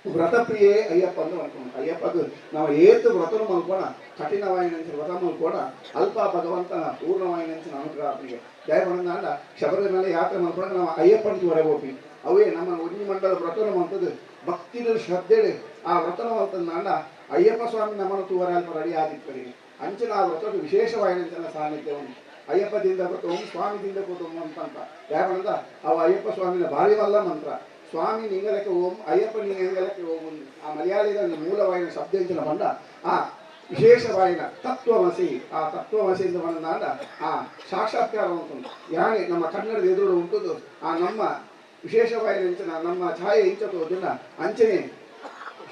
ವ್ರತಪ್ರಿಯೇ ಅಯ್ಯಪ್ಪ ಅಂದ್ರೆ ಅನ್ಕೊಂಡು ಅಯ್ಯಪ್ಪದು ನಾವು ಏತು ವ್ರತನು ಮಲ್ಕೋಣ ಕಠಿಣವಾಗಿ ನೆನೆಸಿನ ವ್ರತ ಮಲ್ಕೋಣ ಅಲ್ಪ ಭಗವಂತನ ಪೂರ್ಣವಾಗಿ ನೆನೆಸಿನ ಅನುಗ್ರಹ ಅವನಿಗೆ ದಯಬಣ್ಣನ ಶಬರಿಮಲೆ ಯಾತ್ರೆ ಮಲ್ಕೊಂಡ ನಾವು ಅಯ್ಯಪ್ಪನ ಹೊರಗೆ ಹೋಗ್ತೀವಿ ಅವೇ ನಮ್ಮ ಒಂಜಿ ಮಂಡಲ ವ್ರತನ ಮಂತದ್ದು ಭಕ್ತಿನ ಶ್ರದ್ಧೆಡೆ ಆ ವ್ರತನ ಮಂತಂದಾಂಡ ಅಯ್ಯಪ್ಪ ಸ್ವಾಮಿ ನಮ್ಮನ್ನು ತೂವರ ಅಲ್ಪ ರೆಡಿ ಆದಿತ್ತರಿಗೆ ಅಂಚಿನ ಆ ವ್ರತದ ವಿಶೇಷವಾಗಿ ನೆನೆಸಿನ ಸಾನ್ನಿಧ್ಯ ಉಂಟು ಅಯ್ಯಪ್ಪದಿಂದ ಕೊಟ್ಟು ಸ್ವಾಮಿದಿಂದ ಕೊಟ್ಟು ಅಂತ ಯಾಕಂದ ಅವ ಅಯ್ಯಪ್ಪ ಸ್ವಾಮಿನ ಭಾರಿ ವಲ್ಲ ಮಂತ್ರ ಸ್ವಾಮಿ ನಿಂಗಲಕ್ಕೆ ಓಂ ಅಯ್ಯಪ್ಪ ನಿಂಗಲಕ್ಕೆ ಓಂ ಆ ಮಲಯಾಳಿದ ಮೂಲವಾಯಿನ ಶಬ್ದ ಬಂದ ಆ ವಿಶೇಷವಾಯಿನ ತತ್ವಮಸಿ ಆ ತತ್ವಮಸಿಯಿಂದ ಬಂದಾಂಡ ಆ ಸಾಕ್ಷಾತ್ಕಾರ ಉಂಟು ಯಾನೆ ನಮ್ಮ ಕನ್ನಡದ ಎದುರು ಉಂಟುದು ಆ ನಮ್ಮ ವಿಶೇಷವಾಯಿನ ನಮ್ಮ ಛಾಯೆ ಇಂಚತೋದಿಲ್ಲ ಅಂಚನೆ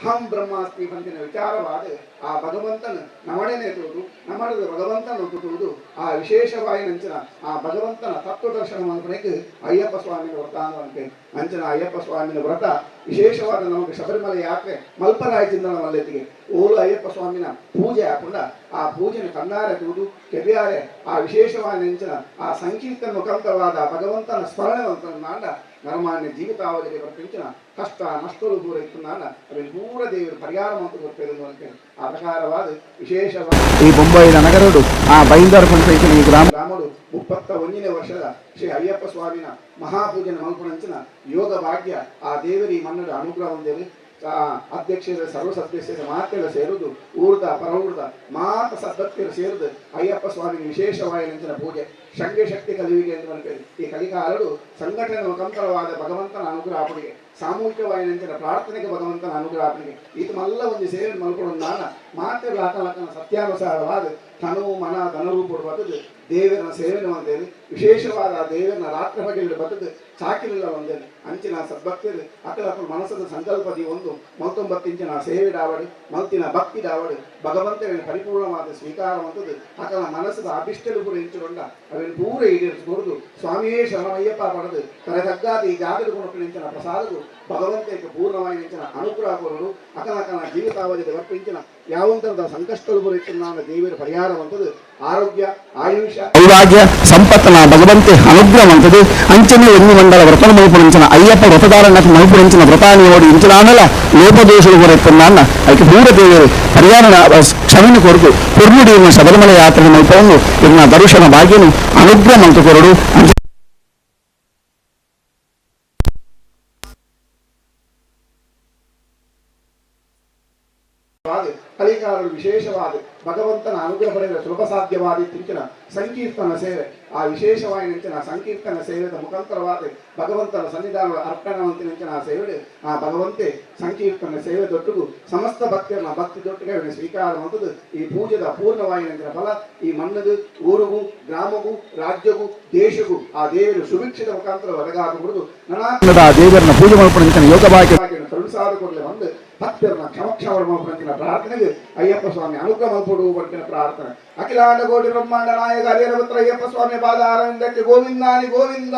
ಹಂ ಬ್ರಹ್ಮಾಸ್ಮಿ ಪಂಚಿನ ವಿಚಾರವಾದ ಆ ಭಗವಂತನ ನಮಣೆನೆ ತೋದು ನಮಣದ ಭಗವಂತನ ತುವುದು ಆ ವಿಶೇಷವಾಗಿ ನಂಚಿನ ಆ ಭಗವಂತನ ತತ್ವ ದರ್ಶನ ಮಲ್ಪನೆಗೆ ಅಯ್ಯಪ್ಪ ಸ್ವಾಮಿನ ವ್ರತ ಅನ್ನುವಂತೆ ಅಂಚನ ಅಯ್ಯಪ್ಪ ಸ್ವಾಮಿನ ವ್ರತ ವಿಶೇಷವಾದ ನಮಗೆ ಶಬರಿಮಲೆ ಯಾತ್ರೆ ಮಲ್ಪರಾಯದಿಂದ ಮಲ್ಲೆತ್ತಿಗೆ ಓಲು ಅಯ್ಯಪ್ಪ ಸ್ವಾಮಿನ ಪೂಜೆ ಹಾಕೊಂಡ ಆ ಪೂಜೆನ ಕಣ್ಣಾರೆ ತೂದು ಕೆರೆಯಾರೆ ಆ ವಿಶೇಷವಾಗಿ ನೆಂಚಿನ ಆ ಸಂಕೀರ್ತನ ಮುಖಾಂತರವಾದ ಭಗವಂತನ ಸ್ಮರಣೆ ನಾಂಡ ನರಮಾನ್ಯ ಜೀವಿತಾವಧಿಗೆ ಬರ್ಪಿಂಚಿನ ಕಷ್ಟ ನಷ್ಟಗಳು ದೂರ ಇತ್ತು ನಾಡ ಅದನ್ನು ಪೂರ ದೇವರು ಪರಿಹಾರ ಮತ್ತು ಗೊತ್ತಿರೋದು ಅಂತ ಆ ಪ್ರಕಾರವಾದ ವಿಶೇಷವಾದ ಈ ಮುಂಬೈನ ನಗರಡು ಆ ಬೈಂದರ್ ಪಂಚಾಯತಿನ ಈ ಗ್ರಾಮಡು 31ನೇ ವರ್ಷದ ಶ್ರೀ ಅಯ್ಯಪ್ಪ ಸ್ವಾಮಿನ ಮಹಾಪೂಜೆನ ಮಲ್ಪಣಂಚಿನ ಯೋಗ ಭಾಗ್ಯ ಆ ದೇವರಿ ಮನ್ನಡ ಅನುಗ್ರಹ ಹೊಂದೇವೆ ಅಧ್ಯಕ್ಷರ ಸರ್ವ ಸದಸ್ಯರ ಮಾತೆಲ್ಲ ಸೇರುದು ಊರ್ದ ಪರವೂರ್ದ ಮಾತ ಸದಸ್ಯರು ಸೇರಿದು ಅಯ್ಯಪ್ಪ ಸ್ವಾಮಿಗೆ ವಿಶೇಷವಾಗಿ ನೆಂಚಿನ ಪೂಜೆ ಶಕ್ತಿ ಕಲಿವಿಗೆ ಎಂದು ಅನ್ಕೊಳ್ಳಿ. ಈ ಕಲಿಕಾಲರು ಸಂಘಟನೆ ಮುಖಾಂತರವಾದ ಭಗವಂತನ ಅನುಗ್ರಹಪಡಿಗೆ ಸಾಮೂಹಿಕವಾದ ಪ್ರಾರ್ಥನೆಗೆ ಭಗವಂತನ ಅನುಗ್ರಹಪಡಿಗೆ ಈತಮಲ್ಲ ಒಂದು ಸೇವೆ ಮಲ್ಕೊಂಡು ನಾನು ಮಾತ್ರ ಲಾಕಲಕ್ಕನ ಸತ್ಯಾನುಸಾರವಾದ ತನು ಮನ ಧನರೂಪಡು ಬದುದು ದೇವರ ಸೇವೆನ ಒಂದೇನು ವಿಶೇಷವಾದ ದೇವರನ್ನ ರಾತ್ರಿ ಬಗೆಯಲ್ಲಿ ಬದುದು ಸಾಕಿಲಿಲ್ಲ ಒಂದೇನು ಅಂಚಿನ ಸದ್ಭಕ್ತಿಯಲ್ಲಿ ಅಕಲ ಮನಸ್ಸದ ಸಂಕಲ್ಪದಿ ಒಂದು 19 ಇಂಚಿನ ಸೇವೆ ಡಾವಡು ಮಲ್ತಿನ ಭಕ್ತಿ ಡಾವಡು ಭಗವಂತನ ಪರಿಪೂರ್ಣವಾದ ಸ್ವೀಕಾರವಂತದ್ದು ಅಕಲ ಮನಸ್ಸದ ಅಭಿಷ್ಟಲು ಕೂಡ ಎಂಚಿಕೊಂಡ ಅವನು ಪೂರ ಈಡೇರಿಸಿಕೊಡುದು ಸ್ವಾಮಿಯೇ ಶರಣಮಯ್ಯಪ್ಪ ಪಡೆದು ತರಗಗ್ಗಾದ ಈ ಜಾಗದ ಗುಣಪಿನ ಪ್ರಸಾದವು ಭಗವಂತಕ್ಕೆ ಪೂರ್ಣವಾಗಿ ನೆಂಚಿನ ಅನುಗ್ರಹ ಕೊಡಲು ಅಕಲಕನ ಜೀವಿತಾವಧಿಯಲ್ಲಿ ವರ್ಪಿಂಚಿನ ಯಾವಂತರದ ಸಂಕಷ್ಟಗಳು ಬರುತ್ತಿನ ದೇವರ ಪರಿಹಾರವಂತದ್ದು ಆರೋಗ್ಯ ಆಯುಷ ಐರಾಗ್ಯ ಸಂಪತ್ತನ ಭಗವಂತೆ ಅನುಗ್ರಹವಂತದ್ದು ಅಂಚನೆ ಎన్ని ಮಂಡಲ ವ್ರತನ ಮೈಪುರಿಂచిన అయ్యప్ప వ్రతదారులకు మైపురించిన వ్రతాన్ని ఓడి ఇంచులానల లోపదోషులు కొరెత్తున్నాన్న అయితే పూర దేవి పరిహార క్షమని కొరకు పొర్ముడి శబరిమల యాత్రను మైపోను ఇన్న దర్శన భాగ్యను అనుగ్రహమంత కొరడు ಕಲಿಕಾಲರು ವಿಶೇಷವಾದ ಭಗವಂತನ ಅನುಗ್ರಹ ಪಡೆದ ಸುಲಭ ಸಾಧ್ಯವಾದ ತಿಂಚಿನ ಸಂಕೀರ್ತನ ಸೇವೆ ಆ ವಿಶೇಷವಾಗಿ ನೆಂಚಿನ ಸಂಕೀರ್ತನ ಸೇವೆದ ಮುಖಾಂತರವಾದ ಭಗವಂತನ ಸನ್ನಿಧಾನ ಅರ್ಪಣವಂತ ನೆಂಚಿನ ಆ ಸೇವೆ ಆ ಭಗವಂತೆ ಸಂಕೀರ್ತನ ಸೇವೆ ದೊಡ್ಡಗೂ ಸಮಸ್ತ ಭಕ್ತರನ್ನ ಭಕ್ತಿ ದೊಟ್ಟಿಗೆ ಸ್ವೀಕಾರವಂತದ್ದು ಈ ಪೂಜೆದ ಪೂರ್ಣವಾಗಿ ನೆಂಚಿನ ಫಲ ಈ ಮಣ್ಣದು ಊರಿಗೂ ಗ್ರಾಮಗೂ ರಾಜ್ಯಗೂ ದೇಶಗೂ ಆ ದೇವರು ಸುಭಿಕ್ಷಿತ ಮುಖಾಂತರ ಒದಗಾಗಬಹುದು ದೇವರನ್ನ ಪೂಜೆ ಮಾಡ್ಕೊಂಡು ಯೋಗ ಭಾಗ್ಯ ಕರುಣಿಸಾದ ಕೂಡಲೇ ಒಂದು ಭಕ್ತರನ್ನ ಕ್ಷಮಕ್ಷಮ ಮಾಡ್ಕೊಂಡ ಪ್ರಾರ್ಥನೆಗೆ ಅಯ್ಯಪ್ಪ ಸ್ವಾಮಿ ಅನುಗ್ರಹ ಮಲ್ಪಡುವ ಬರ್ತಿನ ಪ್ರಾರ್ಥನೆ ಅಖಿಲಾಂಡ ಕೋಟಿ ಬ್ರಹ್ಮಾಂಡ ನಾಯಕ ಹರಿಹರಪುತ್ರ ಅಯ್ಯಪ್ಪ ಸ್ವಾಮಿ ಪಾದಾರವಿಂದಕ್ಕೆ ಗೋವಿಂದಾನಿ ಗೋವಿಂದ